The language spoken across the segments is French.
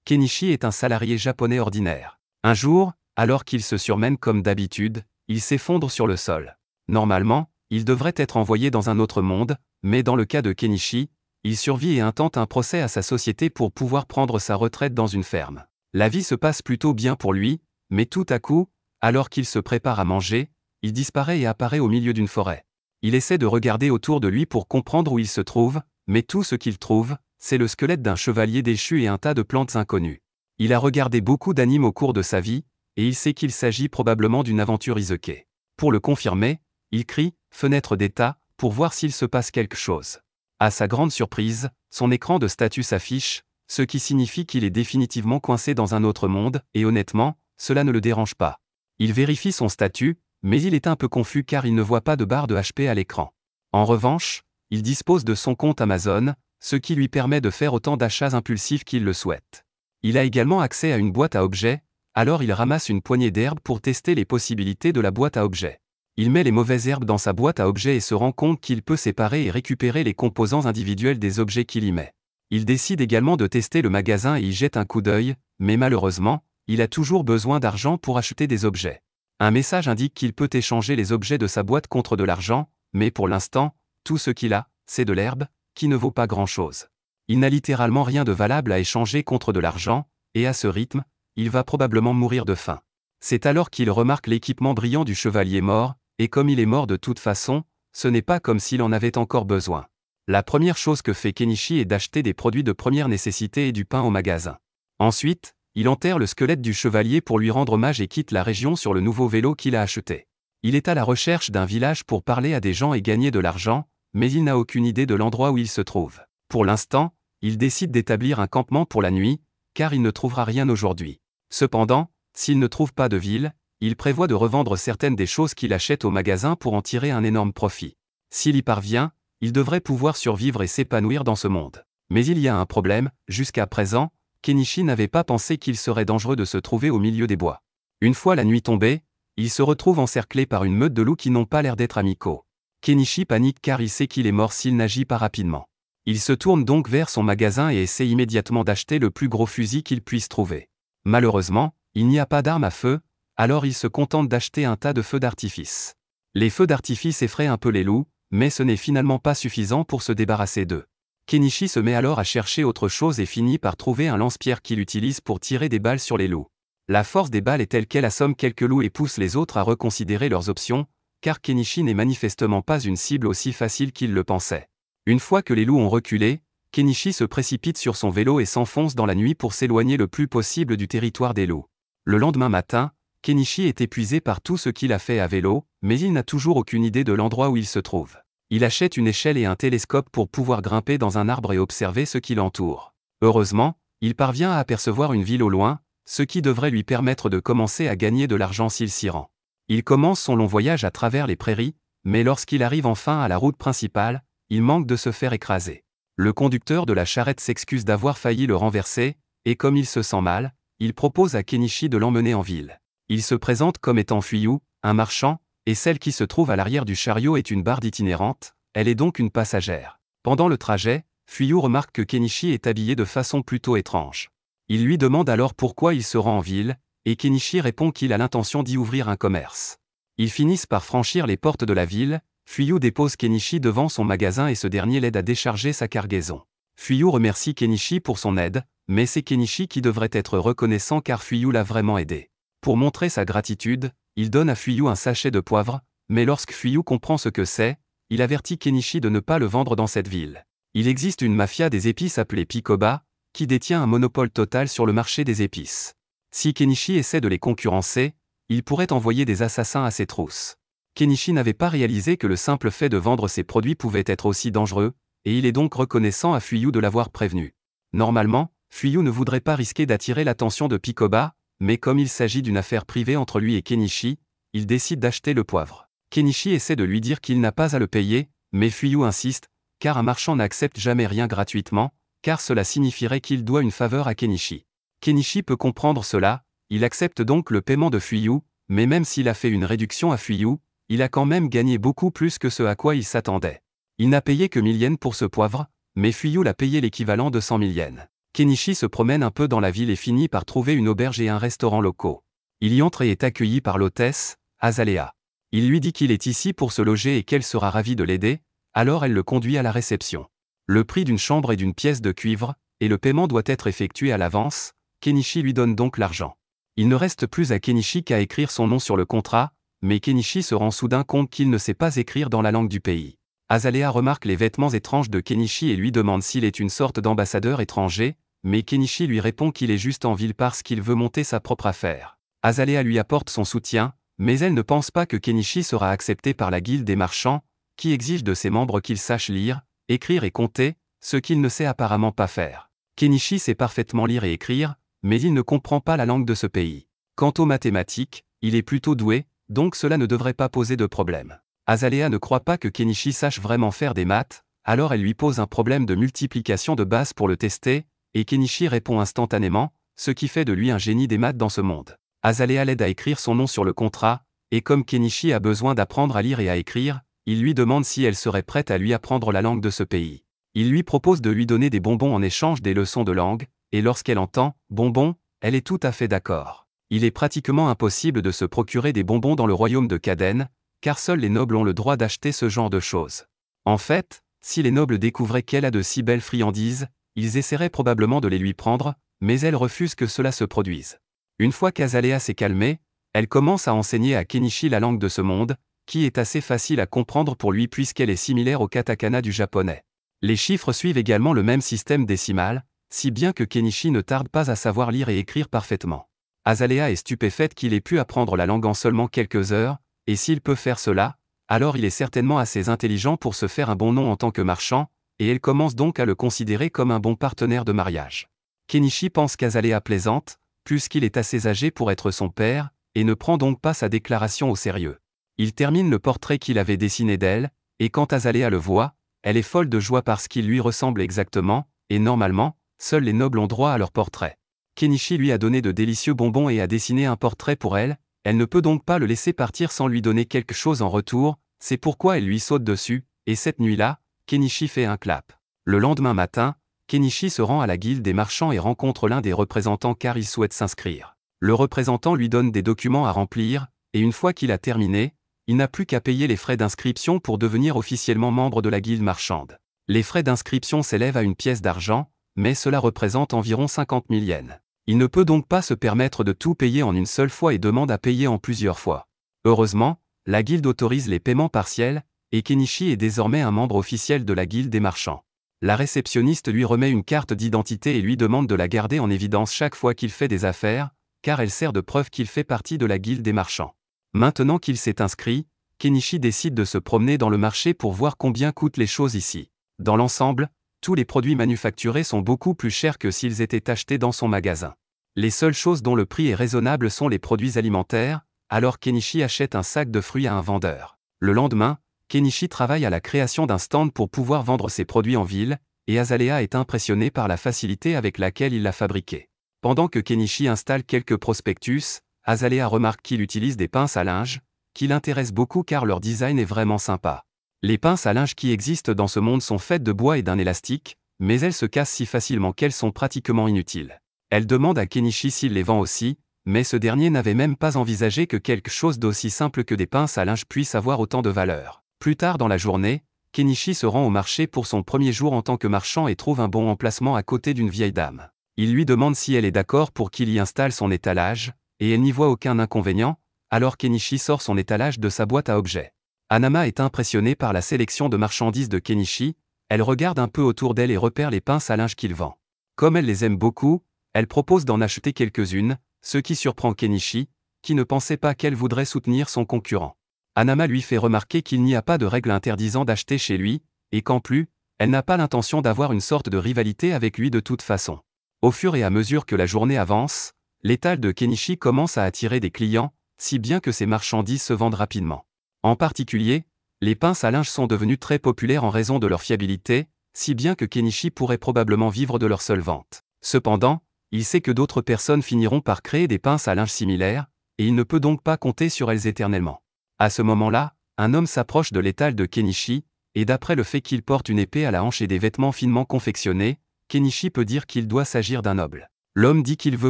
Kenichi est un salarié japonais ordinaire. Un jour, alors qu'il se surmène comme d'habitude, il s'effondre sur le sol. Normalement, il devrait être envoyé dans un autre monde, mais dans le cas de Kenichi, il survit et intente un procès à sa société pour pouvoir prendre sa retraite dans une ferme. La vie se passe plutôt bien pour lui, mais tout à coup, alors qu'il se prépare à manger, il disparaît et apparaît au milieu d'une forêt. Il essaie de regarder autour de lui pour comprendre où il se trouve, mais tout ce qu'il trouve, c'est le squelette d'un chevalier déchu et un tas de plantes inconnues. Il a regardé beaucoup d'animes au cours de sa vie, et il sait qu'il s'agit probablement d'une aventure isekai. Pour le confirmer, il crie « Fenêtre d'état » pour voir s'il se passe quelque chose. À sa grande surprise, son écran de statut s'affiche, ce qui signifie qu'il est définitivement coincé dans un autre monde, et honnêtement, cela ne le dérange pas. Il vérifie son statut, mais il est un peu confus car il ne voit pas de barre de HP à l'écran. En revanche, il dispose de son compte Amazon, ce qui lui permet de faire autant d'achats impulsifs qu'il le souhaite. Il a également accès à une boîte à objets, alors il ramasse une poignée d'herbes pour tester les possibilités de la boîte à objets. Il met les mauvaises herbes dans sa boîte à objets et se rend compte qu'il peut séparer et récupérer les composants individuels des objets qu'il y met. Il décide également de tester le magasin et y jette un coup d'œil, mais malheureusement, il a toujours besoin d'argent pour acheter des objets. Un message indique qu'il peut échanger les objets de sa boîte contre de l'argent, mais pour l'instant, tout ce qu'il a, c'est de l'herbe, qui ne vaut pas grand-chose. Il n'a littéralement rien de valable à échanger contre de l'argent, et à ce rythme, il va probablement mourir de faim. C'est alors qu'il remarque l'équipement brillant du chevalier mort, et comme il est mort de toute façon, ce n'est pas comme s'il en avait encore besoin. La première chose que fait Kenichi est d'acheter des produits de première nécessité et du pain au magasin. Ensuite, il enterre le squelette du chevalier pour lui rendre hommage et quitte la région sur le nouveau vélo qu'il a acheté. Il est à la recherche d'un village pour parler à des gens et gagner de l'argent, mais il n'a aucune idée de l'endroit où il se trouve. Pour l'instant, il décide d'établir un campement pour la nuit, car il ne trouvera rien aujourd'hui. Cependant, s'il ne trouve pas de ville, il prévoit de revendre certaines des choses qu'il achète au magasin pour en tirer un énorme profit. S'il y parvient, il devrait pouvoir survivre et s'épanouir dans ce monde. Mais il y a un problème, jusqu'à présent, Kenichi n'avait pas pensé qu'il serait dangereux de se trouver au milieu des bois. Une fois la nuit tombée, il se retrouve encerclé par une meute de loups qui n'ont pas l'air d'être amicaux. Kenichi panique car il sait qu'il est mort s'il n'agit pas rapidement. Il se tourne donc vers son magasin et essaie immédiatement d'acheter le plus gros fusil qu'il puisse trouver. Malheureusement, il n'y a pas d'arme à feu, alors il se contente d'acheter un tas de feux d'artifice. Les feux d'artifice effraient un peu les loups, mais ce n'est finalement pas suffisant pour se débarrasser d'eux. Kenichi se met alors à chercher autre chose et finit par trouver un lance-pierre qu'il utilise pour tirer des balles sur les loups. La force des balles est telle qu'elle assomme quelques loups et pousse les autres à reconsidérer leurs options, car Kenichi n'est manifestement pas une cible aussi facile qu'il le pensait. Une fois que les loups ont reculé, Kenichi se précipite sur son vélo et s'enfonce dans la nuit pour s'éloigner le plus possible du territoire des loups. Le lendemain matin, Kenichi est épuisé par tout ce qu'il a fait à vélo, mais il n'a toujours aucune idée de l'endroit où il se trouve. Il achète une échelle et un télescope pour pouvoir grimper dans un arbre et observer ce qui l'entoure. Heureusement, il parvient à apercevoir une ville au loin, ce qui devrait lui permettre de commencer à gagner de l'argent s'il s'y rend. Il commence son long voyage à travers les prairies, mais lorsqu'il arrive enfin à la route principale, il manque de se faire écraser. Le conducteur de la charrette s'excuse d'avoir failli le renverser, et comme il se sent mal, il propose à Kenichi de l'emmener en ville. Il se présente comme étant Fuyu, un marchand, et celle qui se trouve à l'arrière du chariot est une barde itinérante, elle est donc une passagère. Pendant le trajet, Fuyu remarque que Kenichi est habillé de façon plutôt étrange. Il lui demande alors pourquoi il se rend en ville, et Kenichi répond qu'il a l'intention d'y ouvrir un commerce. Ils finissent par franchir les portes de la ville, Fuyu dépose Kenichi devant son magasin et ce dernier l'aide à décharger sa cargaison. Fuyu remercie Kenichi pour son aide, mais c'est Kenichi qui devrait être reconnaissant car Fuyu l'a vraiment aidé. Pour montrer sa gratitude, il donne à Fuyu un sachet de poivre, mais lorsque Fuyu comprend ce que c'est, il avertit Kenichi de ne pas le vendre dans cette ville. Il existe une mafia des épices appelée Pikoba, qui détient un monopole total sur le marché des épices. Si Kenichi essaie de les concurrencer, il pourrait envoyer des assassins à ses trousses. Kenichi n'avait pas réalisé que le simple fait de vendre ses produits pouvait être aussi dangereux, et il est donc reconnaissant à Fuyu de l'avoir prévenu. Normalement, Fuyu ne voudrait pas risquer d'attirer l'attention de Pikoba, mais comme il s'agit d'une affaire privée entre lui et Kenichi, il décide d'acheter le poivre. Kenichi essaie de lui dire qu'il n'a pas à le payer, mais Fuyu insiste, car un marchand n'accepte jamais rien gratuitement, car cela signifierait qu'il doit une faveur à Kenichi. Kenichi peut comprendre cela, il accepte donc le paiement de Fuyu, mais même s'il a fait une réduction à Fuyu, il a quand même gagné beaucoup plus que ce à quoi il s'attendait. Il n'a payé que 1000 yens pour ce poivre, mais Fuyu l'a payé l'équivalent de 100 000 yens. Kenichi se promène un peu dans la ville et finit par trouver une auberge et un restaurant locaux. Il y entre et est accueilli par l'hôtesse, Azalea. Il lui dit qu'il est ici pour se loger et qu'elle sera ravie de l'aider, alors elle le conduit à la réception. Le prix d'une chambre est d'une pièce de cuivre, et le paiement doit être effectué à l'avance. Kenichi lui donne donc l'argent. Il ne reste plus à Kenichi qu'à écrire son nom sur le contrat, mais Kenichi se rend soudain compte qu'il ne sait pas écrire dans la langue du pays. Azalea remarque les vêtements étranges de Kenichi et lui demande s'il est une sorte d'ambassadeur étranger, mais Kenichi lui répond qu'il est juste en ville parce qu'il veut monter sa propre affaire. Azalea lui apporte son soutien, mais elle ne pense pas que Kenichi sera accepté par la guilde des marchands, qui exige de ses membres qu'il sache lire, écrire et compter, ce qu'il ne sait apparemment pas faire. Kenichi sait parfaitement lire et écrire, mais il ne comprend pas la langue de ce pays. Quant aux mathématiques, il est plutôt doué, donc cela ne devrait pas poser de problème. Azalea ne croit pas que Kenichi sache vraiment faire des maths, alors elle lui pose un problème de multiplication de base pour le tester, et Kenichi répond instantanément, ce qui fait de lui un génie des maths dans ce monde. Azalea l'aide à écrire son nom sur le contrat, et comme Kenichi a besoin d'apprendre à lire et à écrire, il lui demande si elle serait prête à lui apprendre la langue de ce pays. Il lui propose de lui donner des bonbons en échange des leçons de langue, et lorsqu'elle entend « bonbons », elle est tout à fait d'accord. Il est pratiquement impossible de se procurer des bonbons dans le royaume de Kaden, car seuls les nobles ont le droit d'acheter ce genre de choses. En fait, si les nobles découvraient qu'elle a de si belles friandises, ils essaieraient probablement de les lui prendre, mais elle refuse que cela se produise. Une fois qu'Azalea s'est calmée, elle commence à enseigner à Kenichi la langue de ce monde, qui est assez facile à comprendre pour lui puisqu'elle est similaire au katakana du japonais. Les chiffres suivent également le même système décimal, si bien que Kenichi ne tarde pas à savoir lire et écrire parfaitement. Azalea est stupéfaite qu'il ait pu apprendre la langue en seulement quelques heures, et s'il peut faire cela, alors il est certainement assez intelligent pour se faire un bon nom en tant que marchand, et elle commence donc à le considérer comme un bon partenaire de mariage. Kenichi pense qu'Azalea plaisante, puisqu'il est assez âgé pour être son père, et ne prend donc pas sa déclaration au sérieux. Il termine le portrait qu'il avait dessiné d'elle, et quand Azalea le voit, elle est folle de joie parce qu'il lui ressemble exactement, et normalement, seuls les nobles ont droit à leur portrait. Kenichi lui a donné de délicieux bonbons et a dessiné un portrait pour elle, elle ne peut donc pas le laisser partir sans lui donner quelque chose en retour, c'est pourquoi elle lui saute dessus, et cette nuit-là, Kenichi fait un clap. Le lendemain matin, Kenichi se rend à la guilde des marchands et rencontre l'un des représentants car il souhaite s'inscrire. Le représentant lui donne des documents à remplir, et une fois qu'il a terminé, il n'a plus qu'à payer les frais d'inscription pour devenir officiellement membre de la guilde marchande. Les frais d'inscription s'élèvent à une pièce d'argent, mais cela représente environ 50 000 yens. Il ne peut donc pas se permettre de tout payer en une seule fois et demande à payer en plusieurs fois. Heureusement, la guilde autorise les paiements partiels, et Kenichi est désormais un membre officiel de la guilde des marchands. La réceptionniste lui remet une carte d'identité et lui demande de la garder en évidence chaque fois qu'il fait des affaires, car elle sert de preuve qu'il fait partie de la guilde des marchands. Maintenant qu'il s'est inscrit, Kenichi décide de se promener dans le marché pour voir combien coûtent les choses ici. Dans l'ensemble, tous les produits manufacturés sont beaucoup plus chers que s'ils étaient achetés dans son magasin. Les seules choses dont le prix est raisonnable sont les produits alimentaires, alors Kenichi achète un sac de fruits à un vendeur. Le lendemain, Kenichi travaille à la création d'un stand pour pouvoir vendre ses produits en ville, et Azalea est impressionné par la facilité avec laquelle il l'a fabriqué. Pendant que Kenichi installe quelques prospectus, Azalea remarque qu'il utilise des pinces à linge, qui l'intéressent beaucoup car leur design est vraiment sympa. Les pinces à linge qui existent dans ce monde sont faites de bois et d'un élastique, mais elles se cassent si facilement qu'elles sont pratiquement inutiles. Elle demande à Kenichi s'il les vend aussi, mais ce dernier n'avait même pas envisagé que quelque chose d'aussi simple que des pinces à linge puisse avoir autant de valeur. Plus tard dans la journée, Kenichi se rend au marché pour son premier jour en tant que marchand et trouve un bon emplacement à côté d'une vieille dame. Il lui demande si elle est d'accord pour qu'il y installe son étalage, et elle n'y voit aucun inconvénient, alors Kenichi sort son étalage de sa boîte à objets. Hanama est impressionnée par la sélection de marchandises de Kenichi, elle regarde un peu autour d'elle et repère les pinces à linge qu'il vend. Comme elle les aime beaucoup, elle propose d'en acheter quelques-unes, ce qui surprend Kenichi, qui ne pensait pas qu'elle voudrait soutenir son concurrent. Hanama lui fait remarquer qu'il n'y a pas de règle interdisant d'acheter chez lui, et qu'en plus, elle n'a pas l'intention d'avoir une sorte de rivalité avec lui de toute façon. Au fur et à mesure que la journée avance, l'étal de Kenichi commence à attirer des clients, si bien que ses marchandises se vendent rapidement. En particulier, les pinces à linge sont devenues très populaires en raison de leur fiabilité, si bien que Kenichi pourrait probablement vivre de leur seule vente. Cependant, il sait que d'autres personnes finiront par créer des pinces à linge similaires, et il ne peut donc pas compter sur elles éternellement. À ce moment-là, un homme s'approche de l'étal de Kenichi, et d'après le fait qu'il porte une épée à la hanche et des vêtements finement confectionnés, Kenichi peut dire qu'il doit s'agir d'un noble. L'homme dit qu'il veut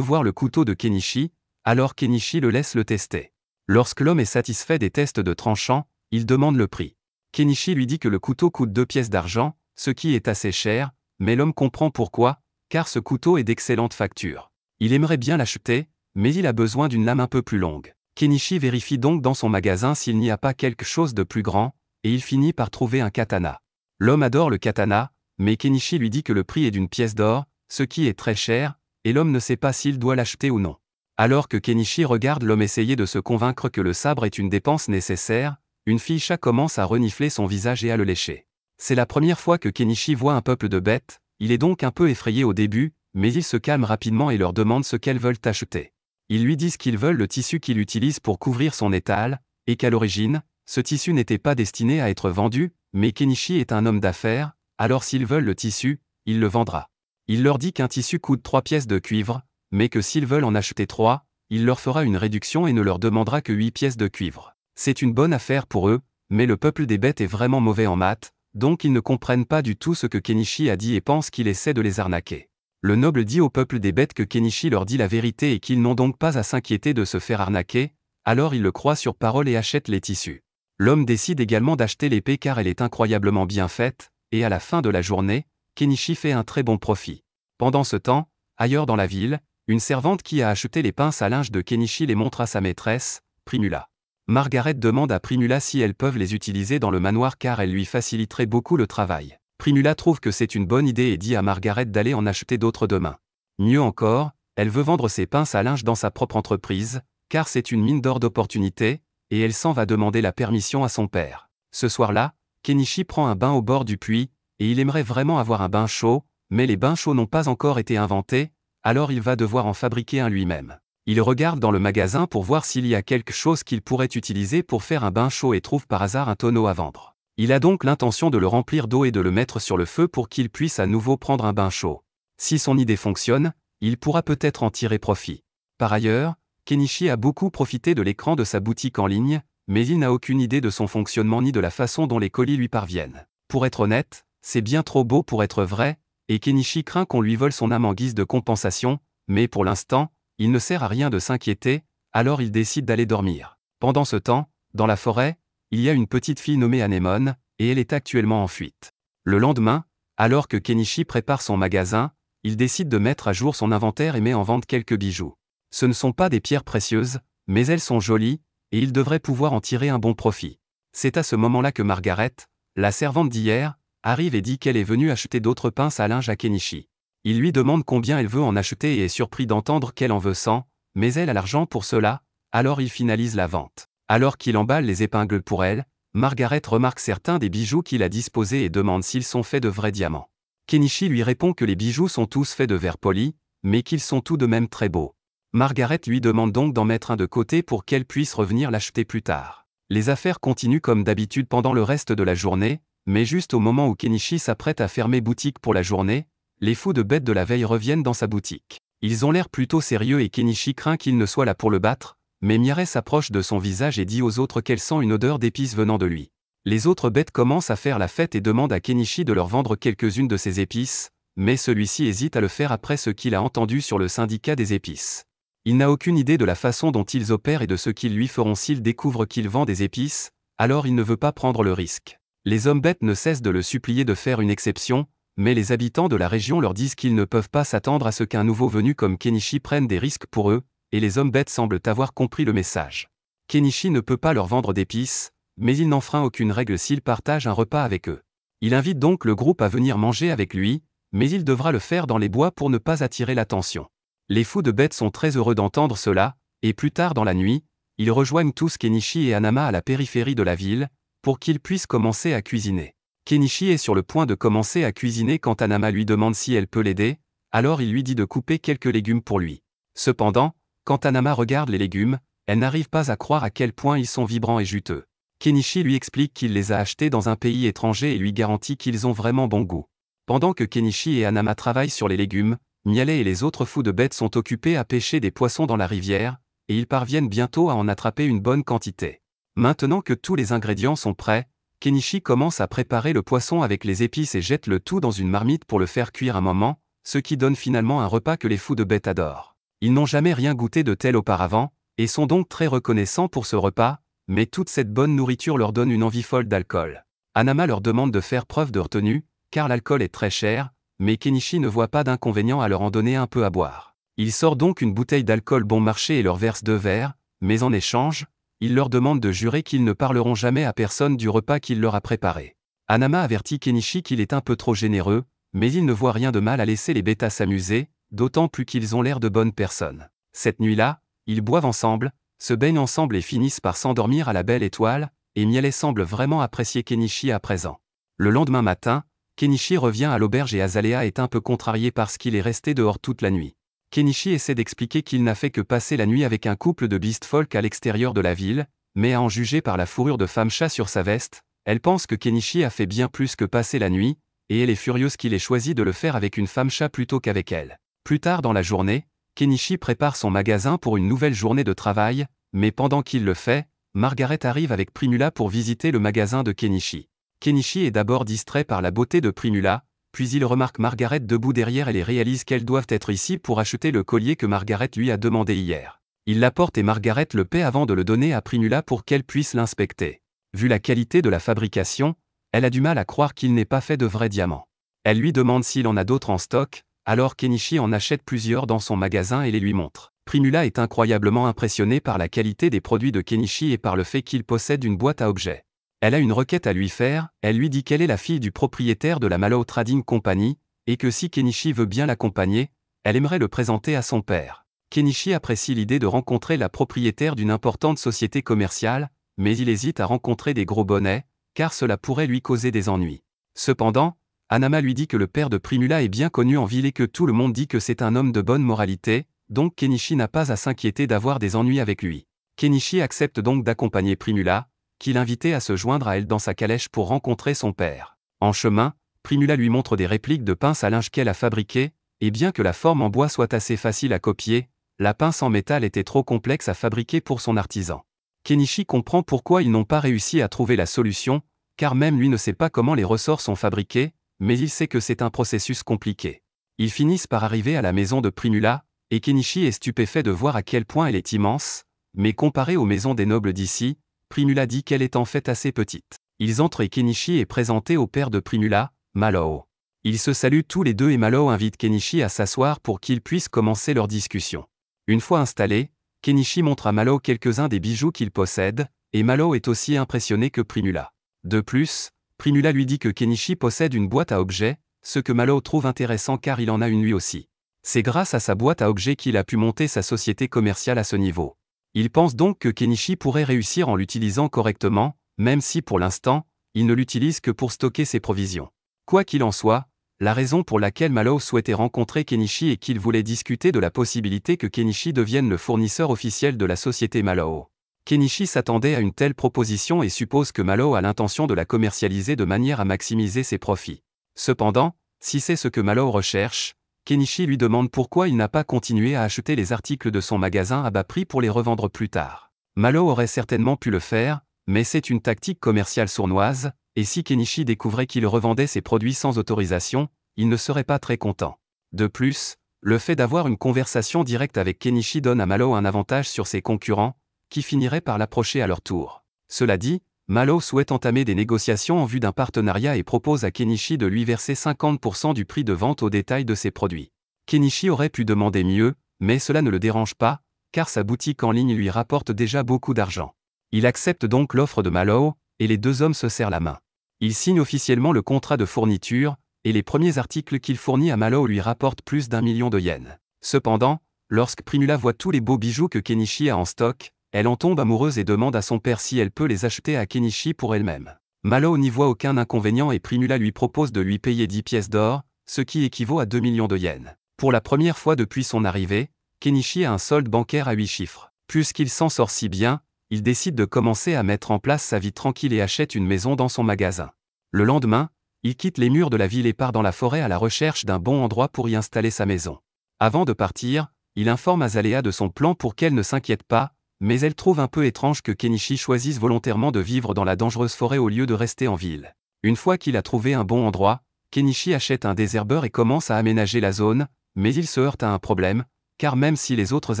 voir le couteau de Kenichi, alors Kenichi le laisse le tester. Lorsque l'homme est satisfait des tests de tranchant, il demande le prix. Kenichi lui dit que le couteau coûte 2 pièces d'argent, ce qui est assez cher, mais l'homme comprend pourquoi, car ce couteau est d'excellente facture. Il aimerait bien l'acheter, mais il a besoin d'une lame un peu plus longue. Kenichi vérifie donc dans son magasin s'il n'y a pas quelque chose de plus grand, et il finit par trouver un katana. L'homme adore le katana, mais Kenichi lui dit que le prix est d'une pièce d'or, ce qui est très cher, et l'homme ne sait pas s'il doit l'acheter ou non. Alors que Kenichi regarde l'homme essayer de se convaincre que le sabre est une dépense nécessaire, une fille chat commence à renifler son visage et à le lécher. C'est la première fois que Kenichi voit un peuple de bêtes, il est donc un peu effrayé au début, mais il se calme rapidement et leur demande ce qu'elles veulent acheter. Ils lui disent qu'ils veulent le tissu qu'il utilise pour couvrir son étal, et qu'à l'origine, ce tissu n'était pas destiné à être vendu, mais Kenichi est un homme d'affaires, alors s'ils veulent le tissu, il le vendra. Il leur dit qu'un tissu coûte 3 pièces de cuivre, mais que s'ils veulent en acheter 3, il leur fera une réduction et ne leur demandera que 8 pièces de cuivre. C'est une bonne affaire pour eux, mais le peuple des bêtes est vraiment mauvais en maths, donc ils ne comprennent pas du tout ce que Kenichi a dit et pensent qu'il essaie de les arnaquer. Le noble dit au peuple des bêtes que Kenichi leur dit la vérité et qu'ils n'ont donc pas à s'inquiéter de se faire arnaquer, alors il le croit sur parole et achète les tissus. L'homme décide également d'acheter l'épée car elle est incroyablement bien faite, et à la fin de la journée, Kenichi fait un très bon profit. Pendant ce temps, ailleurs dans la ville, une servante qui a acheté les pinces à linge de Kenichi les montre à sa maîtresse, Primula. Margaret demande à Primula si elles peuvent les utiliser dans le manoir car elles lui faciliteraient beaucoup le travail. Primula trouve que c'est une bonne idée et dit à Margaret d'aller en acheter d'autres demain. Mieux encore, elle veut vendre ses pinces à linge dans sa propre entreprise, car c'est une mine d'or d'opportunités, et elle s'en va demander la permission à son père. Ce soir-là, Kenichi prend un bain au bord du puits, et il aimerait vraiment avoir un bain chaud, mais les bains chauds n'ont pas encore été inventés, alors il va devoir en fabriquer un lui-même. Il regarde dans le magasin pour voir s'il y a quelque chose qu'il pourrait utiliser pour faire un bain chaud et trouve par hasard un tonneau à vendre. Il a donc l'intention de le remplir d'eau et de le mettre sur le feu pour qu'il puisse à nouveau prendre un bain chaud. Si son idée fonctionne, il pourra peut-être en tirer profit. Par ailleurs, Kenichi a beaucoup profité de l'écran de sa boutique en ligne, mais il n'a aucune idée de son fonctionnement ni de la façon dont les colis lui parviennent. Pour être honnête, c'est bien trop beau pour être vrai, et Kenichi craint qu'on lui vole son âme en guise de compensation, mais pour l'instant, il ne sert à rien de s'inquiéter, alors il décide d'aller dormir. Pendant ce temps, dans la forêt, il y a une petite fille nommée Anémone, et elle est actuellement en fuite. Le lendemain, alors que Kenichi prépare son magasin, il décide de mettre à jour son inventaire et met en vente quelques bijoux. Ce ne sont pas des pierres précieuses, mais elles sont jolies, et il devrait pouvoir en tirer un bon profit. C'est à ce moment-là que Margaret, la servante d'hier, arrive et dit qu'elle est venue acheter d'autres pinces à linge à Kenichi. Il lui demande combien elle veut en acheter et est surpris d'entendre qu'elle en veut 100, mais elle a l'argent pour cela, alors il finalise la vente. Alors qu'il emballe les épingles pour elle, Margaret remarque certains des bijoux qu'il a disposés et demande s'ils sont faits de vrais diamants. Kenichi lui répond que les bijoux sont tous faits de verre poli, mais qu'ils sont tout de même très beaux. Margaret lui demande donc d'en mettre un de côté pour qu'elle puisse revenir l'acheter plus tard. Les affaires continuent comme d'habitude pendant le reste de la journée, mais juste au moment où Kenichi s'apprête à fermer boutique pour la journée, les fous de bêtes de la veille reviennent dans sa boutique. Ils ont l'air plutôt sérieux et Kenichi craint qu'ils ne soient là pour le battre, mais Mireille s'approche de son visage et dit aux autres qu'elle sent une odeur d'épices venant de lui. Les autres bêtes commencent à faire la fête et demandent à Kenichi de leur vendre quelques-unes de ces épices, mais celui-ci hésite à le faire après ce qu'il a entendu sur le syndicat des épices. Il n'a aucune idée de la façon dont ils opèrent et de ce qu'ils lui feront s'ils découvrent qu'il vend des épices, alors il ne veut pas prendre le risque. Les hommes bêtes ne cessent de le supplier de faire une exception, mais les habitants de la région leur disent qu'ils ne peuvent pas s'attendre à ce qu'un nouveau venu comme Kenichi prenne des risques pour eux, et les hommes bêtes semblent avoir compris le message. Kenichi ne peut pas leur vendre d'épices, mais il n'enfreint aucune règle s'il partage un repas avec eux. Il invite donc le groupe à venir manger avec lui, mais il devra le faire dans les bois pour ne pas attirer l'attention. Les fous de bêtes sont très heureux d'entendre cela, et plus tard dans la nuit, ils rejoignent tous Kenichi et Anama à la périphérie de la ville, pour qu'ils puissent commencer à cuisiner. Kenichi est sur le point de commencer à cuisiner quand Anama lui demande si elle peut l'aider, alors il lui dit de couper quelques légumes pour lui. Cependant, quand Anama regarde les légumes, elle n'arrive pas à croire à quel point ils sont vibrants et juteux. Kenichi lui explique qu'il les a achetés dans un pays étranger et lui garantit qu'ils ont vraiment bon goût. Pendant que Kenichi et Anama travaillent sur les légumes, Miale et les autres fous de bêtes sont occupés à pêcher des poissons dans la rivière, et ils parviennent bientôt à en attraper une bonne quantité. Maintenant que tous les ingrédients sont prêts, Kenichi commence à préparer le poisson avec les épices et jette le tout dans une marmite pour le faire cuire un moment, ce qui donne finalement un repas que les fous de bête adorent. Ils n'ont jamais rien goûté de tel auparavant, et sont donc très reconnaissants pour ce repas, mais toute cette bonne nourriture leur donne une envie folle d'alcool. Hanama leur demande de faire preuve de retenue, car l'alcool est très cher, mais Kenichi ne voit pas d'inconvénient à leur en donner un peu à boire. Il sort donc une bouteille d'alcool bon marché et leur verse 2 verres, mais en échange, il leur demande de jurer qu'ils ne parleront jamais à personne du repas qu'il leur a préparé. Hanama avertit Kenichi qu'il est un peu trop généreux, mais il ne voit rien de mal à laisser les bêtas s'amuser, d'autant plus qu'ils ont l'air de bonnes personnes. Cette nuit-là, ils boivent ensemble, se baignent ensemble et finissent par s'endormir à la belle étoile, et Miele semble vraiment apprécier Kenichi à présent. Le lendemain matin, Kenichi revient à l'auberge et Azalea est un peu contrarié parce qu'il est resté dehors toute la nuit. Kenichi essaie d'expliquer qu'il n'a fait que passer la nuit avec un couple de beast folk à l'extérieur de la ville, mais à en juger par la fourrure de femme-chat sur sa veste, elle pense que Kenichi a fait bien plus que passer la nuit, et elle est furieuse qu'il ait choisi de le faire avec une femme-chat plutôt qu'avec elle. Plus tard dans la journée, Kenichi prépare son magasin pour une nouvelle journée de travail, mais pendant qu'il le fait, Margaret arrive avec Primula pour visiter le magasin de Kenichi. Kenichi est d'abord distrait par la beauté de Primula, puis il remarque Margaret debout derrière elle et réalise qu'elles doivent être ici pour acheter le collier que Margaret lui a demandé hier. Il l'apporte et Margaret le paie avant de le donner à Primula pour qu'elle puisse l'inspecter. Vu la qualité de la fabrication, elle a du mal à croire qu'il n'est pas fait de vrais diamants. Elle lui demande s'il en a d'autres en stock, alors Kenichi en achète plusieurs dans son magasin et les lui montre. Primula est incroyablement impressionnée par la qualité des produits de Kenichi et par le fait qu'il possède une boîte à objets. Elle a une requête à lui faire, elle lui dit qu'elle est la fille du propriétaire de la Malo Trading Company, et que si Kenichi veut bien l'accompagner, elle aimerait le présenter à son père. Kenichi apprécie l'idée de rencontrer la propriétaire d'une importante société commerciale, mais il hésite à rencontrer des gros bonnets, car cela pourrait lui causer des ennuis. Cependant, Hanama lui dit que le père de Primula est bien connu en ville et que tout le monde dit que c'est un homme de bonne moralité, donc Kenichi n'a pas à s'inquiéter d'avoir des ennuis avec lui. Kenichi accepte donc d'accompagner Primula, qui l'invitait à se joindre à elle dans sa calèche pour rencontrer son père. En chemin, Primula lui montre des répliques de pinces à linge qu'elle a fabriquées, et bien que la forme en bois soit assez facile à copier, la pince en métal était trop complexe à fabriquer pour son artisan. Kenichi comprend pourquoi ils n'ont pas réussi à trouver la solution, car même lui ne sait pas comment les ressorts sont fabriqués, mais il sait que c'est un processus compliqué. Ils finissent par arriver à la maison de Primula, et Kenichi est stupéfait de voir à quel point elle est immense, mais comparée aux maisons des nobles d'ici, Primula dit qu'elle est en fait assez petite. Ils entrent et Kenichi est présenté au père de Primula, Malou. Ils se saluent tous les deux et Malou invite Kenichi à s'asseoir pour qu'ils puissent commencer leur discussion. Une fois installé, Kenichi montre à Malou quelques-uns des bijoux qu'il possède, et Malou est aussi impressionné que Primula. De plus, Primula lui dit que Kenichi possède une boîte à objets, ce que Malou trouve intéressant car il en a une lui aussi. C'est grâce à sa boîte à objets qu'il a pu monter sa société commerciale à ce niveau. Il pense donc que Kenichi pourrait réussir en l'utilisant correctement, même si pour l'instant, il ne l'utilise que pour stocker ses provisions. Quoi qu'il en soit, la raison pour laquelle Malou souhaitait rencontrer Kenichi est qu'il voulait discuter de la possibilité que Kenichi devienne le fournisseur officiel de la société Malou. Kenichi s'attendait à une telle proposition et suppose que Malou a l'intention de la commercialiser de manière à maximiser ses profits. Cependant, si c'est ce que Malou recherche, Kenichi lui demande pourquoi il n'a pas continué à acheter les articles de son magasin à bas prix pour les revendre plus tard. Malou aurait certainement pu le faire, mais c'est une tactique commerciale sournoise, et si Kenichi découvrait qu'il revendait ses produits sans autorisation, il ne serait pas très content. De plus, le fait d'avoir une conversation directe avec Kenichi donne à Malou un avantage sur ses concurrents, qui finiraient par l'approcher à leur tour. Cela dit, Malou souhaite entamer des négociations en vue d'un partenariat et propose à Kenichi de lui verser 50% du prix de vente au détail de ses produits. Kenichi aurait pu demander mieux, mais cela ne le dérange pas, car sa boutique en ligne lui rapporte déjà beaucoup d'argent. Il accepte donc l'offre de Malou, et les deux hommes se serrent la main. Il signe officiellement le contrat de fourniture, et les premiers articles qu'il fournit à Malou lui rapportent plus d'1 million de yens. Cependant, lorsque Primula voit tous les beaux bijoux que Kenichi a en stock, elle en tombe amoureuse et demande à son père si elle peut les acheter à Kenichi pour elle-même. Malou n'y voit aucun inconvénient et Primula lui propose de lui payer 10 pièces d'or, ce qui équivaut à 2 millions de yens. Pour la première fois depuis son arrivée, Kenichi a un solde bancaire à 8 chiffres. Puisqu'il s'en sort si bien, il décide de commencer à mettre en place sa vie tranquille et achète une maison dans son magasin. Le lendemain, il quitte les murs de la ville et part dans la forêt à la recherche d'un bon endroit pour y installer sa maison. Avant de partir, il informe Azalea de son plan pour qu'elle ne s'inquiète pas, mais elle trouve un peu étrange que Kenichi choisisse volontairement de vivre dans la dangereuse forêt au lieu de rester en ville. Une fois qu'il a trouvé un bon endroit, Kenichi achète un désherbeur et commence à aménager la zone, mais il se heurte à un problème, car même si les autres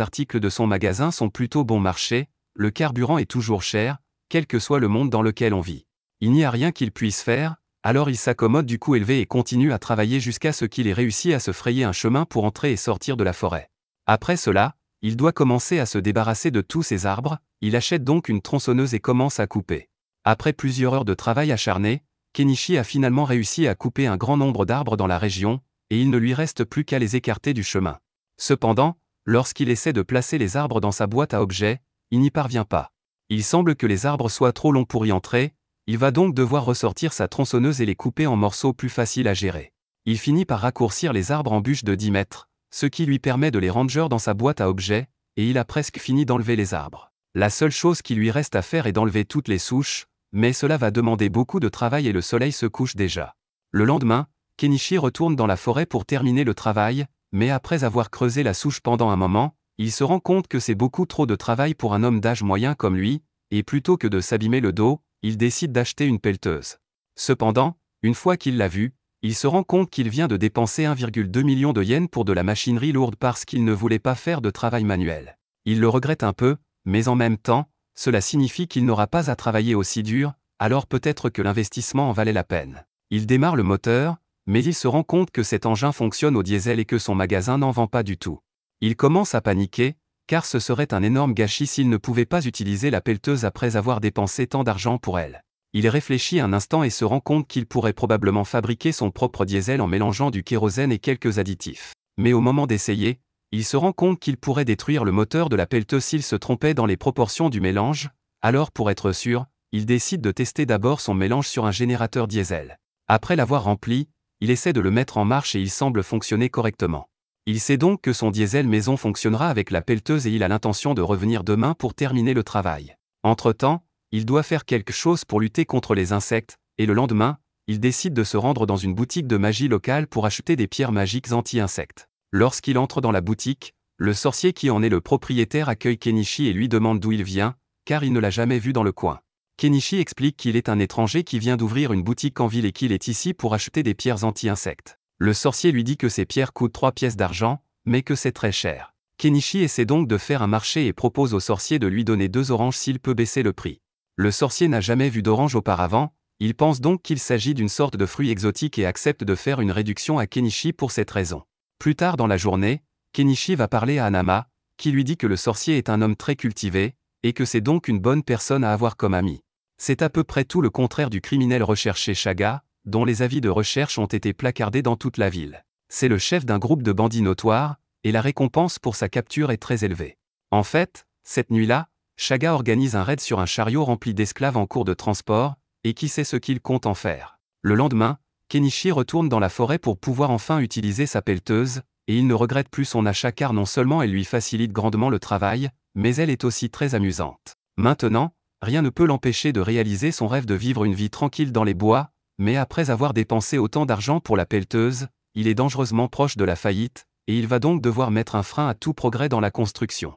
articles de son magasin sont plutôt bon marché, le carburant est toujours cher, quel que soit le monde dans lequel on vit. Il n'y a rien qu'il puisse faire, alors il s'accommode du coût élevé et continue à travailler jusqu'à ce qu'il ait réussi à se frayer un chemin pour entrer et sortir de la forêt. Après cela, il doit commencer à se débarrasser de tous ces arbres, il achète donc une tronçonneuse et commence à couper. Après plusieurs heures de travail acharné, Kenichi a finalement réussi à couper un grand nombre d'arbres dans la région, et il ne lui reste plus qu'à les écarter du chemin. Cependant, lorsqu'il essaie de placer les arbres dans sa boîte à objets, il n'y parvient pas. Il semble que les arbres soient trop longs pour y entrer, il va donc devoir ressortir sa tronçonneuse et les couper en morceaux plus faciles à gérer. Il finit par raccourcir les arbres en bûches de 10 mètres, ce qui lui permet de les ranger dans sa boîte à objets, et il a presque fini d'enlever les arbres. La seule chose qui lui reste à faire est d'enlever toutes les souches, mais cela va demander beaucoup de travail et le soleil se couche déjà. Le lendemain, Kenichi retourne dans la forêt pour terminer le travail, mais après avoir creusé la souche pendant un moment, il se rend compte que c'est beaucoup trop de travail pour un homme d'âge moyen comme lui, et plutôt que de s'abîmer le dos, il décide d'acheter une pelleteuse. Cependant, une fois qu'il l'a vue, il se rend compte qu'il vient de dépenser 1,2 million de yens pour de la machinerie lourde parce qu'il ne voulait pas faire de travail manuel. Il le regrette un peu, mais en même temps, cela signifie qu'il n'aura pas à travailler aussi dur, alors peut-être que l'investissement en valait la peine. Il démarre le moteur, mais il se rend compte que cet engin fonctionne au diesel et que son magasin n'en vend pas du tout. Il commence à paniquer, car ce serait un énorme gâchis s'il ne pouvait pas utiliser la pelleteuse après avoir dépensé tant d'argent pour elle. Il réfléchit un instant et se rend compte qu'il pourrait probablement fabriquer son propre diesel en mélangeant du kérosène et quelques additifs. Mais au moment d'essayer, il se rend compte qu'il pourrait détruire le moteur de la pelleteuse s'il se trompait dans les proportions du mélange, alors pour être sûr, il décide de tester d'abord son mélange sur un générateur diesel. Après l'avoir rempli, il essaie de le mettre en marche et il semble fonctionner correctement. Il sait donc que son diesel maison fonctionnera avec la pelleteuse et il a l'intention de revenir demain pour terminer le travail. Entre-temps, il doit faire quelque chose pour lutter contre les insectes, et le lendemain, il décide de se rendre dans une boutique de magie locale pour acheter des pierres magiques anti-insectes. Lorsqu'il entre dans la boutique, le sorcier qui en est le propriétaire accueille Kenichi et lui demande d'où il vient, car il ne l'a jamais vu dans le coin. Kenichi explique qu'il est un étranger qui vient d'ouvrir une boutique en ville et qu'il est ici pour acheter des pierres anti-insectes. Le sorcier lui dit que ces pierres coûtent 3 pièces d'argent, mais que c'est très cher. Kenichi essaie donc de faire un marché et propose au sorcier de lui donner 2 oranges s'il peut baisser le prix. Le sorcier n'a jamais vu d'orange auparavant, il pense donc qu'il s'agit d'une sorte de fruit exotique et accepte de faire une réduction à Kenichi pour cette raison. Plus tard dans la journée, Kenichi va parler à Hanama, qui lui dit que le sorcier est un homme très cultivé, et que c'est donc une bonne personne à avoir comme ami. C'est à peu près tout le contraire du criminel recherché Chaga, dont les avis de recherche ont été placardés dans toute la ville. C'est le chef d'un groupe de bandits notoires, et la récompense pour sa capture est très élevée. En fait, cette nuit-là, Chaga organise un raid sur un chariot rempli d'esclaves en cours de transport, et qui sait ce qu'il compte en faire. Le lendemain, Kenichi retourne dans la forêt pour pouvoir enfin utiliser sa pelleteuse, et il ne regrette plus son achat car non seulement elle lui facilite grandement le travail, mais elle est aussi très amusante. Maintenant, rien ne peut l'empêcher de réaliser son rêve de vivre une vie tranquille dans les bois, mais après avoir dépensé autant d'argent pour la pelleteuse, il est dangereusement proche de la faillite, et il va donc devoir mettre un frein à tout progrès dans la construction.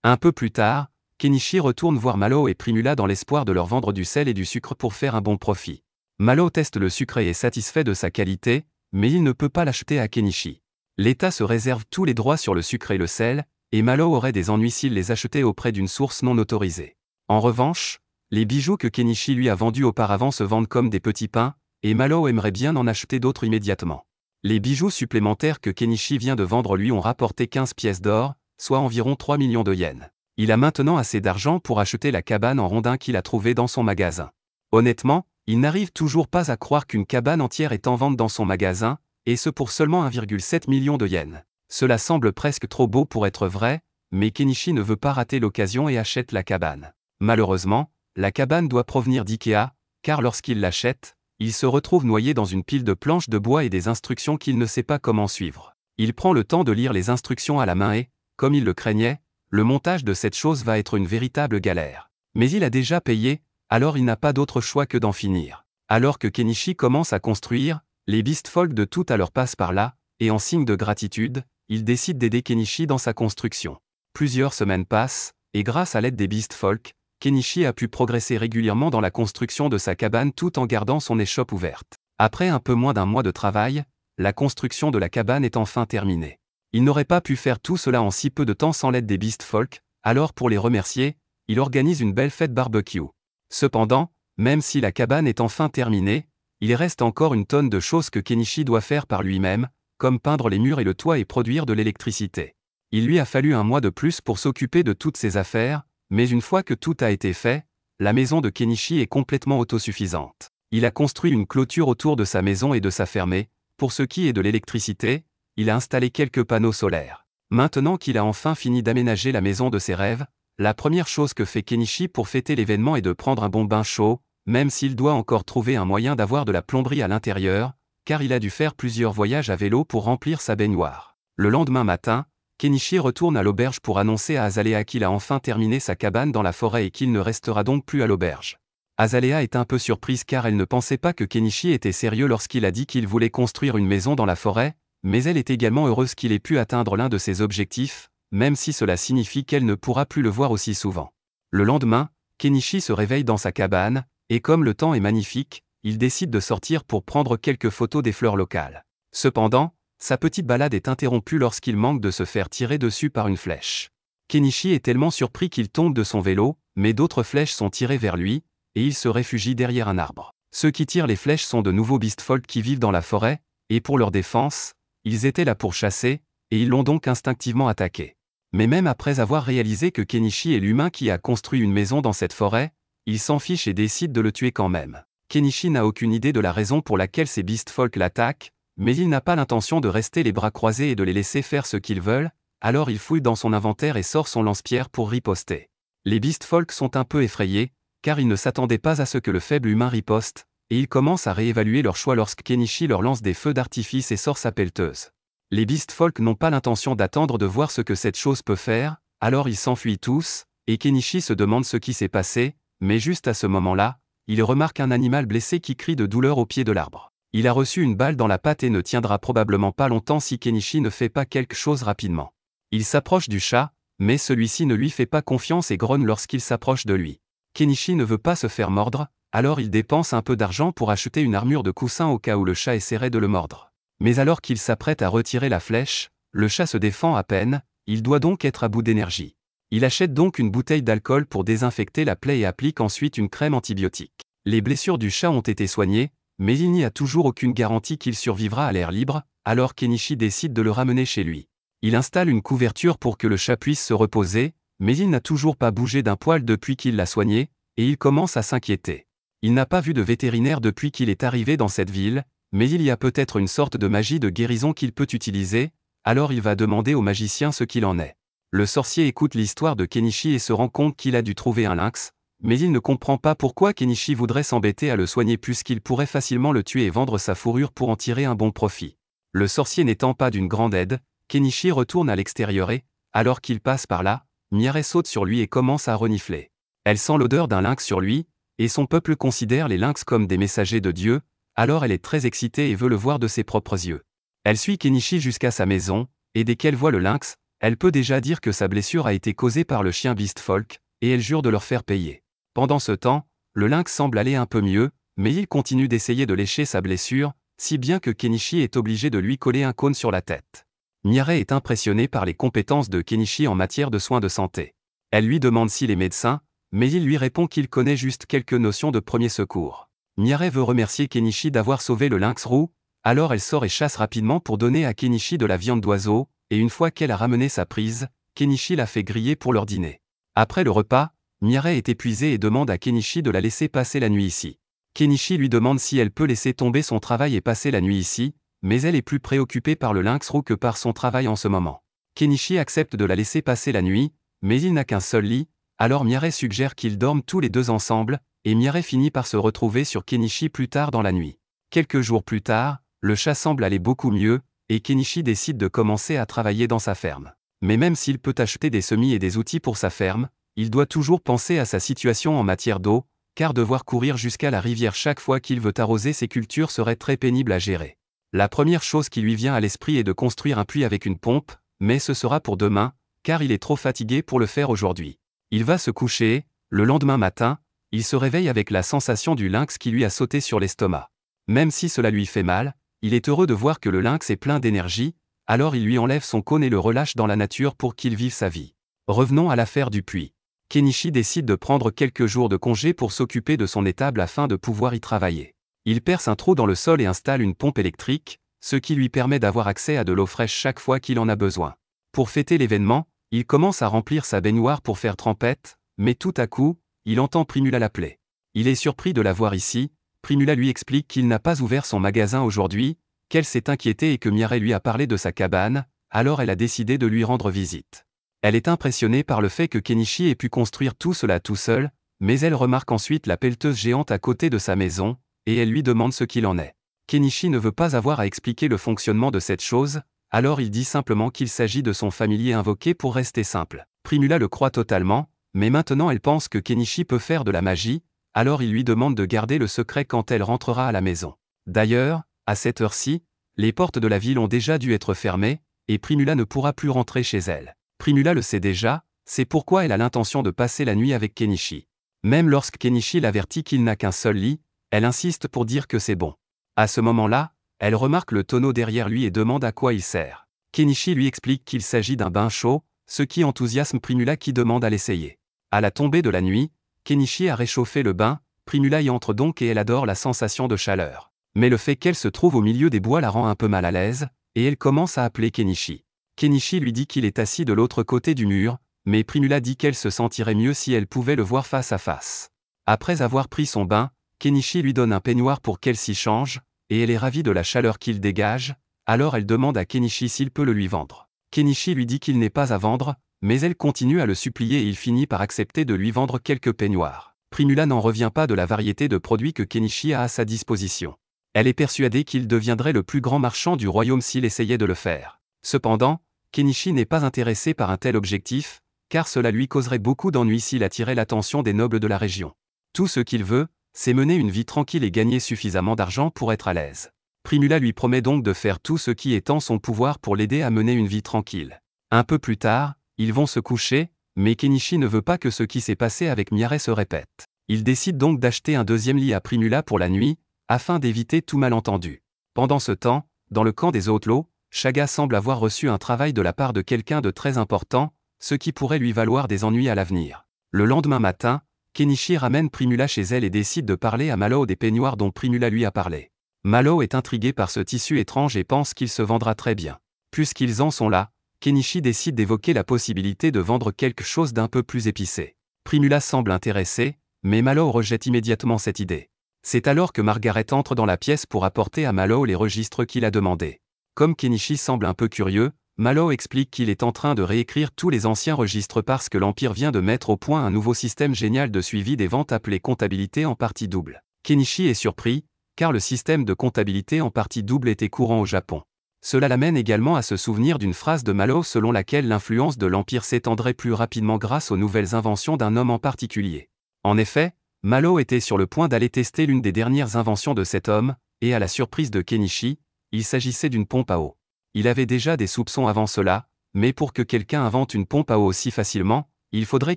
Un peu plus tard, Kenichi retourne voir Malo et Primula dans l'espoir de leur vendre du sel et du sucre pour faire un bon profit. Malo teste le sucre et est satisfait de sa qualité, mais il ne peut pas l'acheter à Kenichi. L'État se réserve tous les droits sur le sucre et le sel, et Malo aurait des ennuis s'il les achetait auprès d'une source non autorisée. En revanche, les bijoux que Kenichi lui a vendus auparavant se vendent comme des petits pains, et Malo aimerait bien en acheter d'autres immédiatement. Les bijoux supplémentaires que Kenichi vient de vendre lui ont rapporté 15 pièces d'or, soit environ 3 millions de yens. Il a maintenant assez d'argent pour acheter la cabane en rondin qu'il a trouvée dans son magasin. Honnêtement, il n'arrive toujours pas à croire qu'une cabane entière est en vente dans son magasin, et ce pour seulement 1,7 million de yens. Cela semble presque trop beau pour être vrai, mais Kenichi ne veut pas rater l'occasion et achète la cabane. Malheureusement, la cabane doit provenir d'IKEA, car lorsqu'il l'achète, il se retrouve noyé dans une pile de planches de bois et des instructions qu'il ne sait pas comment suivre. Il prend le temps de lire les instructions à la main et, comme il le craignait, le montage de cette chose va être une véritable galère. Mais il a déjà payé, alors il n'a pas d'autre choix que d'en finir. Alors que Kenichi commence à construire, les Beastfolk de tout à l'heure passent par là, et en signe de gratitude, il décide d'aider Kenichi dans sa construction. Plusieurs semaines passent, et grâce à l'aide des Beastfolk, Kenichi a pu progresser régulièrement dans la construction de sa cabane tout en gardant son échoppe ouverte. Après un peu moins d'un mois de travail, la construction de la cabane est enfin terminée. Il n'aurait pas pu faire tout cela en si peu de temps sans l'aide des Beast Folk, alors pour les remercier, il organise une belle fête barbecue. Cependant, même si la cabane est enfin terminée, il reste encore une tonne de choses que Kenichi doit faire par lui-même, comme peindre les murs et le toit et produire de l'électricité. Il lui a fallu un mois de plus pour s'occuper de toutes ces affaires, mais une fois que tout a été fait, la maison de Kenichi est complètement autosuffisante. Il a construit une clôture autour de sa maison et de sa ferme. Pour ce qui est de l'électricité, il a installé quelques panneaux solaires. Maintenant qu'il a enfin fini d'aménager la maison de ses rêves, la première chose que fait Kenichi pour fêter l'événement est de prendre un bon bain chaud, même s'il doit encore trouver un moyen d'avoir de la plomberie à l'intérieur, car il a dû faire plusieurs voyages à vélo pour remplir sa baignoire. Le lendemain matin, Kenichi retourne à l'auberge pour annoncer à Azalea qu'il a enfin terminé sa cabane dans la forêt et qu'il ne restera donc plus à l'auberge. Azalea est un peu surprise car elle ne pensait pas que Kenichi était sérieux lorsqu'il a dit qu'il voulait construire une maison dans la forêt, mais elle est également heureuse qu'il ait pu atteindre l'un de ses objectifs, même si cela signifie qu'elle ne pourra plus le voir aussi souvent. Le lendemain, Kenichi se réveille dans sa cabane, et comme le temps est magnifique, il décide de sortir pour prendre quelques photos des fleurs locales. Cependant, sa petite balade est interrompue lorsqu'il manque de se faire tirer dessus par une flèche. Kenichi est tellement surpris qu'il tombe de son vélo, mais d'autres flèches sont tirées vers lui, et il se réfugie derrière un arbre. Ceux qui tirent les flèches sont de nouveaux Beast Folk qui vivent dans la forêt, et pour leur défense, ils étaient là pour chasser, et ils l'ont donc instinctivement attaqué. Mais même après avoir réalisé que Kenichi est l'humain qui a construit une maison dans cette forêt, il s'en fiche et décide de le tuer quand même. Kenichi n'a aucune idée de la raison pour laquelle ces Beast Folk l'attaquent, mais il n'a pas l'intention de rester les bras croisés et de les laisser faire ce qu'ils veulent, alors il fouille dans son inventaire et sort son lance-pierre pour riposter. Les Beast Folk sont un peu effrayés, car ils ne s'attendaient pas à ce que le faible humain riposte, et ils commencent à réévaluer leur choix lorsque Kenichi leur lance des feux d'artifice et sort sa pelleteuse. Les Beast Folk n'ont pas l'intention d'attendre de voir ce que cette chose peut faire, alors ils s'enfuient tous, et Kenichi se demande ce qui s'est passé, mais juste à ce moment-là, il remarque un animal blessé qui crie de douleur au pied de l'arbre. Il a reçu une balle dans la patte et ne tiendra probablement pas longtemps si Kenichi ne fait pas quelque chose rapidement. Il s'approche du chat, mais celui-ci ne lui fait pas confiance et grogne lorsqu'il s'approche de lui. Kenichi ne veut pas se faire mordre, alors il dépense un peu d'argent pour acheter une armure de coussin au cas où le chat essaierait de le mordre. Mais alors qu'il s'apprête à retirer la flèche, le chat se défend à peine, il doit donc être à bout d'énergie. Il achète donc une bouteille d'alcool pour désinfecter la plaie et applique ensuite une crème antibiotique. Les blessures du chat ont été soignées, mais il n'y a toujours aucune garantie qu'il survivra à l'air libre, alors Kenichi décide de le ramener chez lui. Il installe une couverture pour que le chat puisse se reposer, mais il n'a toujours pas bougé d'un poil depuis qu'il l'a soigné, et il commence à s'inquiéter. Il n'a pas vu de vétérinaire depuis qu'il est arrivé dans cette ville, mais il y a peut-être une sorte de magie de guérison qu'il peut utiliser, alors il va demander au magicien ce qu'il en est. Le sorcier écoute l'histoire de Kenichi et se rend compte qu'il a dû trouver un lynx, mais il ne comprend pas pourquoi Kenichi voudrait s'embêter à le soigner puisqu'il pourrait facilement le tuer et vendre sa fourrure pour en tirer un bon profit. Le sorcier n'étant pas d'une grande aide, Kenichi retourne à l'extérieur et, alors qu'il passe par là, Miare saute sur lui et commence à renifler. Elle sent l'odeur d'un lynx sur lui, et son peuple considère les lynx comme des messagers de Dieu, alors elle est très excitée et veut le voir de ses propres yeux. Elle suit Kenichi jusqu'à sa maison, et dès qu'elle voit le lynx, elle peut déjà dire que sa blessure a été causée par le chien Beast Folk, et elle jure de leur faire payer. Pendant ce temps, le lynx semble aller un peu mieux, mais il continue d'essayer de lécher sa blessure, si bien que Kenichi est obligé de lui coller un cône sur la tête. Miare est impressionnée par les compétences de Kenichi en matière de soins de santé. Elle lui demande s'il est médecin, mais il lui répond qu'il connaît juste quelques notions de premier secours. Miare veut remercier Kenichi d'avoir sauvé le lynx roux, alors elle sort et chasse rapidement pour donner à Kenichi de la viande d'oiseau, et une fois qu'elle a ramené sa prise, Kenichi la fait griller pour leur dîner. Après le repas, Miare est épuisée et demande à Kenichi de la laisser passer la nuit ici. Kenichi lui demande si elle peut laisser tomber son travail et passer la nuit ici, mais elle est plus préoccupée par le lynx roux que par son travail en ce moment. Kenichi accepte de la laisser passer la nuit, mais il n'a qu'un seul lit, alors Miare suggère qu'ils dorment tous les deux ensemble, et Miare finit par se retrouver sur Kenichi plus tard dans la nuit. Quelques jours plus tard, le chat semble aller beaucoup mieux, et Kenichi décide de commencer à travailler dans sa ferme. Mais même s'il peut acheter des semis et des outils pour sa ferme, il doit toujours penser à sa situation en matière d'eau, car devoir courir jusqu'à la rivière chaque fois qu'il veut arroser ses cultures serait très pénible à gérer. La première chose qui lui vient à l'esprit est de construire un puits avec une pompe, mais ce sera pour demain, car il est trop fatigué pour le faire aujourd'hui. Il va se coucher, le lendemain matin, il se réveille avec la sensation du lynx qui lui a sauté sur l'estomac. Même si cela lui fait mal, il est heureux de voir que le lynx est plein d'énergie, alors il lui enlève son cône et le relâche dans la nature pour qu'il vive sa vie. Revenons à l'affaire du puits. Kenichi décide de prendre quelques jours de congé pour s'occuper de son étable afin de pouvoir y travailler. Il perce un trou dans le sol et installe une pompe électrique, ce qui lui permet d'avoir accès à de l'eau fraîche chaque fois qu'il en a besoin. Pour fêter l'événement, il commence à remplir sa baignoire pour faire trempette, mais tout à coup, il entend Primula l'appeler. Il est surpris de la voir ici. Primula lui explique qu'il n'a pas ouvert son magasin aujourd'hui, qu'elle s'est inquiétée et que Mireille lui a parlé de sa cabane, alors elle a décidé de lui rendre visite. Elle est impressionnée par le fait que Kenichi ait pu construire tout cela tout seul, mais elle remarque ensuite la pelleteuse géante à côté de sa maison, et elle lui demande ce qu'il en est. Kenichi ne veut pas avoir à expliquer le fonctionnement de cette chose, alors il dit simplement qu'il s'agit de son familier invoqué pour rester simple. Primula le croit totalement, mais maintenant elle pense que Kenichi peut faire de la magie, alors il lui demande de garder le secret quand elle rentrera à la maison. D'ailleurs, à cette heure-ci, les portes de la ville ont déjà dû être fermées, et Primula ne pourra plus rentrer chez elle. Primula le sait déjà, c'est pourquoi elle a l'intention de passer la nuit avec Kenichi. Même lorsque Kenichi l'avertit qu'il n'a qu'un seul lit, elle insiste pour dire que c'est bon. À ce moment-là, elle remarque le tonneau derrière lui et demande à quoi il sert. Kenichi lui explique qu'il s'agit d'un bain chaud, ce qui enthousiasme Primula qui demande à l'essayer. À la tombée de la nuit, Kenichi a réchauffé le bain, Primula y entre donc et elle adore la sensation de chaleur. Mais le fait qu'elle se trouve au milieu des bois la rend un peu mal à l'aise, et elle commence à appeler Kenichi. Kenichi lui dit qu'il est assis de l'autre côté du mur, mais Primula dit qu'elle se sentirait mieux si elle pouvait le voir face à face. Après avoir pris son bain, Kenichi lui donne un peignoir pour qu'elle s'y change, et elle est ravie de la chaleur qu'il dégage, alors elle demande à Kenichi s'il peut le lui vendre. Kenichi lui dit qu'il n'est pas à vendre, mais elle continue à le supplier et il finit par accepter de lui vendre quelques peignoirs. Primula n'en revient pas de la variété de produits que Kenichi a à sa disposition. Elle est persuadée qu'il deviendrait le plus grand marchand du royaume s'il essayait de le faire. Cependant, Kenichi n'est pas intéressé par un tel objectif, car cela lui causerait beaucoup d'ennuis s'il attirait l'attention des nobles de la région. Tout ce qu'il veut, c'est mener une vie tranquille et gagner suffisamment d'argent pour être à l'aise. Primula lui promet donc de faire tout ce qui est en son pouvoir pour l'aider à mener une vie tranquille. Un peu plus tard, ils vont se coucher, mais Kenichi ne veut pas que ce qui s'est passé avec Mireille se répète. Il décide donc d'acheter un deuxième lit à Primula pour la nuit, afin d'éviter tout malentendu. Pendant ce temps, dans le camp des Outlaws, Shaga semble avoir reçu un travail de la part de quelqu'un de très important, ce qui pourrait lui valoir des ennuis à l'avenir. Le lendemain matin, Kenichi ramène Primula chez elle et décide de parler à Malo des peignoirs dont Primula lui a parlé. Malo est intrigué par ce tissu étrange et pense qu'il se vendra très bien. Puisqu'ils en sont là, Kenichi décide d'évoquer la possibilité de vendre quelque chose d'un peu plus épicé. Primula semble intéressée, mais Malo rejette immédiatement cette idée. C'est alors que Margaret entre dans la pièce pour apporter à Malo les registres qu'il a demandés. Comme Kenichi semble un peu curieux, Malo explique qu'il est en train de réécrire tous les anciens registres parce que l'Empire vient de mettre au point un nouveau système génial de suivi des ventes appelé comptabilité en partie double. Kenichi est surpris, car le système de comptabilité en partie double était courant au Japon. Cela l'amène également à se souvenir d'une phrase de Malo selon laquelle l'influence de l'Empire s'étendrait plus rapidement grâce aux nouvelles inventions d'un homme en particulier. En effet, Malo était sur le point d'aller tester l'une des dernières inventions de cet homme, et à la surprise de Kenichi, il s'agissait d'une pompe à eau. Il avait déjà des soupçons avant cela, mais pour que quelqu'un invente une pompe à eau aussi facilement, il faudrait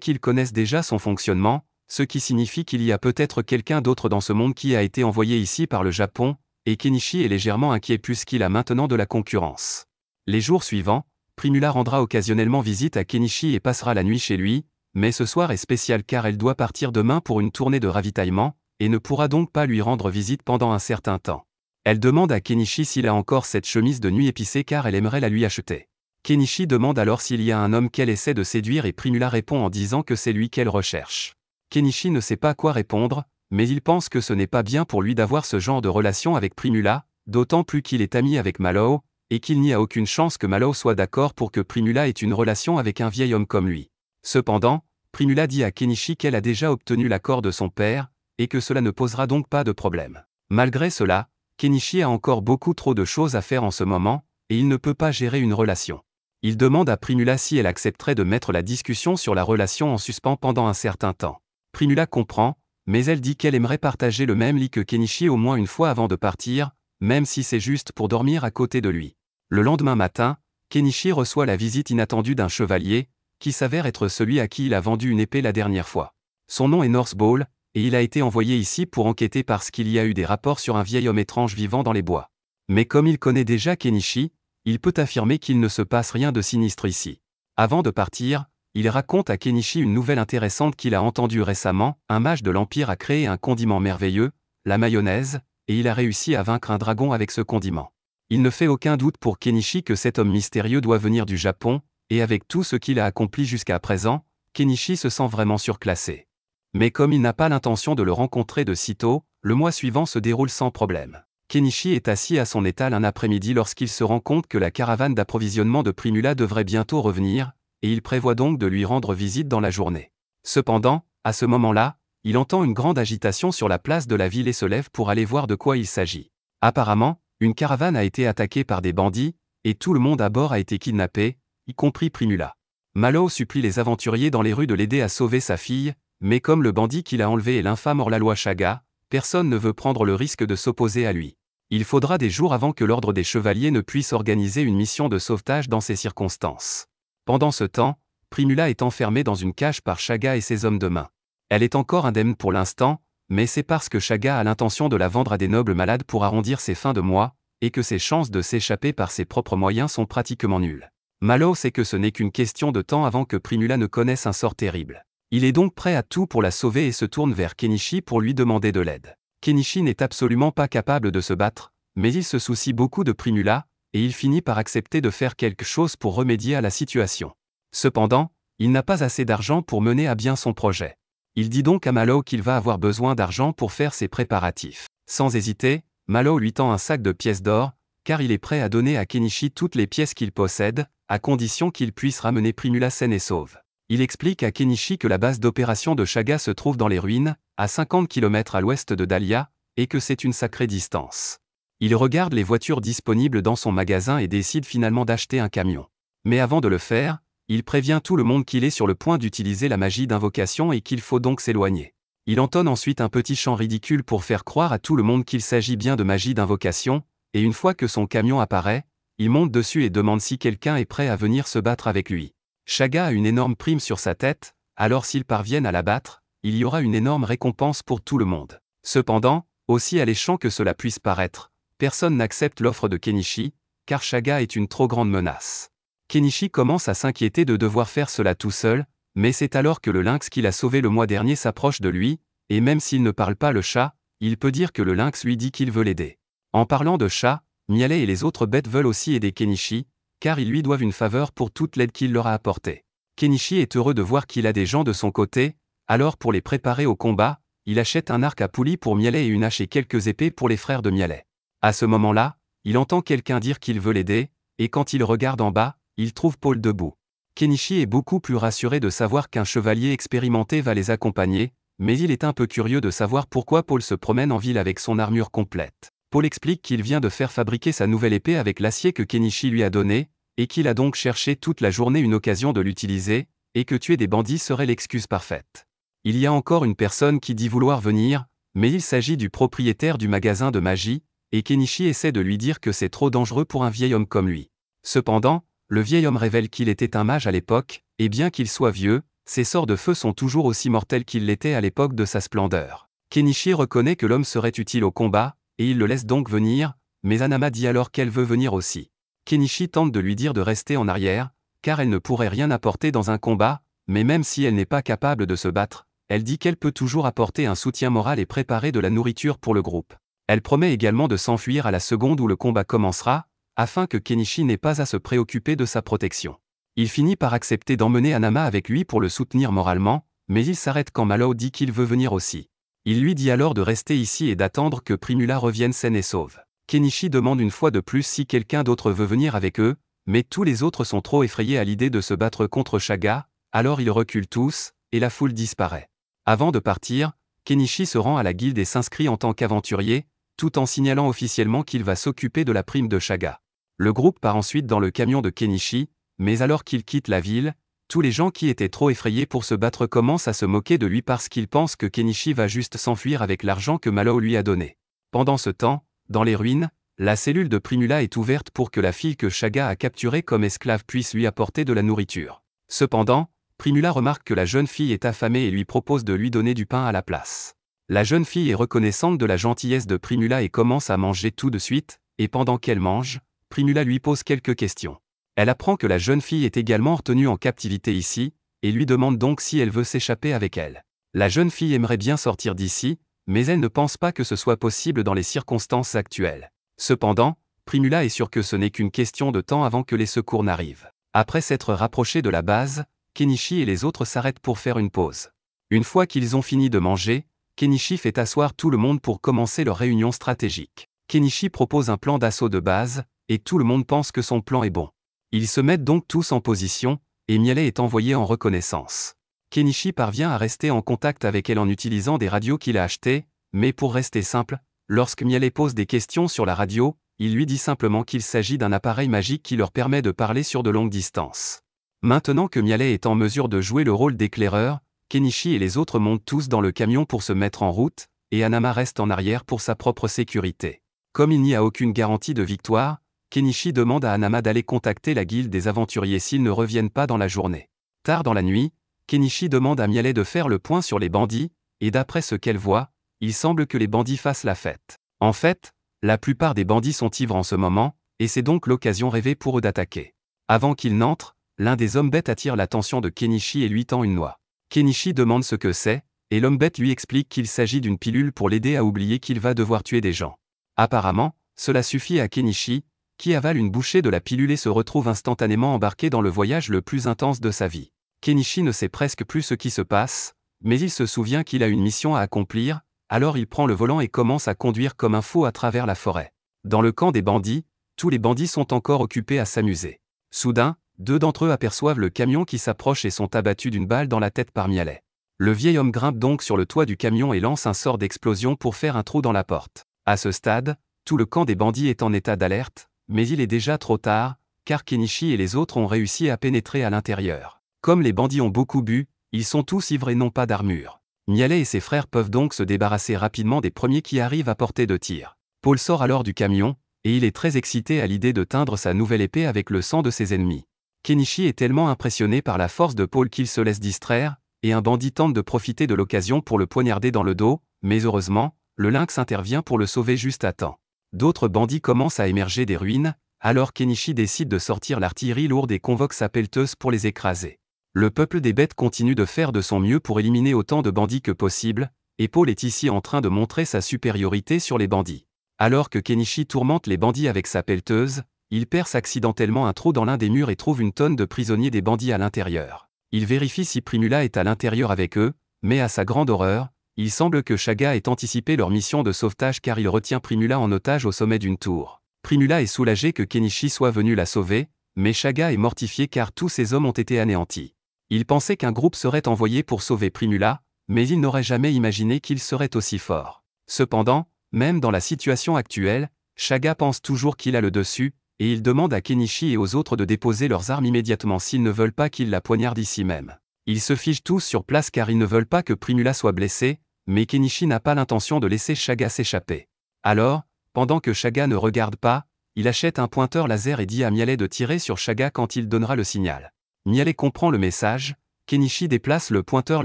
qu'il connaisse déjà son fonctionnement, ce qui signifie qu'il y a peut-être quelqu'un d'autre dans ce monde qui a été envoyé ici par le Japon, et Kenichi est légèrement inquiet puisqu'il a maintenant de la concurrence. Les jours suivants, Primula rendra occasionnellement visite à Kenichi et passera la nuit chez lui, mais ce soir est spécial car elle doit partir demain pour une tournée de ravitaillement, et ne pourra donc pas lui rendre visite pendant un certain temps. Elle demande à Kenichi s'il a encore cette chemise de nuit épicée car elle aimerait la lui acheter. Kenichi demande alors s'il y a un homme qu'elle essaie de séduire et Primula répond en disant que c'est lui qu'elle recherche. Kenichi ne sait pas quoi répondre, mais il pense que ce n'est pas bien pour lui d'avoir ce genre de relation avec Primula, d'autant plus qu'il est ami avec Malo, et qu'il n'y a aucune chance que Malo soit d'accord pour que Primula ait une relation avec un vieil homme comme lui. Cependant, Primula dit à Kenichi qu'elle a déjà obtenu l'accord de son père, et que cela ne posera donc pas de problème. Malgré cela, Kenichi a encore beaucoup trop de choses à faire en ce moment, et il ne peut pas gérer une relation. Il demande à Primula si elle accepterait de mettre la discussion sur la relation en suspens pendant un certain temps. Primula comprend, mais elle dit qu'elle aimerait partager le même lit que Kenichi au moins une fois avant de partir, même si c'est juste pour dormir à côté de lui. Le lendemain matin, Kenichi reçoit la visite inattendue d'un chevalier, qui s'avère être celui à qui il a vendu une épée la dernière fois. Son nom est Northball, et il a été envoyé ici pour enquêter parce qu'il y a eu des rapports sur un vieil homme étrange vivant dans les bois. Mais comme il connaît déjà Kenichi, il peut affirmer qu'il ne se passe rien de sinistre ici. Avant de partir, il raconte à Kenichi une nouvelle intéressante qu'il a entendue récemment. Un mage de l'Empire a créé un condiment merveilleux, la mayonnaise, et il a réussi à vaincre un dragon avec ce condiment. Il ne fait aucun doute pour Kenichi que cet homme mystérieux doit venir du Japon, et avec tout ce qu'il a accompli jusqu'à présent, Kenichi se sent vraiment surclassé. Mais comme il n'a pas l'intention de le rencontrer de sitôt, le mois suivant se déroule sans problème. Kenichi est assis à son étal un après-midi lorsqu'il se rend compte que la caravane d'approvisionnement de Primula devrait bientôt revenir, et il prévoit donc de lui rendre visite dans la journée. Cependant, à ce moment-là, il entend une grande agitation sur la place de la ville et se lève pour aller voir de quoi il s'agit. Apparemment, une caravane a été attaquée par des bandits, et tout le monde à bord a été kidnappé, y compris Primula. Malo supplie les aventuriers dans les rues de l'aider à sauver sa fille, mais comme le bandit qu'il a enlevé est l'infâme hors-la-loi Shaga, personne ne veut prendre le risque de s'opposer à lui. Il faudra des jours avant que l'ordre des chevaliers ne puisse organiser une mission de sauvetage dans ces circonstances. Pendant ce temps, Primula est enfermée dans une cage par Shaga et ses hommes de main. Elle est encore indemne pour l'instant, mais c'est parce que Shaga a l'intention de la vendre à des nobles malades pour arrondir ses fins de mois, et que ses chances de s'échapper par ses propres moyens sont pratiquement nulles. Malo sait que ce n'est qu'une question de temps avant que Primula ne connaisse un sort terrible. Il est donc prêt à tout pour la sauver et se tourne vers Kenichi pour lui demander de l'aide. Kenichi n'est absolument pas capable de se battre, mais il se soucie beaucoup de Primula, et il finit par accepter de faire quelque chose pour remédier à la situation. Cependant, il n'a pas assez d'argent pour mener à bien son projet. Il dit donc à Malo qu'il va avoir besoin d'argent pour faire ses préparatifs. Sans hésiter, Malo lui tend un sac de pièces d'or, car il est prêt à donner à Kenichi toutes les pièces qu'il possède, à condition qu'il puisse ramener Primula saine et sauve. Il explique à Kenichi que la base d'opération de Shaga se trouve dans les ruines, à 50 km à l'ouest de Dahlia, et que c'est une sacrée distance. Il regarde les voitures disponibles dans son magasin et décide finalement d'acheter un camion. Mais avant de le faire, il prévient tout le monde qu'il est sur le point d'utiliser la magie d'invocation et qu'il faut donc s'éloigner. Il entonne ensuite un petit chant ridicule pour faire croire à tout le monde qu'il s'agit bien de magie d'invocation, et une fois que son camion apparaît, il monte dessus et demande si quelqu'un est prêt à venir se battre avec lui. Shaga a une énorme prime sur sa tête, alors s'ils parviennent à la battre, il y aura une énorme récompense pour tout le monde. Cependant, aussi alléchant que cela puisse paraître, personne n'accepte l'offre de Kenichi, car Shaga est une trop grande menace. Kenichi commence à s'inquiéter de devoir faire cela tout seul, mais c'est alors que le lynx qu'il a sauvé le mois dernier s'approche de lui, et même s'il ne parle pas le chat, il peut dire que le lynx lui dit qu'il veut l'aider. En parlant de chat, Mialet et les autres bêtes veulent aussi aider Kenichi, car ils lui doivent une faveur pour toute l'aide qu'il leur a apportée. Kenichi est heureux de voir qu'il a des gens de son côté, alors pour les préparer au combat, il achète un arc à poulie pour Mialet et une hache et quelques épées pour les frères de Mialet. À ce moment-là, il entend quelqu'un dire qu'il veut l'aider, et quand il regarde en bas, il trouve Paul debout. Kenichi est beaucoup plus rassuré de savoir qu'un chevalier expérimenté va les accompagner, mais il est un peu curieux de savoir pourquoi Paul se promène en ville avec son armure complète. Paul explique qu'il vient de faire fabriquer sa nouvelle épée avec l'acier que Kenichi lui a donné, et qu'il a donc cherché toute la journée une occasion de l'utiliser, et que tuer des bandits serait l'excuse parfaite. Il y a encore une personne qui dit vouloir venir, mais il s'agit du propriétaire du magasin de magie, et Kenichi essaie de lui dire que c'est trop dangereux pour un vieil homme comme lui. Cependant, le vieil homme révèle qu'il était un mage à l'époque, et bien qu'il soit vieux, ses sorts de feu sont toujours aussi mortels qu'ils l'étaient à l'époque de sa splendeur. Kenichi reconnaît que l'homme serait utile au combat, et il le laisse donc venir, mais Anama dit alors qu'elle veut venir aussi. Kenichi tente de lui dire de rester en arrière, car elle ne pourrait rien apporter dans un combat, mais même si elle n'est pas capable de se battre, elle dit qu'elle peut toujours apporter un soutien moral et préparer de la nourriture pour le groupe. Elle promet également de s'enfuir à la seconde où le combat commencera, afin que Kenichi n'ait pas à se préoccuper de sa protection. Il finit par accepter d'emmener Anama avec lui pour le soutenir moralement, mais il s'arrête quand Malo dit qu'il veut venir aussi. Il lui dit alors de rester ici et d'attendre que Primula revienne saine et sauve. Kenichi demande une fois de plus si quelqu'un d'autre veut venir avec eux, mais tous les autres sont trop effrayés à l'idée de se battre contre Shaga, alors ils reculent tous, et la foule disparaît. Avant de partir, Kenichi se rend à la guilde et s'inscrit en tant qu'aventurier, tout en signalant officiellement qu'il va s'occuper de la prime de Shaga. Le groupe part ensuite dans le camion de Kenichi, mais alors qu'il quitte la ville, tous les gens qui étaient trop effrayés pour se battre commencent à se moquer de lui parce qu'ils pensent que Kenichi va juste s'enfuir avec l'argent que Malo lui a donné. Pendant ce temps, dans les ruines, la cellule de Primula est ouverte pour que la fille que Shaga a capturée comme esclave puisse lui apporter de la nourriture. Cependant, Primula remarque que la jeune fille est affamée et lui propose de lui donner du pain à la place. La jeune fille est reconnaissante de la gentillesse de Primula et commence à manger tout de suite, et pendant qu'elle mange, Primula lui pose quelques questions. Elle apprend que la jeune fille est également retenue en captivité ici, et lui demande donc si elle veut s'échapper avec elle. La jeune fille aimerait bien sortir d'ici, mais elle ne pense pas que ce soit possible dans les circonstances actuelles. Cependant, Primula est sûre que ce n'est qu'une question de temps avant que les secours n'arrivent. Après s'être rapprochés de la base, Kenichi et les autres s'arrêtent pour faire une pause. Une fois qu'ils ont fini de manger, Kenichi fait asseoir tout le monde pour commencer leur réunion stratégique. Kenichi propose un plan d'assaut de base, et tout le monde pense que son plan est bon. Ils se mettent donc tous en position, et Miele est envoyée en reconnaissance. Kenichi parvient à rester en contact avec elle en utilisant des radios qu'il a achetées, mais pour rester simple, lorsque Miele pose des questions sur la radio, il lui dit simplement qu'il s'agit d'un appareil magique qui leur permet de parler sur de longues distances. Maintenant que Miele est en mesure de jouer le rôle d'éclaireur, Kenichi et les autres montent tous dans le camion pour se mettre en route, et Hanama reste en arrière pour sa propre sécurité. Comme il n'y a aucune garantie de victoire, Kenichi demande à Hanama d'aller contacter la guilde des aventuriers s'ils ne reviennent pas dans la journée. Tard dans la nuit, Kenichi demande à Miele de faire le point sur les bandits, et d'après ce qu'elle voit, il semble que les bandits fassent la fête. En fait, la plupart des bandits sont ivres en ce moment, et c'est donc l'occasion rêvée pour eux d'attaquer. Avant qu'ils n'entrent, l'un des hommes bêtes attire l'attention de Kenichi et lui tend une noix. Kenichi demande ce que c'est, et l'homme bête lui explique qu'il s'agit d'une pilule pour l'aider à oublier qu'il va devoir tuer des gens. Apparemment, cela suffit à Kenichi, qui avale une bouchée de la pilule et se retrouve instantanément embarqué dans le voyage le plus intense de sa vie. Kenichi ne sait presque plus ce qui se passe, mais il se souvient qu'il a une mission à accomplir, alors il prend le volant et commence à conduire comme un fou à travers la forêt. Dans le camp des bandits, tous les bandits sont encore occupés à s'amuser. Soudain, deux d'entre eux aperçoivent le camion qui s'approche et sont abattus d'une balle dans la tête par Miele. Le vieil homme grimpe donc sur le toit du camion et lance un sort d'explosion pour faire un trou dans la porte. À ce stade, tout le camp des bandits est en état d'alerte, mais il est déjà trop tard, car Kenichi et les autres ont réussi à pénétrer à l'intérieur. Comme les bandits ont beaucoup bu, ils sont tous ivres et n'ont pas d'armure. Miele et ses frères peuvent donc se débarrasser rapidement des premiers qui arrivent à portée de tir. Paul sort alors du camion, et il est très excité à l'idée de teindre sa nouvelle épée avec le sang de ses ennemis. Kenichi est tellement impressionné par la force de Paul qu'il se laisse distraire, et un bandit tente de profiter de l'occasion pour le poignarder dans le dos, mais heureusement, le lynx intervient pour le sauver juste à temps. D'autres bandits commencent à émerger des ruines, alors Kenichi décide de sortir l'artillerie lourde et convoque sa pelleteuse pour les écraser. Le peuple des bêtes continue de faire de son mieux pour éliminer autant de bandits que possible, et Paul est ici en train de montrer sa supériorité sur les bandits. Alors que Kenichi tourmente les bandits avec sa pelleteuse, il perce accidentellement un trou dans l'un des murs et trouve une tonne de prisonniers des bandits à l'intérieur. Il vérifie si Primula est à l'intérieur avec eux, mais à sa grande horreur, il semble que Shaga ait anticipé leur mission de sauvetage car il retient Primula en otage au sommet d'une tour. Primula est soulagée que Kenichi soit venu la sauver, mais Shaga est mortifié car tous ses hommes ont été anéantis. Il pensait qu'un groupe serait envoyé pour sauver Primula, mais il n'aurait jamais imaginé qu'il serait aussi fort. Cependant, même dans la situation actuelle, Shaga pense toujours qu'il a le dessus, et il demande à Kenichi et aux autres de déposer leurs armes immédiatement s'ils ne veulent pas qu'il la poignarde ici même. Ils se figent tous sur place car ils ne veulent pas que Primula soit blessée, mais Kenichi n'a pas l'intention de laisser Shaga s'échapper. Alors, pendant que Shaga ne regarde pas, il achète un pointeur laser et dit à Miele de tirer sur Shaga quand il donnera le signal. Miele comprend le message, Kenichi déplace le pointeur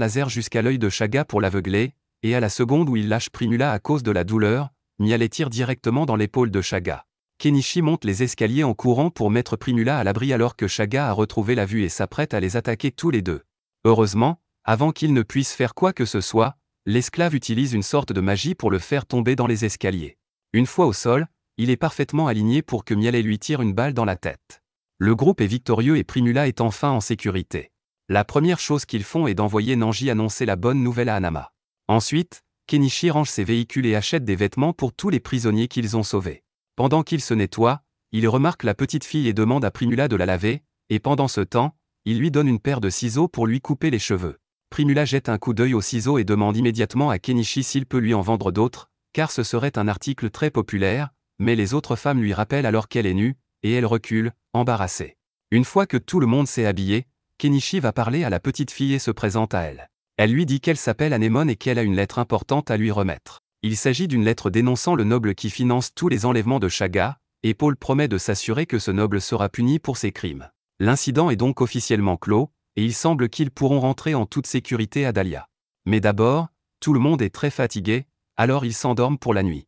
laser jusqu'à l'œil de Shaga pour l'aveugler, et à la seconde où il lâche Primula à cause de la douleur, Miele tire directement dans l'épaule de Shaga. Kenichi monte les escaliers en courant pour mettre Primula à l'abri alors que Shaga a retrouvé la vue et s'apprête à les attaquer tous les deux. Heureusement, avant qu'il ne puisse faire quoi que ce soit, l'esclave utilise une sorte de magie pour le faire tomber dans les escaliers. Une fois au sol, il est parfaitement aligné pour que Miele lui tire une balle dans la tête. Le groupe est victorieux et Primula est enfin en sécurité. La première chose qu'ils font est d'envoyer Nanji annoncer la bonne nouvelle à Hanama. Ensuite, Kenichi range ses véhicules et achète des vêtements pour tous les prisonniers qu'ils ont sauvés. Pendant qu'il se nettoie, il remarque la petite fille et demande à Primula de la laver, et pendant ce temps, il lui donne une paire de ciseaux pour lui couper les cheveux. Primula jette un coup d'œil aux ciseaux et demande immédiatement à Kenichi s'il peut lui en vendre d'autres, car ce serait un article très populaire, mais les autres femmes lui rappellent alors qu'elle est nue, et elle recule, embarrassée. Une fois que tout le monde s'est habillé, Kenichi va parler à la petite fille et se présente à elle. Elle lui dit qu'elle s'appelle Anémone et qu'elle a une lettre importante à lui remettre. Il s'agit d'une lettre dénonçant le noble qui finance tous les enlèvements de Shaga, et Paul promet de s'assurer que ce noble sera puni pour ses crimes. L'incident est donc officiellement clos, et il semble qu'ils pourront rentrer en toute sécurité à Dahlia. Mais d'abord, Tout le monde est très fatigué, alors ils s'endorment pour la nuit.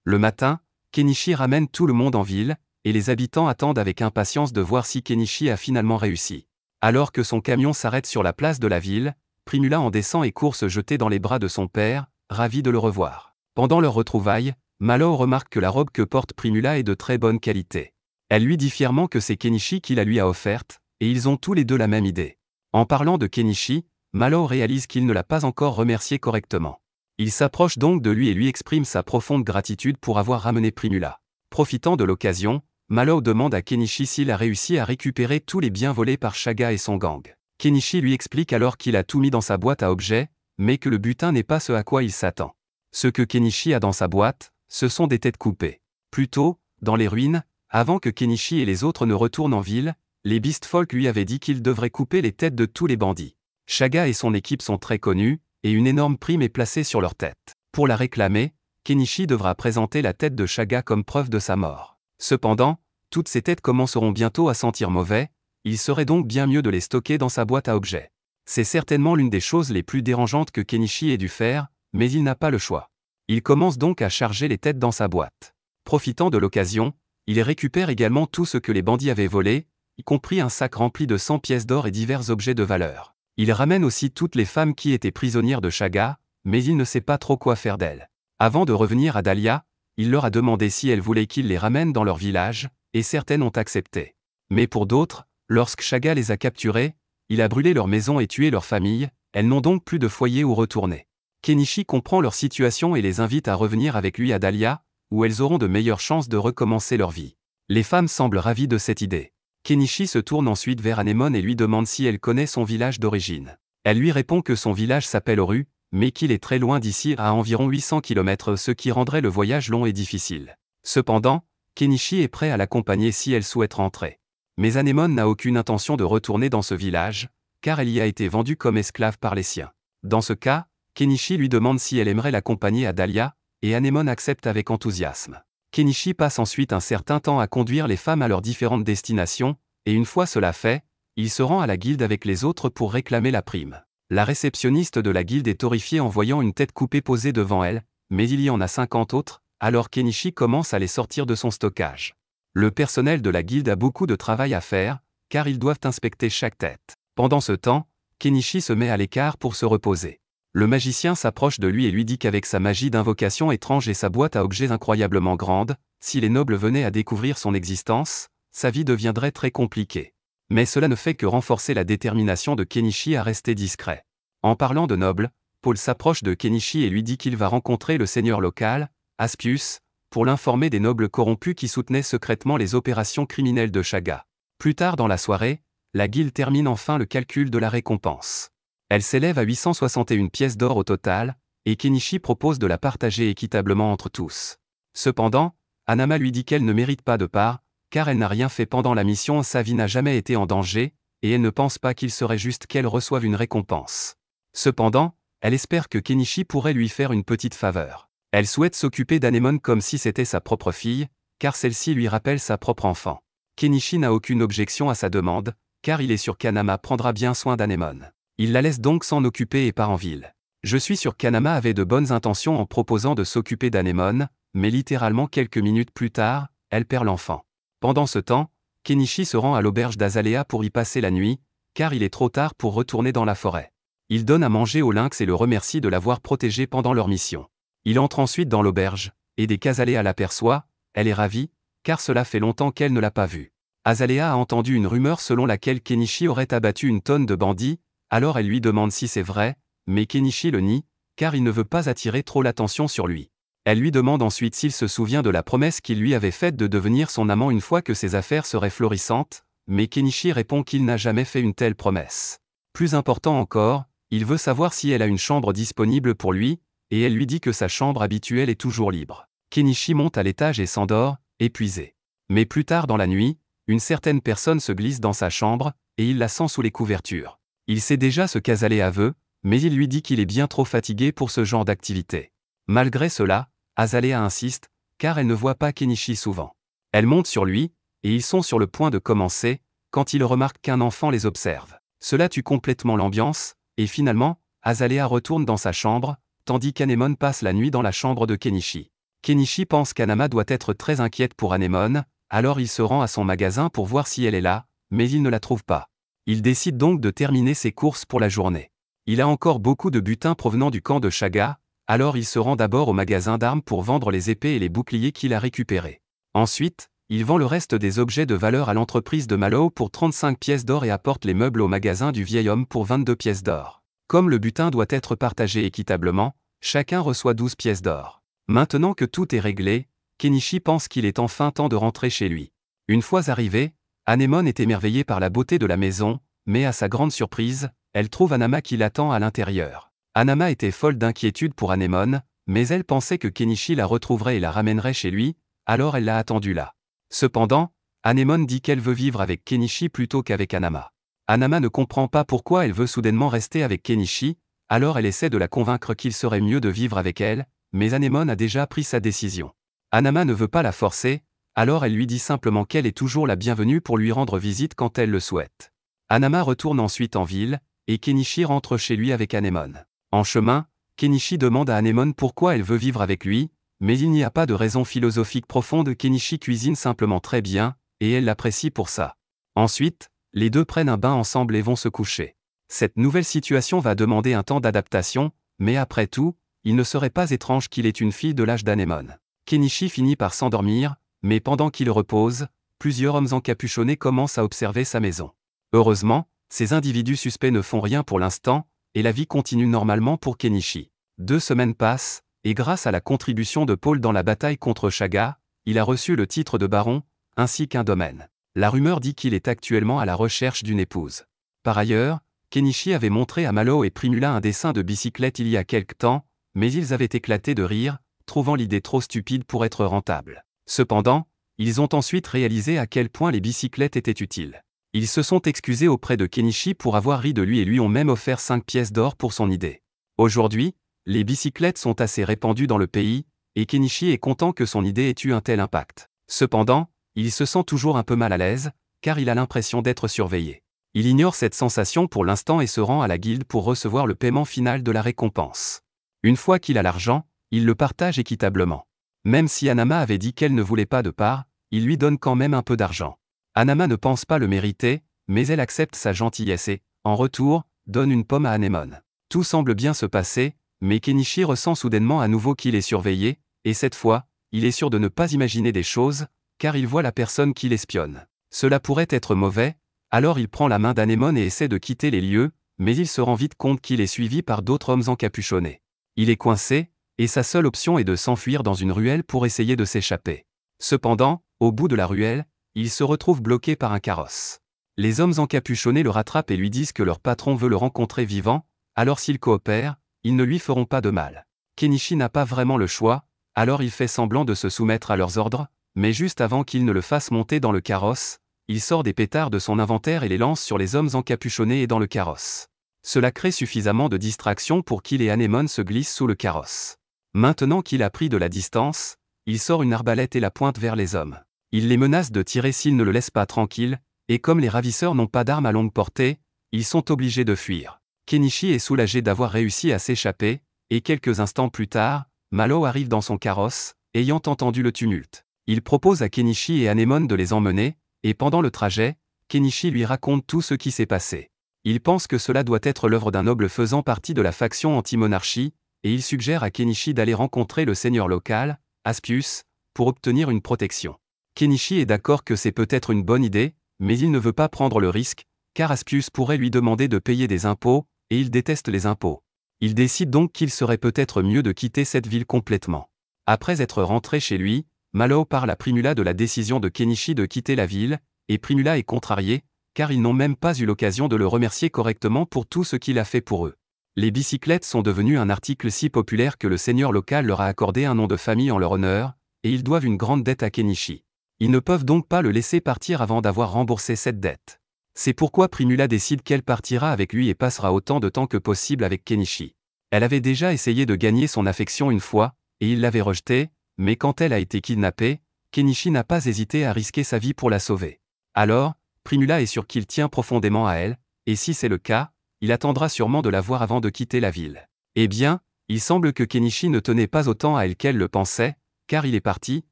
Le matin, Kenichi ramène tout le monde en ville, et les habitants attendent avec impatience de voir si Kenichi a finalement réussi. Alors que son camion s'arrête sur la place de la ville, Primula en descend et court se jeter dans les bras de son père, ravi de le revoir. Pendant leur retrouvaille, Malo remarque que la robe que porte Primula est de très bonne qualité. Elle lui dit fièrement que c'est Kenichi qui la lui a offerte, et ils ont tous les deux la même idée. En parlant de Kenichi, Malo réalise qu'il ne l'a pas encore remercié correctement. Il s'approche donc de lui et lui exprime sa profonde gratitude pour avoir ramené Primula. Profitant de l'occasion, Malo demande à Kenichi s'il a réussi à récupérer tous les biens volés par Shaga et son gang. Kenichi lui explique alors qu'il a tout mis dans sa boîte à objets, mais que le butin n'est pas ce à quoi il s'attend. Ce que Kenichi a dans sa boîte, ce sont des têtes coupées. Plus tôt, dans les ruines, avant que Kenichi et les autres ne retournent en ville, les Beast Folk lui avaient dit qu'ils devraient couper les têtes de tous les bandits. Shaga et son équipe sont très connus, et une énorme prime est placée sur leur tête. Pour la réclamer, Kenichi devra présenter la tête de Shaga comme preuve de sa mort. Cependant, toutes ces têtes commenceront bientôt à sentir mauvais, il serait donc bien mieux de les stocker dans sa boîte à objets. C'est certainement l'une des choses les plus dérangeantes que Kenichi ait dû faire, mais il n'a pas le choix. Il commence donc à charger les têtes dans sa boîte. Profitant de l'occasion, il récupère également tout ce que les bandits avaient volé, y compris un sac rempli de 100 pièces d'or et divers objets de valeur. Il ramène aussi toutes les femmes qui étaient prisonnières de Shaga, mais il ne sait pas trop quoi faire d'elles. Avant de revenir à Dahlia, il leur a demandé si elles voulaient qu'il les ramène dans leur village, et certaines ont accepté. Mais pour d'autres, lorsque Shaga les a capturées, il a brûlé leur maison et tué leur famille, elles n'ont donc plus de foyer où retourner. Kenichi comprend leur situation et les invite à revenir avec lui à Dahlia, où elles auront de meilleures chances de recommencer leur vie. Les femmes semblent ravies de cette idée. Kenichi se tourne ensuite vers Anemone et lui demande si elle connaît son village d'origine. Elle lui répond que son village s'appelle Oru, mais qu'il est très loin d'ici à environ 800 km, ce qui rendrait le voyage long et difficile. Cependant, Kenichi est prêt à l'accompagner si elle souhaite rentrer. Mais Anemone n'a aucune intention de retourner dans ce village, car elle y a été vendue comme esclave par les siens. Dans ce cas, Kenichi lui demande si elle aimerait l'accompagner à Dahlia, et Anemone accepte avec enthousiasme. Kenichi passe ensuite un certain temps à conduire les femmes à leurs différentes destinations, et une fois cela fait, il se rend à la guilde avec les autres pour réclamer la prime. La réceptionniste de la guilde est horrifiée en voyant une tête coupée posée devant elle, mais il y en a 50 autres, alors Kenichi commence à les sortir de son stockage. Le personnel de la guilde a beaucoup de travail à faire, car ils doivent inspecter chaque tête. Pendant ce temps, Kenichi se met à l'écart pour se reposer. Le magicien s'approche de lui et lui dit qu'avec sa magie d'invocation étrange et sa boîte à objets incroyablement grande, si les nobles venaient à découvrir son existence, sa vie deviendrait très compliquée. Mais cela ne fait que renforcer la détermination de Kenichi à rester discret. En parlant de nobles, Paul s'approche de Kenichi et lui dit qu'il va rencontrer le seigneur local, Aspius, pour l'informer des nobles corrompus qui soutenaient secrètement les opérations criminelles de Shaga. Plus tard dans la soirée, la guilde termine enfin le calcul de la récompense. Elle s'élève à 861 pièces d'or au total, et Kenichi propose de la partager équitablement entre tous. Cependant, Hanama lui dit qu'elle ne mérite pas de part, car elle n'a rien fait pendant la mission, sa vie n'a jamais été en danger, et elle ne pense pas qu'il serait juste qu'elle reçoive une récompense. Cependant, elle espère que Kenichi pourrait lui faire une petite faveur. Elle souhaite s'occuper d'Anemone comme si c'était sa propre fille, car celle-ci lui rappelle sa propre enfant. Kenichi n'a aucune objection à sa demande, car il est sûr qu'Hanama prendra bien soin d'Anemone. Il la laisse donc s'en occuper et part en ville. Je suis sûr qu'Hanama avait de bonnes intentions en proposant de s'occuper d'Anemone, mais littéralement quelques minutes plus tard, elle perd l'enfant. Pendant ce temps, Kenichi se rend à l'auberge d'Azalea pour y passer la nuit, car il est trop tard pour retourner dans la forêt. Il donne à manger au lynx et le remercie de l'avoir protégé pendant leur mission. Il entre ensuite dans l'auberge, et dès qu'Azalea l'aperçoit, elle est ravie, car cela fait longtemps qu'elle ne l'a pas vu. Azalea a entendu une rumeur selon laquelle Kenichi aurait abattu une tonne de bandits, alors elle lui demande si c'est vrai, mais Kenichi le nie, car il ne veut pas attirer trop l'attention sur lui. Elle lui demande ensuite s'il se souvient de la promesse qu'il lui avait faite de devenir son amant une fois que ses affaires seraient florissantes, mais Kenichi répond qu'il n'a jamais fait une telle promesse. Plus important encore, il veut savoir si elle a une chambre disponible pour lui, et elle lui dit que sa chambre habituelle est toujours libre. Kenichi monte à l'étage et s'endort, épuisé. Mais plus tard dans la nuit, une certaine personne se glisse dans sa chambre, et il la sent sous les couvertures. Il sait déjà ce qu'Azalea veut, mais il lui dit qu'il est bien trop fatigué pour ce genre d'activité. Malgré cela, Azalea insiste, car elle ne voit pas Kenichi souvent. Elle monte sur lui, et ils sont sur le point de commencer, quand il remarque qu'un enfant les observe. Cela tue complètement l'ambiance, et finalement, Azalea retourne dans sa chambre, tandis qu'Anemone passe la nuit dans la chambre de Kenichi. Kenichi pense qu'Anama doit être très inquiète pour Anemone, alors il se rend à son magasin pour voir si elle est là, mais il ne la trouve pas. Il décide donc de terminer ses courses pour la journée. Il a encore beaucoup de butin provenant du camp de Shaga, alors il se rend d'abord au magasin d'armes pour vendre les épées et les boucliers qu'il a récupérés. Ensuite, il vend le reste des objets de valeur à l'entreprise de Malo pour 35 pièces d'or et apporte les meubles au magasin du vieil homme pour 22 pièces d'or. Comme le butin doit être partagé équitablement, chacun reçoit 12 pièces d'or. Maintenant que tout est réglé, Kenichi pense qu'il est enfin temps de rentrer chez lui. Une fois arrivé, Anemone est émerveillée par la beauté de la maison, mais à sa grande surprise, elle trouve Anama qui l'attend à l'intérieur. Anama était folle d'inquiétude pour Anemone, mais elle pensait que Kenichi la retrouverait et la ramènerait chez lui, alors elle l'a attendu là. Cependant, Anemone dit qu'elle veut vivre avec Kenichi plutôt qu'avec Anama. Anama ne comprend pas pourquoi elle veut soudainement rester avec Kenichi, alors elle essaie de la convaincre qu'il serait mieux de vivre avec elle, mais Anemone a déjà pris sa décision. Anama ne veut pas la forcer, alors elle lui dit simplement qu'elle est toujours la bienvenue pour lui rendre visite quand elle le souhaite. Anama retourne ensuite en ville, et Kenichi rentre chez lui avec Anemone. En chemin, Kenichi demande à Anemone pourquoi elle veut vivre avec lui, mais il n'y a pas de raison philosophique profonde. Kenichi cuisine simplement très bien, et elle l'apprécie pour ça. Ensuite, les deux prennent un bain ensemble et vont se coucher. Cette nouvelle situation va demander un temps d'adaptation, mais après tout, il ne serait pas étrange qu'il ait une fille de l'âge d'Anemone. Kenichi finit par s'endormir, mais pendant qu'il repose, plusieurs hommes encapuchonnés commencent à observer sa maison. Heureusement, ces individus suspects ne font rien pour l'instant, et la vie continue normalement pour Kenichi. 2 semaines passent, et grâce à la contribution de Paul dans la bataille contre Shaga, il a reçu le titre de baron, ainsi qu'un domaine. La rumeur dit qu'il est actuellement à la recherche d'une épouse. Par ailleurs, Kenichi avait montré à Malo et Primula un dessin de bicyclette il y a quelque temps, mais ils avaient éclaté de rire, trouvant l'idée trop stupide pour être rentable. Cependant, ils ont ensuite réalisé à quel point les bicyclettes étaient utiles. Ils se sont excusés auprès de Kenichi pour avoir ri de lui et lui ont même offert 5 pièces d'or pour son idée. Aujourd'hui, les bicyclettes sont assez répandues dans le pays, et Kenichi est content que son idée ait eu un tel impact. Cependant, il se sent toujours un peu mal à l'aise, car il a l'impression d'être surveillé. Il ignore cette sensation pour l'instant et se rend à la guilde pour recevoir le paiement final de la récompense. Une fois qu'il a l'argent, il le partage équitablement. Même si Anama avait dit qu'elle ne voulait pas de part, il lui donne quand même un peu d'argent. Anama ne pense pas le mériter, mais elle accepte sa gentillesse et, en retour, donne une pomme à Anemone. Tout semble bien se passer, mais Kenichi ressent soudainement à nouveau qu'il est surveillé, et cette fois, il est sûr de ne pas imaginer des choses, car il voit la personne qui l'espionne. Cela pourrait être mauvais, alors il prend la main d'Anemone et essaie de quitter les lieux, mais il se rend vite compte qu'il est suivi par d'autres hommes encapuchonnés. Il est coincé, et sa seule option est de s'enfuir dans une ruelle pour essayer de s'échapper. Cependant, au bout de la ruelle, il se retrouve bloqué par un carrosse. Les hommes encapuchonnés le rattrapent et lui disent que leur patron veut le rencontrer vivant, alors s'ils coopèrent, ils ne lui feront pas de mal. Kenichi n'a pas vraiment le choix, alors il fait semblant de se soumettre à leurs ordres, mais juste avant qu'ils ne le fassent monter dans le carrosse, il sort des pétards de son inventaire et les lance sur les hommes encapuchonnés et dans le carrosse. Cela crée suffisamment de distraction pour qu'il et Anemone se glissent sous le carrosse. Maintenant qu'il a pris de la distance, il sort une arbalète et la pointe vers les hommes. Il les menace de tirer s'ils ne le laissent pas tranquille, et comme les ravisseurs n'ont pas d'armes à longue portée, ils sont obligés de fuir. Kenichi est soulagé d'avoir réussi à s'échapper, et quelques instants plus tard, Malo arrive dans son carrosse, ayant entendu le tumulte. Il propose à Kenichi et Anemone de les emmener, et pendant le trajet, Kenichi lui raconte tout ce qui s'est passé. Il pense que cela doit être l'œuvre d'un noble faisant partie de la faction anti-monarchie, et il suggère à Kenichi d'aller rencontrer le seigneur local, Aspius, pour obtenir une protection. Kenichi est d'accord que c'est peut-être une bonne idée, mais il ne veut pas prendre le risque, car Aspius pourrait lui demander de payer des impôts, et il déteste les impôts. Il décide donc qu'il serait peut-être mieux de quitter cette ville complètement. Après être rentré chez lui, Malo parle à Primula de la décision de Kenichi de quitter la ville, et Primula est contrarié, car ils n'ont même pas eu l'occasion de le remercier correctement pour tout ce qu'il a fait pour eux. Les bicyclettes sont devenues un article si populaire que le seigneur local leur a accordé un nom de famille en leur honneur, et ils doivent une grande dette à Kenichi. Ils ne peuvent donc pas le laisser partir avant d'avoir remboursé cette dette. C'est pourquoi Primula décide qu'elle partira avec lui et passera autant de temps que possible avec Kenichi. Elle avait déjà essayé de gagner son affection une fois, et il l'avait rejetée, mais quand elle a été kidnappée, Kenichi n'a pas hésité à risquer sa vie pour la sauver. Alors, Primula est sûr qu'il tient profondément à elle, et si c'est le cas, il attendra sûrement de la voir avant de quitter la ville. Eh bien, Il semble que Kenichi ne tenait pas autant à elle qu'elle le pensait, car il est parti,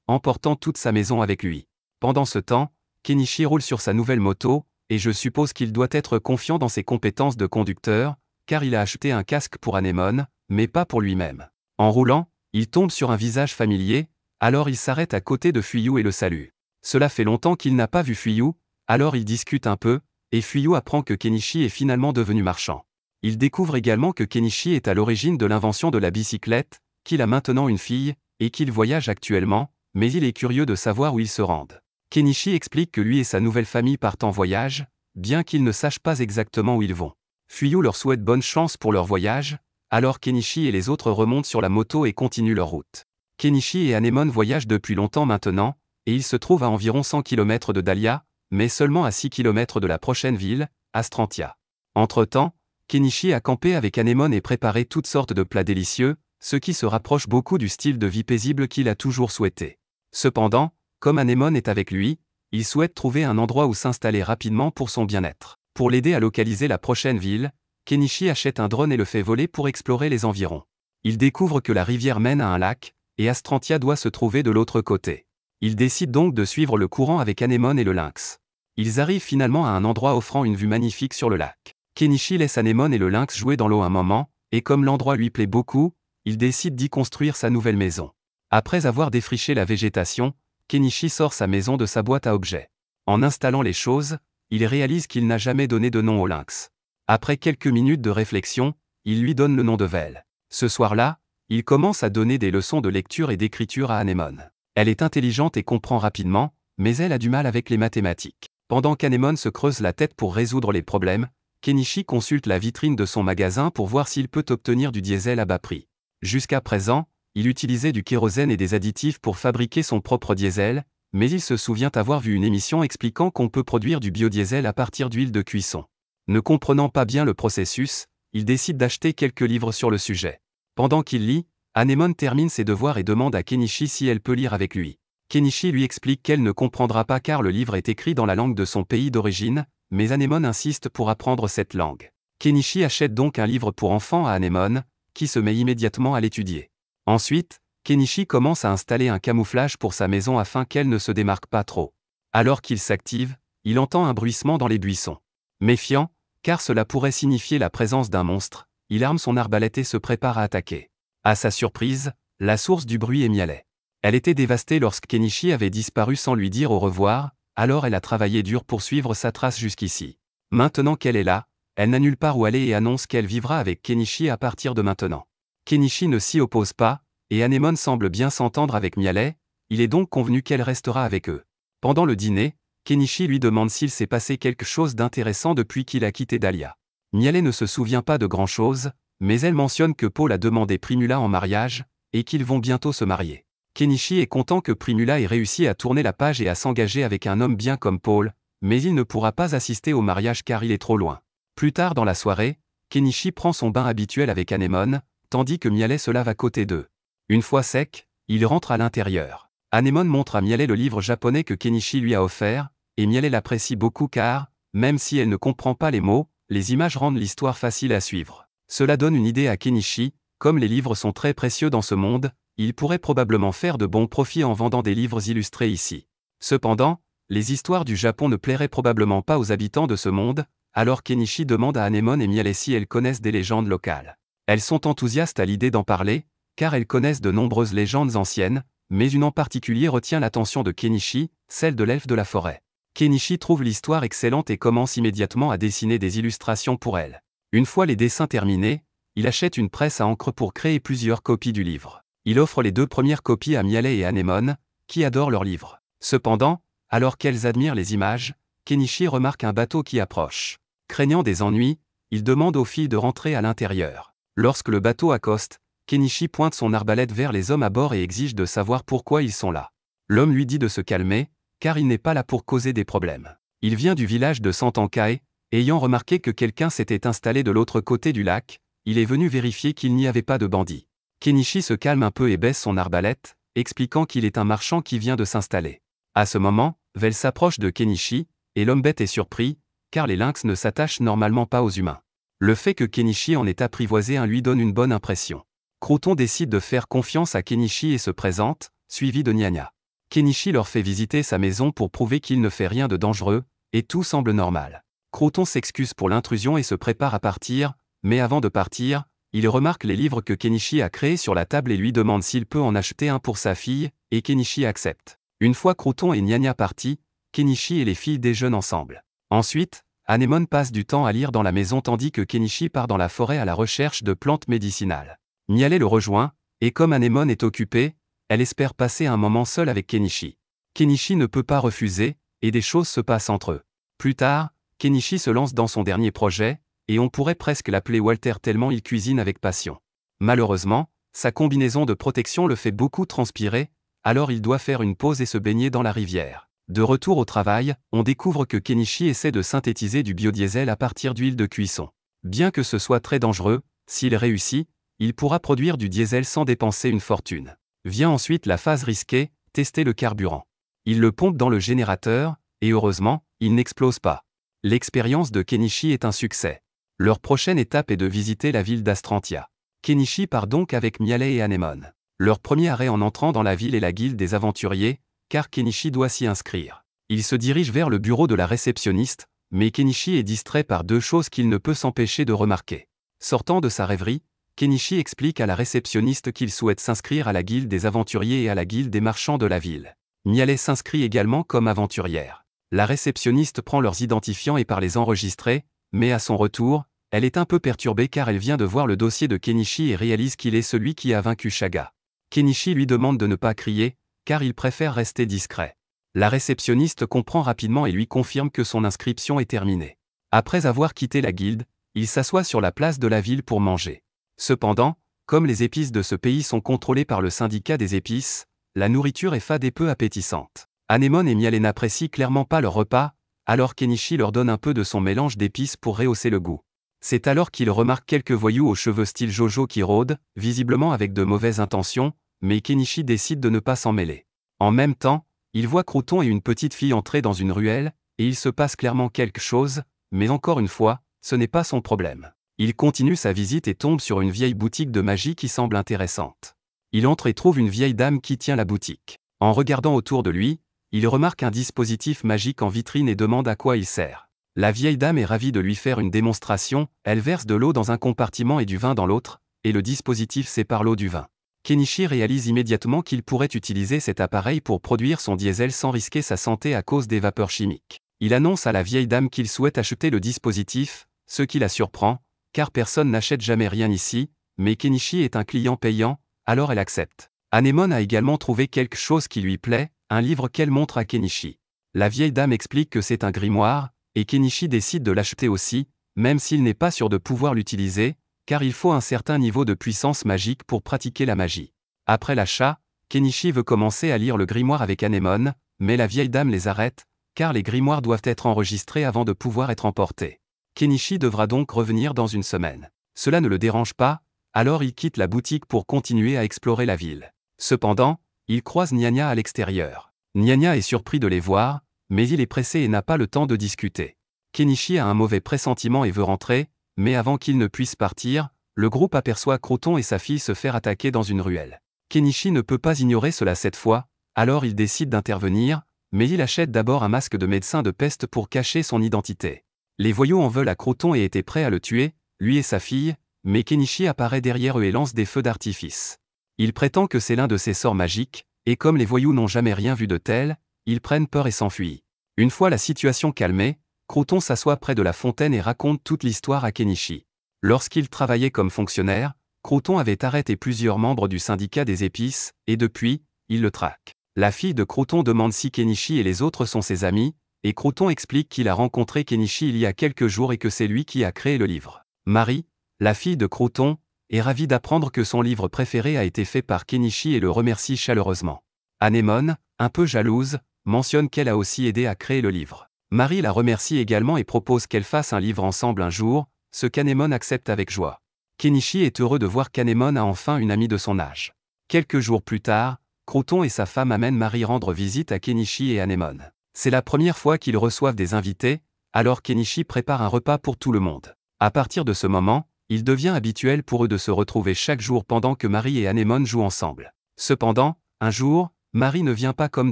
emportant toute sa maison avec lui. Pendant ce temps, Kenichi roule sur sa nouvelle moto, et je suppose qu'il doit être confiant dans ses compétences de conducteur, car il a acheté un casque pour Anemone, mais pas pour lui-même. En roulant, il tombe sur un visage familier, alors il s'arrête à côté de Fuyou et le salue. Cela fait longtemps qu'il n'a pas vu Fuyou, alors ils discutent un peu, et Fuyou apprend que Kenichi est finalement devenu marchand. Il découvre également que Kenichi est à l'origine de l'invention de la bicyclette, qu'il a maintenant une fille, et qu'il voyage actuellement, mais il est curieux de savoir où ils se rendent. Kenichi explique que lui et sa nouvelle famille partent en voyage, bien qu'ils ne sachent pas exactement où ils vont. Fuyou leur souhaite bonne chance pour leur voyage, alors Kenichi et les autres remontent sur la moto et continuent leur route. Kenichi et Anemone voyagent depuis longtemps maintenant, et ils se trouvent à environ 100 km de Dahlia, mais seulement à 6 km de la prochaine ville, Astrantia. Entre-temps, Kenichi a campé avec Anemone et préparé toutes sortes de plats délicieux, ce qui se rapproche beaucoup du style de vie paisible qu'il a toujours souhaité. Cependant, comme Anemone est avec lui, il souhaite trouver un endroit où s'installer rapidement pour son bien-être. Pour l'aider à localiser la prochaine ville, Kenichi achète un drone et le fait voler pour explorer les environs. Il découvre que la rivière mène à un lac, et Astrantia doit se trouver de l'autre côté. Il décide donc de suivre le courant avec Anemone et le lynx. Ils arrivent finalement à un endroit offrant une vue magnifique sur le lac. Kenichi laisse Anemone et le lynx jouer dans l'eau un moment, et comme l'endroit lui plaît beaucoup, il décide d'y construire sa nouvelle maison. Après avoir défriché la végétation, Kenichi sort sa maison de sa boîte à objets. En installant les choses, il réalise qu'il n'a jamais donné de nom au lynx. Après quelques minutes de réflexion, il lui donne le nom de Vel. Ce soir-là, il commence à donner des leçons de lecture et d'écriture à Anemone. Elle est intelligente et comprend rapidement, mais elle a du mal avec les mathématiques. Pendant qu'Anemone se creuse la tête pour résoudre les problèmes, Kenichi consulte la vitrine de son magasin pour voir s'il peut obtenir du diesel à bas prix. Jusqu'à présent, il utilisait du kérosène et des additifs pour fabriquer son propre diesel, mais il se souvient avoir vu une émission expliquant qu'on peut produire du biodiesel à partir d'huile de cuisson. Ne comprenant pas bien le processus, il décide d'acheter quelques livres sur le sujet. Pendant qu'il lit, Anemone termine ses devoirs et demande à Kenichi si elle peut lire avec lui. Kenichi lui explique qu'elle ne comprendra pas car le livre est écrit dans la langue de son pays d'origine, mais Anemone insiste pour apprendre cette langue. Kenichi achète donc un livre pour enfants à Anemone, qui se met immédiatement à l'étudier. Ensuite, Kenichi commence à installer un camouflage pour sa maison afin qu'elle ne se démarque pas trop. Alors qu'il s'active, il entend un bruissement dans les buissons. Méfiant, car cela pourrait signifier la présence d'un monstre, il arme son arbalète et se prépare à attaquer. À sa surprise, la source du bruit est Mialet. Elle était dévastée lorsque Kenichi avait disparu sans lui dire au revoir, alors elle a travaillé dur pour suivre sa trace jusqu'ici. Maintenant qu'elle est là, elle n'a nulle part où aller et annonce qu'elle vivra avec Kenichi à partir de maintenant. Kenichi ne s'y oppose pas, et Anemone semble bien s'entendre avec Mialet, il est donc convenu qu'elle restera avec eux. Pendant le dîner, Kenichi lui demande s'il s'est passé quelque chose d'intéressant depuis qu'il a quitté Dahlia. Mialet ne se souvient pas de grand-chose, mais elle mentionne que Paul a demandé Primula en mariage, et qu'ils vont bientôt se marier. Kenichi est content que Primula ait réussi à tourner la page et à s'engager avec un homme bien comme Paul, mais il ne pourra pas assister au mariage car il est trop loin. Plus tard dans la soirée, Kenichi prend son bain habituel avec Anemone, tandis que Mialet se lave à côté d'eux. Une fois sec, il rentre à l'intérieur. Anemone montre à Mialet le livre japonais que Kenichi lui a offert, et Mialet l'apprécie beaucoup car, même si elle ne comprend pas les mots, les images rendent l'histoire facile à suivre. Cela donne une idée à Kenichi, comme les livres sont très précieux dans ce monde, il pourrait probablement faire de bons profits en vendant des livres illustrés ici. Cependant, les histoires du Japon ne plairaient probablement pas aux habitants de ce monde, alors Kenichi demande à Anemone et Mialet si elles connaissent des légendes locales. Elles sont enthousiastes à l'idée d'en parler, car elles connaissent de nombreuses légendes anciennes, mais une en particulier retient l'attention de Kenichi, celle de l'elfe de la forêt. Kenichi trouve l'histoire excellente et commence immédiatement à dessiner des illustrations pour elle. Une fois les dessins terminés, il achète une presse à encre pour créer plusieurs copies du livre. Il offre les 2 premières copies à Mialet et Anemone, qui adorent leur livre. Cependant, alors qu'elles admirent les images, Kenichi remarque un bateau qui approche. Craignant des ennuis, il demande aux filles de rentrer à l'intérieur. Lorsque le bateau accoste, Kenichi pointe son arbalète vers les hommes à bord et exige de savoir pourquoi ils sont là. L'homme lui dit de se calmer, car il n'est pas là pour causer des problèmes. Il vient du village de Santankae, ayant remarqué que quelqu'un s'était installé de l'autre côté du lac, il est venu vérifier qu'il n'y avait pas de bandits. Kenichi se calme un peu et baisse son arbalète, expliquant qu'il est un marchand qui vient de s'installer. À ce moment, Vel s'approche de Kenichi, et l'homme bête est surpris, car les lynx ne s'attachent normalement pas aux humains. Le fait que Kenichi en ait apprivoisé un lui donne une bonne impression. Croton décide de faire confiance à Kenichi et se présente, suivi de Nyanya. Kenichi leur fait visiter sa maison pour prouver qu'il ne fait rien de dangereux, et tout semble normal. Croton s'excuse pour l'intrusion et se prépare à partir, mais avant de partir, il remarque les livres que Kenichi a créés sur la table et lui demande s'il peut en acheter un pour sa fille, et Kenichi accepte. Une fois Croton et Nyanya partis, Kenichi et les filles déjeunent ensemble. Ensuite, Anemone passe du temps à lire dans la maison tandis que Kenichi part dans la forêt à la recherche de plantes médicinales. Nyale le rejoint, et comme Anemone est occupée, elle espère passer un moment seule avec Kenichi. Kenichi ne peut pas refuser, et des choses se passent entre eux. Plus tard, Kenichi se lance dans son dernier projet, et on pourrait presque l'appeler Walter tellement il cuisine avec passion. Malheureusement, sa combinaison de protection le fait beaucoup transpirer, alors il doit faire une pause et se baigner dans la rivière. De retour au travail, on découvre que Kenichi essaie de synthétiser du biodiesel à partir d'huile de cuisson. Bien que ce soit très dangereux, s'il réussit, il pourra produire du diesel sans dépenser une fortune. Vient ensuite la phase risquée, tester le carburant. Il le pompe dans le générateur, et heureusement, il n'explose pas. L'expérience de Kenichi est un succès. Leur prochaine étape est de visiter la ville d'Astrantia. Kenichi part donc avec Miale et Anemone. Leur premier arrêt en entrant dans la ville est la guilde des aventuriers, car Kenichi doit s'y inscrire. Il se dirige vers le bureau de la réceptionniste, mais Kenichi est distrait par deux choses qu'il ne peut s'empêcher de remarquer. Sortant de sa rêverie, Kenichi explique à la réceptionniste qu'il souhaite s'inscrire à la guilde des aventuriers et à la guilde des marchands de la ville. Miale s'inscrit également comme aventurière. La réceptionniste prend leurs identifiants et part les enregistrer, mais à son retour, elle est un peu perturbée car elle vient de voir le dossier de Kenichi et réalise qu'il est celui qui a vaincu Shaga. Kenichi lui demande de ne pas crier, car il préfère rester discret. La réceptionniste comprend rapidement et lui confirme que son inscription est terminée. Après avoir quitté la guilde, il s'assoit sur la place de la ville pour manger. Cependant, comme les épices de ce pays sont contrôlées par le syndicat des épices, la nourriture est fade et peu appétissante. Anemone et Miale n'apprécient clairement pas leur repas, alors Kenichi leur donne un peu de son mélange d'épices pour rehausser le goût. C'est alors qu'il remarque quelques voyous aux cheveux style Jojo qui rôdent, visiblement avec de mauvaises intentions, mais Kenichi décide de ne pas s'en mêler. En même temps, il voit Croton et une petite fille entrer dans une ruelle, et il se passe clairement quelque chose, mais encore une fois, ce n'est pas son problème. Il continue sa visite et tombe sur une vieille boutique de magie qui semble intéressante. Il entre et trouve une vieille dame qui tient la boutique. En regardant autour de lui, il remarque un dispositif magique en vitrine et demande à quoi il sert. La vieille dame est ravie de lui faire une démonstration, elle verse de l'eau dans un compartiment et du vin dans l'autre, et le dispositif sépare l'eau du vin. Kenichi réalise immédiatement qu'il pourrait utiliser cet appareil pour produire son diesel sans risquer sa santé à cause des vapeurs chimiques. Il annonce à la vieille dame qu'il souhaite acheter le dispositif, ce qui la surprend, car personne n'achète jamais rien ici, mais Kenichi est un client payant, alors elle accepte. Anemone a également trouvé quelque chose qui lui plaît, un livre qu'elle montre à Kenichi. La vieille dame explique que c'est un grimoire, et Kenichi décide de l'acheter aussi, même s'il n'est pas sûr de pouvoir l'utiliser, car il faut un certain niveau de puissance magique pour pratiquer la magie. Après l'achat, Kenichi veut commencer à lire le grimoire avec Anemone, mais la vieille dame les arrête, car les grimoires doivent être enregistrés avant de pouvoir être emportés. Kenichi devra donc revenir dans une semaine. Cela ne le dérange pas, alors il quitte la boutique pour continuer à explorer la ville. Cependant, il croise Nyanya à l'extérieur. Nyanya est surpris de les voir, mais il est pressé et n'a pas le temps de discuter. Kenichi a un mauvais pressentiment et veut rentrer, mais avant qu'il ne puisse partir, le groupe aperçoit Croton et sa fille se faire attaquer dans une ruelle. Kenichi ne peut pas ignorer cela cette fois, alors il décide d'intervenir, mais il achète d'abord un masque de médecin de peste pour cacher son identité. Les voyous en veulent à Croton et étaient prêts à le tuer, lui et sa fille, mais Kenichi apparaît derrière eux et lance des feux d'artifice. Il prétend que c'est l'un de ses sorts magiques, et comme les voyous n'ont jamais rien vu de tel, ils prennent peur et s'enfuient. Une fois la situation calmée, Croton s'assoit près de la fontaine et raconte toute l'histoire à Kenichi. Lorsqu'il travaillait comme fonctionnaire, Croton avait arrêté plusieurs membres du syndicat des épices, et depuis, il le traque. La fille de Croton demande si Kenichi et les autres sont ses amis, et Croton explique qu'il a rencontré Kenichi il y a quelques jours et que c'est lui qui a créé le livre. Marie, la fille de Croton, est ravie d'apprendre que son livre préféré a été fait par Kenichi et le remercie chaleureusement. Anemone, un peu jalouse, mentionne qu'elle a aussi aidé à créer le livre. Marie la remercie également et propose qu'elle fasse un livre ensemble un jour, ce qu'Anemone accepte avec joie. Kenichi est heureux de voir qu'Anemone a enfin une amie de son âge. Quelques jours plus tard, Croton et sa femme amènent Marie rendre visite à Kenichi et Anemone. C'est la première fois qu'ils reçoivent des invités, alors Kenichi prépare un repas pour tout le monde. À partir de ce moment, Il devient habituel pour eux de se retrouver chaque jour pendant que Marie et Anémone jouent ensemble. Cependant, un jour, Marie ne vient pas comme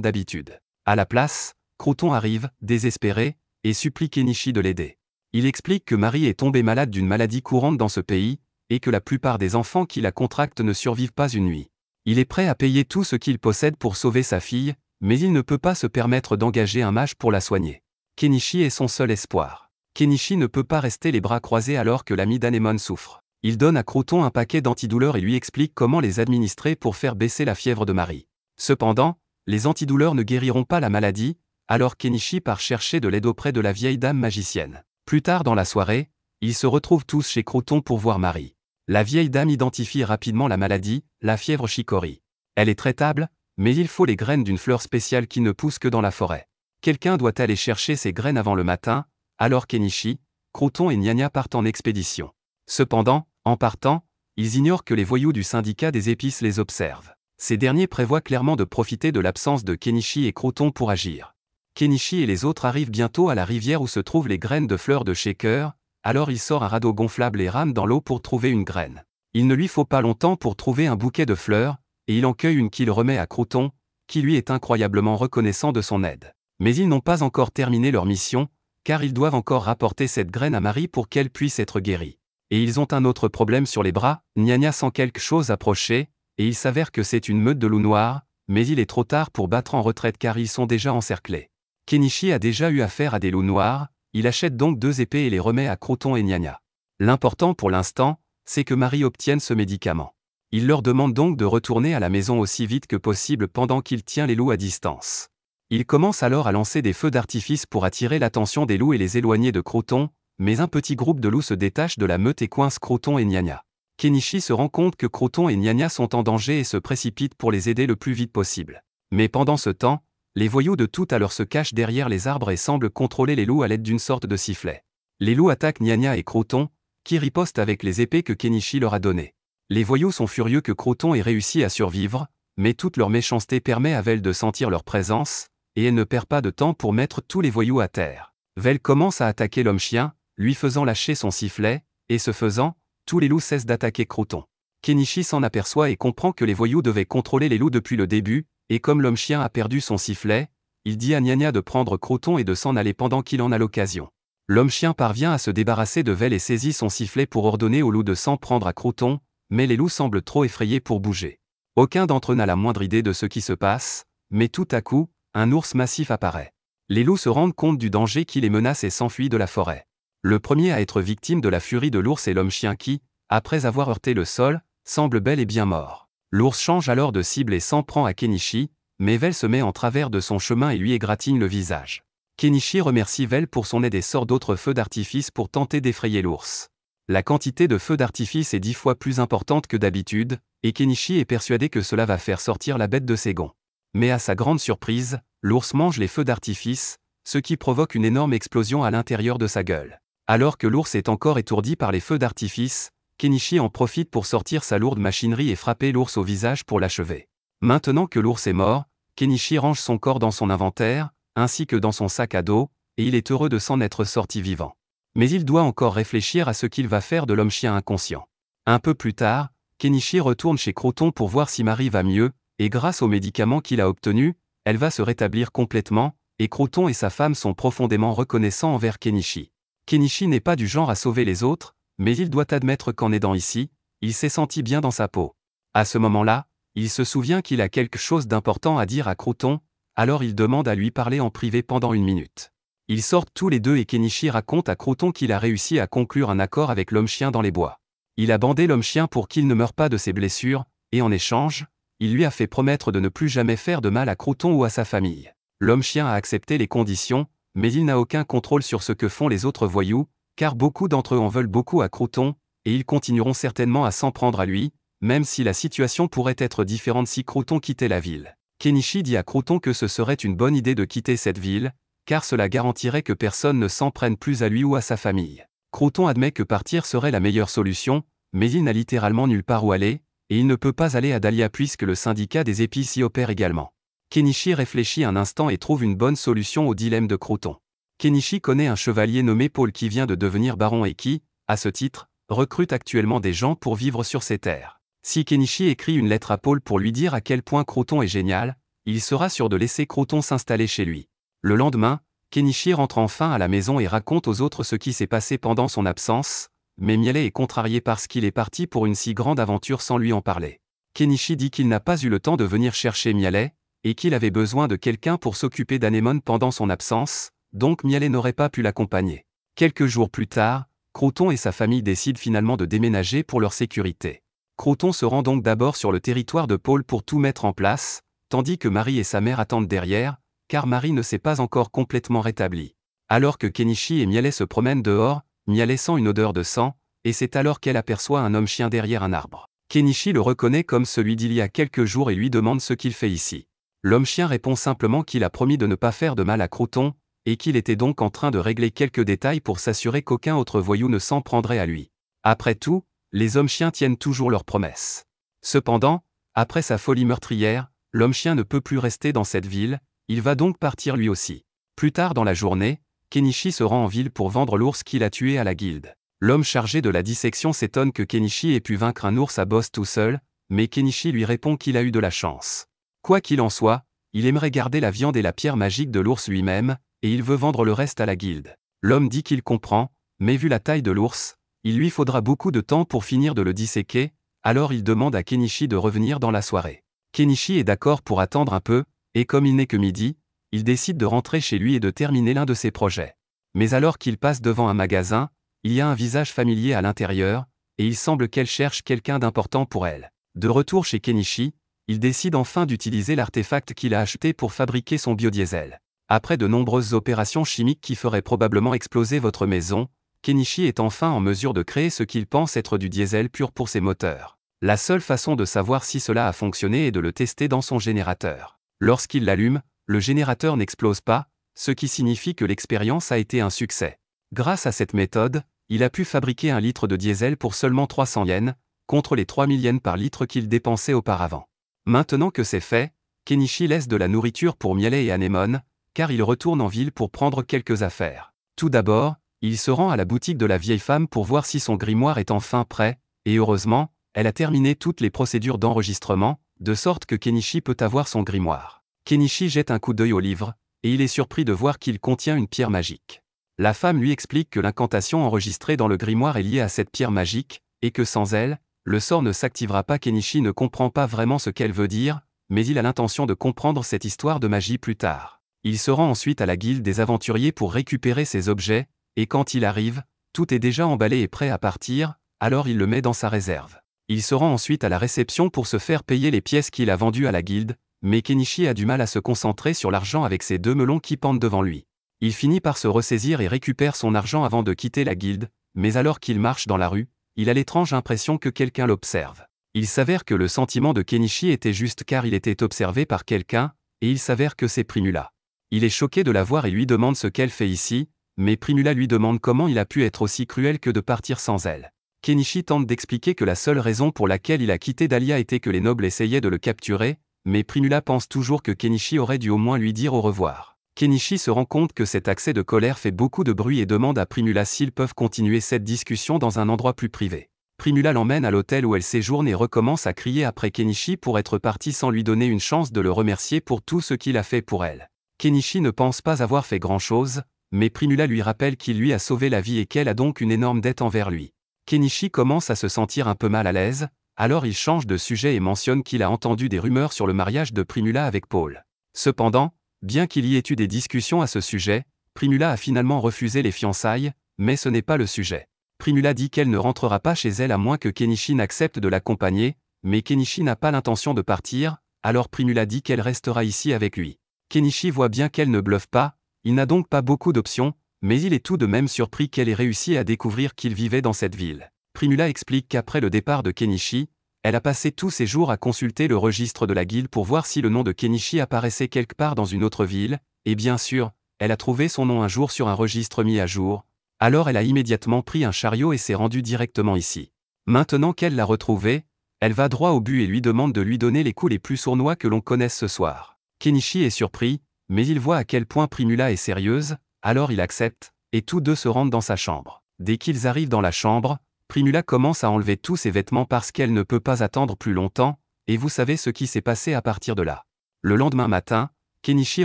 d'habitude. À la place, Croûton arrive, désespéré, et supplie Kenichi de l'aider. Il explique que Marie est tombée malade d'une maladie courante dans ce pays, et que la plupart des enfants qui la contractent ne survivent pas une nuit. Il est prêt à payer tout ce qu'il possède pour sauver sa fille, mais il ne peut pas se permettre d'engager un mage pour la soigner. Kenichi est son seul espoir. Kenichi ne peut pas rester les bras croisés alors que l'ami d'Anémone souffre. Il donne à Croûton un paquet d'antidouleurs et lui explique comment les administrer pour faire baisser la fièvre de Marie. Cependant, les antidouleurs ne guériront pas la maladie, alors Kenichi part chercher de l'aide auprès de la vieille dame magicienne. Plus tard dans la soirée, ils se retrouvent tous chez Croûton pour voir Marie. La vieille dame identifie rapidement la maladie, la fièvre chicory. Elle est traitable, mais il faut les graines d'une fleur spéciale qui ne pousse que dans la forêt. Quelqu'un doit aller chercher ces graines avant le matin, alors Kenichi, Croûton et Gnagna partent en expédition. Cependant, en partant, ils ignorent que les voyous du syndicat des épices les observent. Ces derniers prévoient clairement de profiter de l'absence de Kenichi et Croûton pour agir. Kenichi et les autres arrivent bientôt à la rivière où se trouvent les graines de fleurs de shaker, alors il sort un radeau gonflable et rame dans l'eau pour trouver une graine. Il ne lui faut pas longtemps pour trouver un bouquet de fleurs, et il en cueille une qu'il remet à Croûton, qui lui est incroyablement reconnaissant de son aide. Mais ils n'ont pas encore terminé leur mission, car ils doivent encore rapporter cette graine à Marie pour qu'elle puisse être guérie. Et ils ont un autre problème sur les bras, Gnagna sent quelque chose approcher, et il s'avère que c'est une meute de loups noirs, mais il est trop tard pour battre en retraite car ils sont déjà encerclés. Kenichi a déjà eu affaire à des loups noirs, il achète donc 2 épées et les remet à Croûton et Gnagna. L'important pour l'instant, c'est que Marie obtienne ce médicament. Il leur demande donc de retourner à la maison aussi vite que possible pendant qu'il tient les loups à distance. Il commence alors à lancer des feux d'artifice pour attirer l'attention des loups et les éloigner de Croûton, mais un petit groupe de loups se détache de la meute et coince Croûton et Gnagna. Kenichi se rend compte que Croûton et Gnagna sont en danger et se précipite pour les aider le plus vite possible. Mais pendant ce temps, les voyous de tout à l'heure se cachent derrière les arbres et semblent contrôler les loups à l'aide d'une sorte de sifflet. Les loups attaquent Gnagna et Croûton, qui ripostent avec les épées que Kenichi leur a données. Les voyous sont furieux que Croûton ait réussi à survivre, mais toute leur méchanceté permet à Vel de sentir leur présence, et elle ne perd pas de temps pour mettre tous les voyous à terre. Vel commence à attaquer l'homme-chien, lui faisant lâcher son sifflet, et ce faisant, tous les loups cessent d'attaquer Croûton. Kenichi s'en aperçoit et comprend que les voyous devaient contrôler les loups depuis le début, et comme l'homme-chien a perdu son sifflet, il dit à Gnagna de prendre Croûton et de s'en aller pendant qu'il en a l'occasion. L'homme-chien parvient à se débarrasser de Vel et saisit son sifflet pour ordonner aux loups de s'en prendre à Croûton, mais les loups semblent trop effrayés pour bouger. Aucun d'entre eux n'a la moindre idée de ce qui se passe, mais tout à coup, un ours massif apparaît. Les loups se rendent compte du danger qui les menace et s'enfuient de la forêt. Le premier à être victime de la furie de l'ours est l'homme-chien qui, après avoir heurté le sol, semble bel et bien mort. L'ours change alors de cible et s'en prend à Kenichi, mais Vel se met en travers de son chemin et lui égratigne le visage. Kenichi remercie Vel pour son aide et sort d'autres feux d'artifice pour tenter d'effrayer l'ours. La quantité de feux d'artifice est 10 fois plus importante que d'habitude, et Kenichi est persuadé que cela va faire sortir la bête de ses gonds. Mais à sa grande surprise, l'ours mange les feux d'artifice, ce qui provoque une énorme explosion à l'intérieur de sa gueule. Alors que l'ours est encore étourdi par les feux d'artifice, Kenichi en profite pour sortir sa lourde machinerie et frapper l'ours au visage pour l'achever. Maintenant que l'ours est mort, Kenichi range son corps dans son inventaire, ainsi que dans son sac à dos, et il est heureux de s'en être sorti vivant. Mais il doit encore réfléchir à ce qu'il va faire de l'homme-chien inconscient. Un peu plus tard, Kenichi retourne chez Croûton pour voir si Marie va mieux, et grâce aux médicaments qu'il a obtenus, elle va se rétablir complètement, et Croûton et sa femme sont profondément reconnaissants envers Kenichi. Kenichi n'est pas du genre à sauver les autres, mais il doit admettre qu'en aidant ici, il s'est senti bien dans sa peau. À ce moment-là, il se souvient qu'il a quelque chose d'important à dire à Croûton, alors il demande à lui parler en privé pendant 1 minute. Ils sortent tous les deux et Kenichi raconte à Croûton qu'il a réussi à conclure un accord avec l'homme-chien dans les bois. Il a bandé l'homme-chien pour qu'il ne meure pas de ses blessures, et en échange, il lui a fait promettre de ne plus jamais faire de mal à Croûton ou à sa famille. L'homme-chien a accepté les conditions, mais il n'a aucun contrôle sur ce que font les autres voyous, car beaucoup d'entre eux en veulent beaucoup à Croûton, et ils continueront certainement à s'en prendre à lui, même si la situation pourrait être différente si Croûton quittait la ville. Kenichi dit à Croûton que ce serait une bonne idée de quitter cette ville, car cela garantirait que personne ne s'en prenne plus à lui ou à sa famille. Croûton admet que partir serait la meilleure solution, mais il n'a littéralement nulle part où aller, et il ne peut pas aller à Dahlia puisque le syndicat des épices y opère également. Kenichi réfléchit un instant et trouve une bonne solution au dilemme de Croûton. Kenichi connaît un chevalier nommé Paul qui vient de devenir baron et qui, à ce titre, recrute actuellement des gens pour vivre sur ses terres. Si Kenichi écrit une lettre à Paul pour lui dire à quel point Croton est génial, il sera sûr de laisser Croton s'installer chez lui. Le lendemain, Kenichi rentre enfin à la maison et raconte aux autres ce qui s'est passé pendant son absence, mais Miele est contrarié parce qu'il est parti pour une si grande aventure sans lui en parler. Kenichi dit qu'il n'a pas eu le temps de venir chercher Miele, et qu'il avait besoin de quelqu'un pour s'occuper d'Anemone pendant son absence, donc Miele n'aurait pas pu l'accompagner. Quelques jours plus tard, Croton et sa famille décident finalement de déménager pour leur sécurité. Croton se rend donc d'abord sur le territoire de Paul pour tout mettre en place, tandis que Marie et sa mère attendent derrière, car Marie ne s'est pas encore complètement rétablie. Alors que Kenichi et Miele se promènent dehors, Miele sent une odeur de sang, et c'est alors qu'elle aperçoit un homme-chien derrière un arbre. Kenichi le reconnaît comme celui d'il y a quelques jours et lui demande ce qu'il fait ici. L'homme-chien répond simplement qu'il a promis de ne pas faire de mal à Croton, et qu'il était donc en train de régler quelques détails pour s'assurer qu'aucun autre voyou ne s'en prendrait à lui. Après tout, les hommes-chiens tiennent toujours leurs promesses. Cependant, après sa folie meurtrière, l'homme-chien ne peut plus rester dans cette ville, il va donc partir lui aussi. Plus tard dans la journée, Kenichi se rend en ville pour vendre l'ours qu'il a tué à la guilde. L'homme chargé de la dissection s'étonne que Kenichi ait pu vaincre un ours à bosse tout seul, mais Kenichi lui répond qu'il a eu de la chance. Quoi qu'il en soit, il aimerait garder la viande et la pierre magique de l'ours lui-même, et il veut vendre le reste à la guilde. L'homme dit qu'il comprend, mais vu la taille de l'ours, il lui faudra beaucoup de temps pour finir de le disséquer, alors il demande à Kenichi de revenir dans la soirée. Kenichi est d'accord pour attendre un peu, et comme il n'est que midi, il décide de rentrer chez lui et de terminer l'un de ses projets. Mais alors qu'il passe devant un magasin, il y a un visage familier à l'intérieur, et il semble qu'elle cherche quelqu'un d'important pour elle. De retour chez Kenichi, il décide enfin d'utiliser l'artefact qu'il a acheté pour fabriquer son biodiesel. Après de nombreuses opérations chimiques qui feraient probablement exploser votre maison, Kenichi est enfin en mesure de créer ce qu'il pense être du diesel pur pour ses moteurs. La seule façon de savoir si cela a fonctionné est de le tester dans son générateur. Lorsqu'il l'allume, le générateur n'explose pas, ce qui signifie que l'expérience a été un succès. Grâce à cette méthode, il a pu fabriquer 1 litre de diesel pour seulement 300 yens, contre les 3000 yens par litre qu'il dépensait auparavant. Maintenant que c'est fait, Kenichi laisse de la nourriture pour Miele et Anemone, car il retourne en ville pour prendre quelques affaires. Tout d'abord, il se rend à la boutique de la vieille femme pour voir si son grimoire est enfin prêt, et heureusement, elle a terminé toutes les procédures d'enregistrement, de sorte que Kenichi peut avoir son grimoire. Kenichi jette un coup d'œil au livre, et il est surpris de voir qu'il contient une pierre magique. La femme lui explique que l'incantation enregistrée dans le grimoire est liée à cette pierre magique, et que sans elle, le sort ne s'activera pas. Kenichi ne comprend pas vraiment ce qu'elle veut dire, mais il a l'intention de comprendre cette histoire de magie plus tard. Il se rend ensuite à la guilde des aventuriers pour récupérer ses objets, et quand il arrive, tout est déjà emballé et prêt à partir, alors il le met dans sa réserve. Il se rend ensuite à la réception pour se faire payer les pièces qu'il a vendues à la guilde, mais Kenichi a du mal à se concentrer sur l'argent avec ses 2 melons qui pendent devant lui. Il finit par se ressaisir et récupère son argent avant de quitter la guilde, mais alors qu'il marche dans la rue, il a l'étrange impression que quelqu'un l'observe. Il s'avère que le sentiment de Kenichi était juste car il était observé par quelqu'un, et il s'avère que c'est Primula. Il est choqué de la voir et lui demande ce qu'elle fait ici, mais Primula lui demande comment il a pu être aussi cruel que de partir sans elle. Kenichi tente d'expliquer que la seule raison pour laquelle il a quitté Dahlia était que les nobles essayaient de le capturer, mais Primula pense toujours que Kenichi aurait dû au moins lui dire au revoir. Kenichi se rend compte que cet accès de colère fait beaucoup de bruit et demande à Primula s'ils peuvent continuer cette discussion dans un endroit plus privé. Primula l'emmène à l'hôtel où elle séjourne et recommence à crier après Kenichi pour être parti sans lui donner une chance de le remercier pour tout ce qu'il a fait pour elle. Kenichi ne pense pas avoir fait grand-chose, mais Primula lui rappelle qu'il lui a sauvé la vie et qu'elle a donc une énorme dette envers lui. Kenichi commence à se sentir un peu mal à l'aise, alors il change de sujet et mentionne qu'il a entendu des rumeurs sur le mariage de Primula avec Paul. Cependant, bien qu'il y ait eu des discussions à ce sujet, Primula a finalement refusé les fiançailles, mais ce n'est pas le sujet. Primula dit qu'elle ne rentrera pas chez elle à moins que Kenichi n'accepte de l'accompagner, mais Kenichi n'a pas l'intention de partir, alors Primula dit qu'elle restera ici avec lui. Kenichi voit bien qu'elle ne bluffe pas, il n'a donc pas beaucoup d'options, mais il est tout de même surpris qu'elle ait réussi à découvrir qu'il vivait dans cette ville. Primula explique qu'après le départ de Kenichi, elle a passé tous ses jours à consulter le registre de la guilde pour voir si le nom de Kenichi apparaissait quelque part dans une autre ville, et bien sûr, elle a trouvé son nom un jour sur un registre mis à jour, alors elle a immédiatement pris un chariot et s'est rendue directement ici. Maintenant qu'elle l'a retrouvé, elle va droit au but et lui demande de lui donner les coups les plus sournois que l'on connaisse ce soir. Kenichi est surpris, mais il voit à quel point Primula est sérieuse, alors il accepte, et tous deux se rendent dans sa chambre. Dès qu'ils arrivent dans la chambre, Primula commence à enlever tous ses vêtements parce qu'elle ne peut pas attendre plus longtemps, et vous savez ce qui s'est passé à partir de là. Le lendemain matin, Kenichi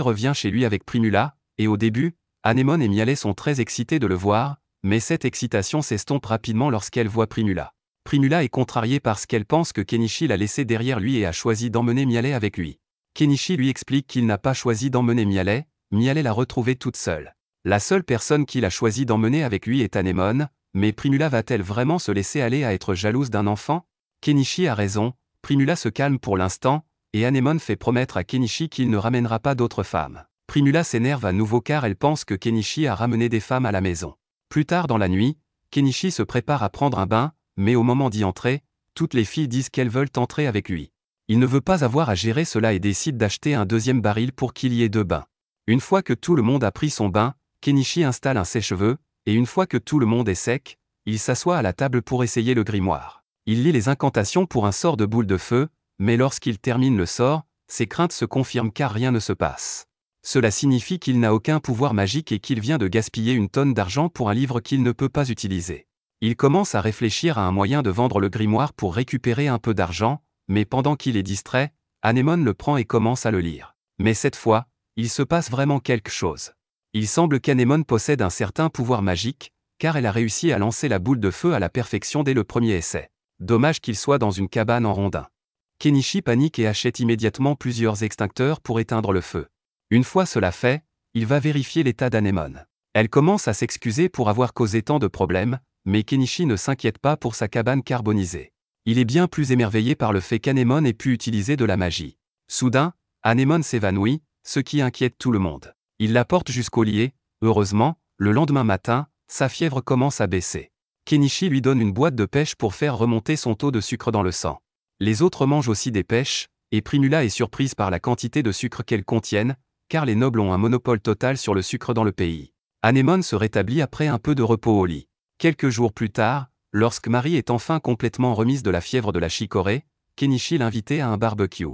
revient chez lui avec Primula, et au début, Anemone et Mialet sont très excités de le voir, mais cette excitation s'estompe rapidement lorsqu'elle voit Primula. Primula est contrariée parce qu'elle pense que Kenichi l'a laissé derrière lui et a choisi d'emmener Mialet avec lui. Kenichi lui explique qu'il n'a pas choisi d'emmener Mialet, Mialet l'a retrouvée toute seule. La seule personne qu'il a choisi d'emmener avec lui est Anemone, mais Primula va-t-elle vraiment se laisser aller à être jalouse d'un enfant? Kenichi a raison, Primula se calme pour l'instant, et Anemone fait promettre à Kenichi qu'il ne ramènera pas d'autres femmes. Primula s'énerve à nouveau car elle pense que Kenichi a ramené des femmes à la maison. Plus tard dans la nuit, Kenichi se prépare à prendre un bain, mais au moment d'y entrer, toutes les filles disent qu'elles veulent entrer avec lui. Il ne veut pas avoir à gérer cela et décide d'acheter un deuxième baril pour qu'il y ait 2 bains. Une fois que tout le monde a pris son bain, Kenichi installe un sèche-cheveux, et une fois que tout le monde est sec, il s'assoit à la table pour essayer le grimoire. Il lit les incantations pour un sort de boule de feu, mais lorsqu'il termine le sort, ses craintes se confirment car rien ne se passe. Cela signifie qu'il n'a aucun pouvoir magique et qu'il vient de gaspiller une tonne d'argent pour un livre qu'il ne peut pas utiliser. Il commence à réfléchir à un moyen de vendre le grimoire pour récupérer un peu d'argent, mais pendant qu'il est distrait, Anemone le prend et commence à le lire. Mais cette fois, il se passe vraiment quelque chose. Il semble qu'Anemone possède un certain pouvoir magique, car elle a réussi à lancer la boule de feu à la perfection dès le premier essai. Dommage qu'il soit dans une cabane en rondin. Kenichi panique et achète immédiatement plusieurs extincteurs pour éteindre le feu. Une fois cela fait, il va vérifier l'état d'Anemone. Elle commence à s'excuser pour avoir causé tant de problèmes, mais Kenichi ne s'inquiète pas pour sa cabane carbonisée. Il est bien plus émerveillé par le fait qu'Anemone ait pu utiliser de la magie. Soudain, Anemone s'évanouit, ce qui inquiète tout le monde. Il la porte jusqu'au lit et, heureusement, le lendemain matin, sa fièvre commence à baisser. Kenichi lui donne une boîte de pêche pour faire remonter son taux de sucre dans le sang. Les autres mangent aussi des pêches, et Primula est surprise par la quantité de sucre qu'elles contiennent, car les nobles ont un monopole total sur le sucre dans le pays. Anemone se rétablit après un peu de repos au lit. Quelques jours plus tard, lorsque Marie est enfin complètement remise de la fièvre de la chicorée, Kenichi l'invitait à un barbecue.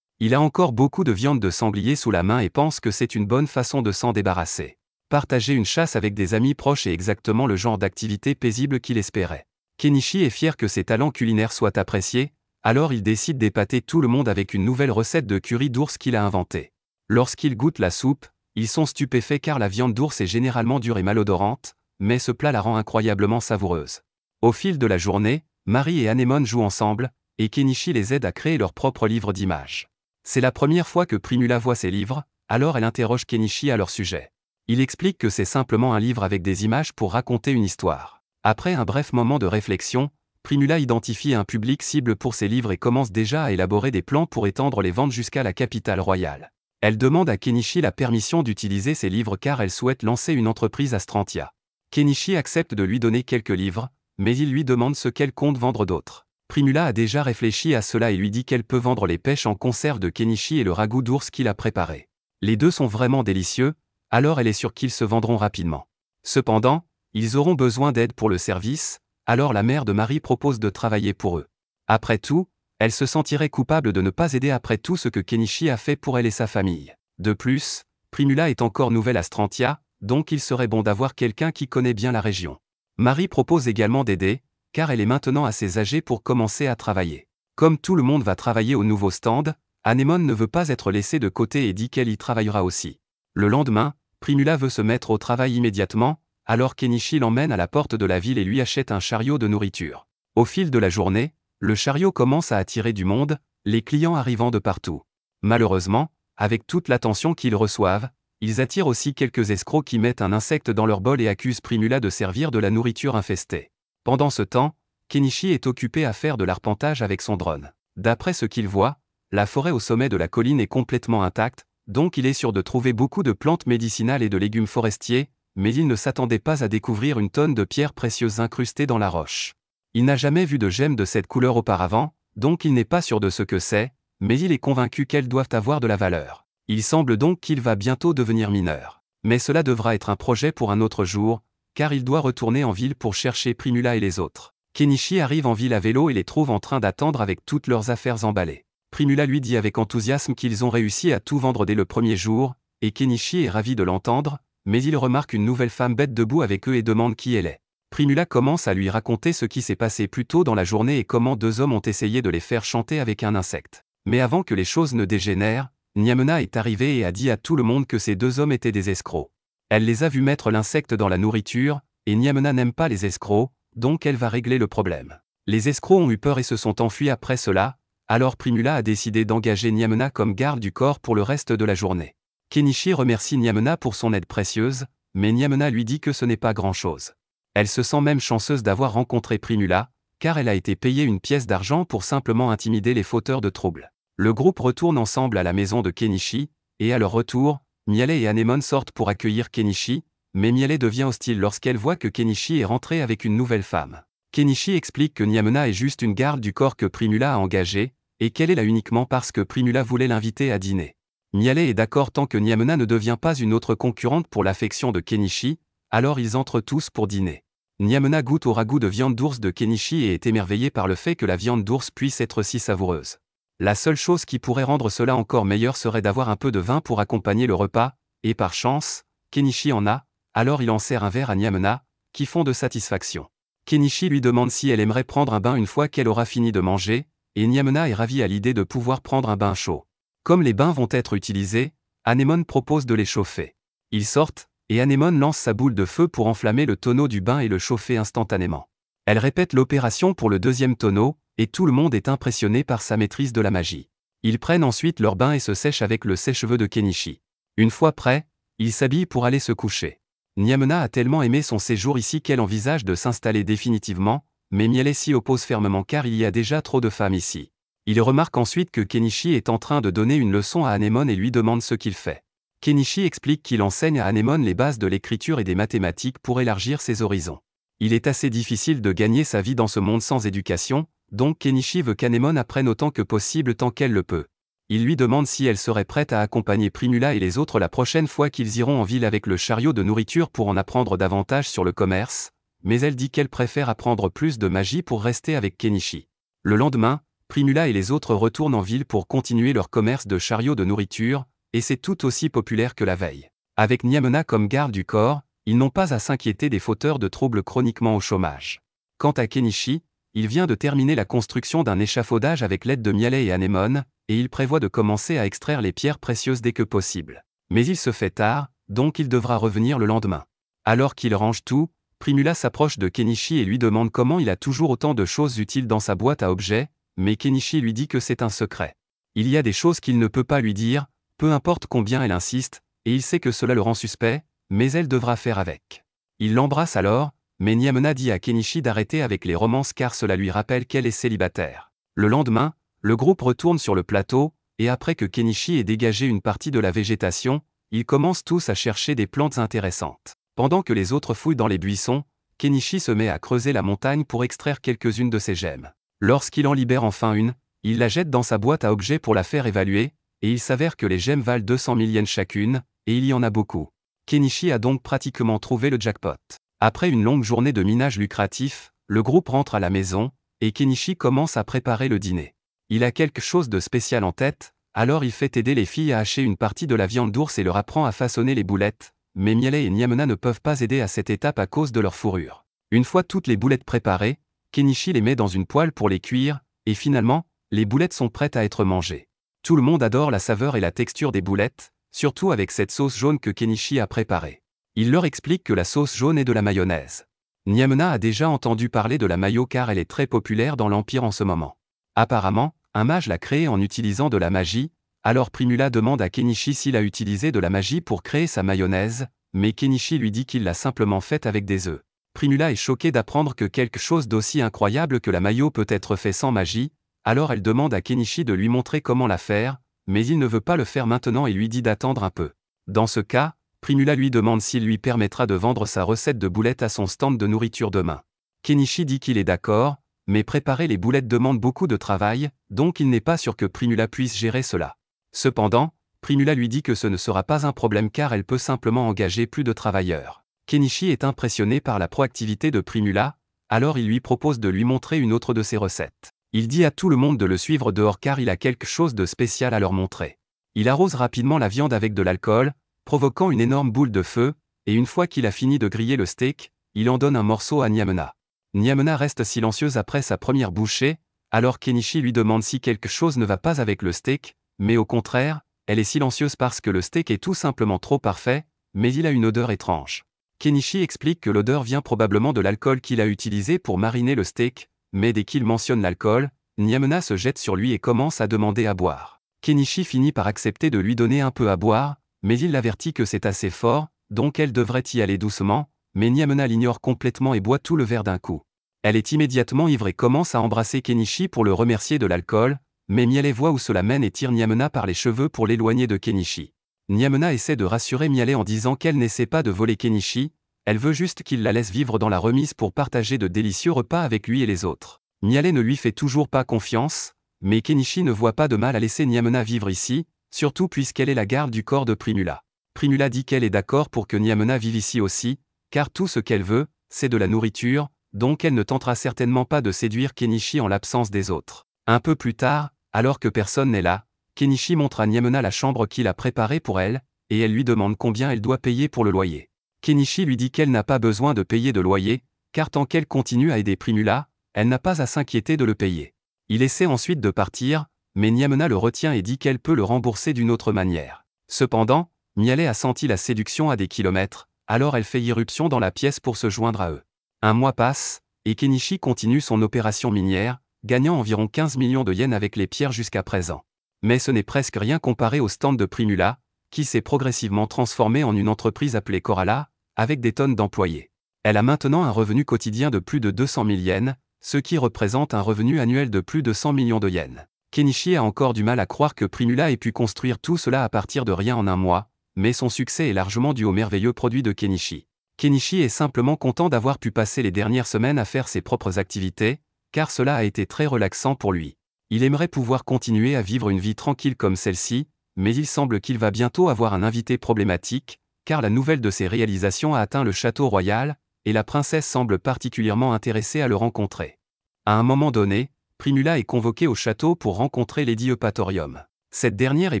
Il a encore beaucoup de viande de sanglier sous la main et pense que c'est une bonne façon de s'en débarrasser. Partager une chasse avec des amis proches est exactement le genre d'activité paisible qu'il espérait. Kenichi est fier que ses talents culinaires soient appréciés, alors il décide d'épater tout le monde avec une nouvelle recette de curry d'ours qu'il a inventée. Lorsqu'ils goûtent la soupe, ils sont stupéfaits car la viande d'ours est généralement dure et malodorante, mais ce plat la rend incroyablement savoureuse. Au fil de la journée, Marie et Anemone jouent ensemble, et Kenichi les aide à créer leur propre livre d'images. C'est la première fois que Primula voit ces livres, alors elle interroge Kenichi à leur sujet. Il explique que c'est simplement un livre avec des images pour raconter une histoire. Après un bref moment de réflexion, Primula identifie un public cible pour ses livres et commence déjà à élaborer des plans pour étendre les ventes jusqu'à la capitale royale. Elle demande à Kenichi la permission d'utiliser ses livres car elle souhaite lancer une entreprise à Strantia. Kenichi accepte de lui donner quelques livres, mais il lui demande ce qu'elle compte vendre d'autres. Primula a déjà réfléchi à cela et lui dit qu'elle peut vendre les pêches en conserve de Kenichi et le ragoût d'ours qu'il a préparé. Les deux sont vraiment délicieux, alors elle est sûre qu'ils se vendront rapidement. Cependant, ils auront besoin d'aide pour le service, alors la mère de Marie propose de travailler pour eux. Après tout, elle se sentirait coupable de ne pas aider après tout ce que Kenichi a fait pour elle et sa famille. De plus, Primula est encore nouvelle à Strantia, donc il serait bon d'avoir quelqu'un qui connaît bien la région. Marie propose également d'aider, car elle est maintenant assez âgée pour commencer à travailler. Comme tout le monde va travailler au nouveau stand, Anemone ne veut pas être laissée de côté et dit qu'elle y travaillera aussi. Le lendemain, Primula veut se mettre au travail immédiatement, alors Kenichi l'emmène à la porte de la ville et lui achète un chariot de nourriture. Au fil de la journée, le chariot commence à attirer du monde, les clients arrivant de partout. Malheureusement, avec toute l'attention qu'ils reçoivent, ils attirent aussi quelques escrocs qui mettent un insecte dans leur bol et accusent Primula de servir de la nourriture infestée. Pendant ce temps, Kenichi est occupé à faire de l'arpentage avec son drone. D'après ce qu'il voit, la forêt au sommet de la colline est complètement intacte, donc il est sûr de trouver beaucoup de plantes médicinales et de légumes forestiers, mais il ne s'attendait pas à découvrir une tonne de pierres précieuses incrustées dans la roche. Il n'a jamais vu de gemmes de cette couleur auparavant, donc il n'est pas sûr de ce que c'est, mais il est convaincu qu'elles doivent avoir de la valeur. Il semble donc qu'il va bientôt devenir mineur. Mais cela devra être un projet pour un autre jour, car il doit retourner en ville pour chercher Primula et les autres. Kenichi arrive en ville à vélo et les trouve en train d'attendre avec toutes leurs affaires emballées. Primula lui dit avec enthousiasme qu'ils ont réussi à tout vendre dès le premier jour, et Kenichi est ravi de l'entendre, mais il remarque une nouvelle femme bête debout avec eux et demande qui elle est. Primula commence à lui raconter ce qui s'est passé plus tôt dans la journée et comment 2 hommes ont essayé de les faire chanter avec un insecte. Mais avant que les choses ne dégénèrent, Nyamena est arrivée et a dit à tout le monde que ces 2 hommes étaient des escrocs. Elle les a vus mettre l'insecte dans la nourriture, et Nyamena n'aime pas les escrocs, donc elle va régler le problème. Les escrocs ont eu peur et se sont enfuis après cela, alors Primula a décidé d'engager Nyamena comme garde du corps pour le reste de la journée. Kenichi remercie Nyamena pour son aide précieuse, mais Nyamena lui dit que ce n'est pas grand-chose. Elle se sent même chanceuse d'avoir rencontré Primula, car elle a été payée une pièce d'argent pour simplement intimider les fauteurs de troubles. Le groupe retourne ensemble à la maison de Kenichi, et à leur retour, Miale et Anemone sortent pour accueillir Kenichi, mais Miale devient hostile lorsqu'elle voit que Kenichi est rentré avec une nouvelle femme. Kenichi explique que Nyamena est juste une garde du corps que Primula a engagée, et qu'elle est là uniquement parce que Primula voulait l'inviter à dîner. Miale est d'accord tant que Nyamena ne devient pas une autre concurrente pour l'affection de Kenichi, alors ils entrent tous pour dîner. Nyamena goûte au ragoût de viande d'ours de Kenichi et est émerveillée par le fait que la viande d'ours puisse être si savoureuse. La seule chose qui pourrait rendre cela encore meilleur serait d'avoir un peu de vin pour accompagner le repas, et par chance, Kenichi en a, alors il en sert un verre à Nyamena, qui fond de satisfaction. Kenichi lui demande si elle aimerait prendre un bain une fois qu'elle aura fini de manger, et Nyamena est ravie à l'idée de pouvoir prendre un bain chaud. Comme les bains vont être utilisés, Anemone propose de les chauffer. Ils sortent, et Anemone lance sa boule de feu pour enflammer le tonneau du bain et le chauffer instantanément. Elle répète l'opération pour le 2e tonneau, et tout le monde est impressionné par sa maîtrise de la magie. Ils prennent ensuite leur bain et se sèchent avec le sèche-cheveux de Kenichi. Une fois prêts, ils s'habillent pour aller se coucher. Nyamena a tellement aimé son séjour ici qu'elle envisage de s'installer définitivement, mais Miale s'y oppose fermement car il y a déjà trop de femmes ici. Il remarque ensuite que Kenichi est en train de donner une leçon à Anemone et lui demande ce qu'il fait. Kenichi explique qu'il enseigne à Anemone les bases de l'écriture et des mathématiques pour élargir ses horizons. Il est assez difficile de gagner sa vie dans ce monde sans éducation, donc Kenichi veut qu'Anemone apprenne autant que possible tant qu'elle le peut. Il lui demande si elle serait prête à accompagner Primula et les autres la prochaine fois qu'ils iront en ville avec le chariot de nourriture pour en apprendre davantage sur le commerce, mais elle dit qu'elle préfère apprendre plus de magie pour rester avec Kenichi. Le lendemain, Primula et les autres retournent en ville pour continuer leur commerce de chariot de nourriture, et c'est tout aussi populaire que la veille. Avec Nyamena comme garde du corps, ils n'ont pas à s'inquiéter des fauteurs de troubles chroniquement au chômage. Quant à Kenichi, il vient de terminer la construction d'un échafaudage avec l'aide de Miale et Anemone, et il prévoit de commencer à extraire les pierres précieuses dès que possible. Mais il se fait tard, donc il devra revenir le lendemain. Alors qu'il range tout, Primula s'approche de Kenichi et lui demande comment il a toujours autant de choses utiles dans sa boîte à objets, mais Kenichi lui dit que c'est un secret. Il y a des choses qu'il ne peut pas lui dire, peu importe combien elle insiste, et il sait que cela le rend suspect, mais elle devra faire avec. Il l'embrasse alors, mais Nyamena dit à Kenichi d'arrêter avec les romances car cela lui rappelle qu'elle est célibataire. Le lendemain, le groupe retourne sur le plateau, et après que Kenichi ait dégagé une partie de la végétation, ils commencent tous à chercher des plantes intéressantes. Pendant que les autres fouillent dans les buissons, Kenichi se met à creuser la montagne pour extraire quelques-unes de ses gemmes. Lorsqu'il en libère enfin une, il la jette dans sa boîte à objets pour la faire évaluer, et il s'avère que les gemmes valent 200 000 yens chacune, et il y en a beaucoup. Kenichi a donc pratiquement trouvé le jackpot. Après une longue journée de minage lucratif, le groupe rentre à la maison, et Kenichi commence à préparer le dîner. Il a quelque chose de spécial en tête, alors il fait aider les filles à hacher une partie de la viande d'ours et leur apprend à façonner les boulettes, mais Miale et Nyamena ne peuvent pas aider à cette étape à cause de leur fourrure. Une fois toutes les boulettes préparées, Kenichi les met dans une poêle pour les cuire, et finalement, les boulettes sont prêtes à être mangées. Tout le monde adore la saveur et la texture des boulettes, surtout avec cette sauce jaune que Kenichi a préparée. Il leur explique que la sauce jaune est de la mayonnaise. Nyamena a déjà entendu parler de la mayo car elle est très populaire dans l'Empire en ce moment. Apparemment, un mage l'a créée en utilisant de la magie, alors Primula demande à Kenichi s'il a utilisé de la magie pour créer sa mayonnaise, mais Kenichi lui dit qu'il l'a simplement faite avec des œufs. Primula est choquée d'apprendre que quelque chose d'aussi incroyable que la mayo peut être fait sans magie, alors elle demande à Kenichi de lui montrer comment la faire, mais il ne veut pas le faire maintenant et lui dit d'attendre un peu. Dans ce cas, Primula lui demande s'il lui permettra de vendre sa recette de boulettes à son stand de nourriture demain. Kenichi dit qu'il est d'accord, mais préparer les boulettes demande beaucoup de travail, donc il n'est pas sûr que Primula puisse gérer cela. Cependant, Primula lui dit que ce ne sera pas un problème car elle peut simplement engager plus de travailleurs. Kenichi est impressionné par la proactivité de Primula, alors il lui propose de lui montrer une autre de ses recettes. Il dit à tout le monde de le suivre dehors car il a quelque chose de spécial à leur montrer. Il arrose rapidement la viande avec de l'alcool, provoquant une énorme boule de feu, et une fois qu'il a fini de griller le steak, il en donne un morceau à Nyamena. Nyamena reste silencieuse après sa première bouchée, alors Kenichi lui demande si quelque chose ne va pas avec le steak, mais au contraire, elle est silencieuse parce que le steak est tout simplement trop parfait, mais il a une odeur étrange. Kenichi explique que l'odeur vient probablement de l'alcool qu'il a utilisé pour mariner le steak, mais dès qu'il mentionne l'alcool, Nyamena se jette sur lui et commence à demander à boire. Kenichi finit par accepter de lui donner un peu à boire, mais il l'avertit que c'est assez fort, donc elle devrait y aller doucement, mais Nyamena l'ignore complètement et boit tout le verre d'un coup. Elle est immédiatement ivre et commence à embrasser Kenichi pour le remercier de l'alcool, mais Miale voit où cela mène et tire Nyamena par les cheveux pour l'éloigner de Kenichi. Nyamena essaie de rassurer Miale en disant qu'elle n'essaie pas de voler Kenichi, elle veut juste qu'il la laisse vivre dans la remise pour partager de délicieux repas avec lui et les autres. Miale ne lui fait toujours pas confiance, mais Kenichi ne voit pas de mal à laisser Nyamena vivre ici, surtout puisqu'elle est la garde du corps de Primula. Primula dit qu'elle est d'accord pour que Nyamena vive ici aussi, car tout ce qu'elle veut, c'est de la nourriture, donc elle ne tentera certainement pas de séduire Kenichi en l'absence des autres. Un peu plus tard, alors que personne n'est là, Kenichi montre à Nyamena la chambre qu'il a préparée pour elle, et elle lui demande combien elle doit payer pour le loyer. Kenichi lui dit qu'elle n'a pas besoin de payer de loyer, car tant qu'elle continue à aider Primula, elle n'a pas à s'inquiéter de le payer. Il essaie ensuite de partir, mais Nyamena le retient et dit qu'elle peut le rembourser d'une autre manière. Cependant, Miale a senti la séduction à des kilomètres, alors elle fait irruption dans la pièce pour se joindre à eux. Un mois passe, et Kenichi continue son opération minière, gagnant environ 15 millions de yens avec les pierres jusqu'à présent. Mais ce n'est presque rien comparé au stand de Primula, qui s'est progressivement transformé en une entreprise appelée Coralla, avec des tonnes d'employés. Elle a maintenant un revenu quotidien de plus de 200 000 yens, ce qui représente un revenu annuel de plus de 100 millions de yens. Kenichi a encore du mal à croire que Primula ait pu construire tout cela à partir de rien en un mois, mais son succès est largement dû aux merveilleux produits de Kenichi. Kenichi est simplement content d'avoir pu passer les dernières semaines à faire ses propres activités, car cela a été très relaxant pour lui. Il aimerait pouvoir continuer à vivre une vie tranquille comme celle-ci, mais il semble qu'il va bientôt avoir un invité problématique, car la nouvelle de ses réalisations a atteint le château royal, et la princesse semble particulièrement intéressée à le rencontrer. À un moment donné, Primula est convoquée au château pour rencontrer Lady Eupatorium. Cette dernière est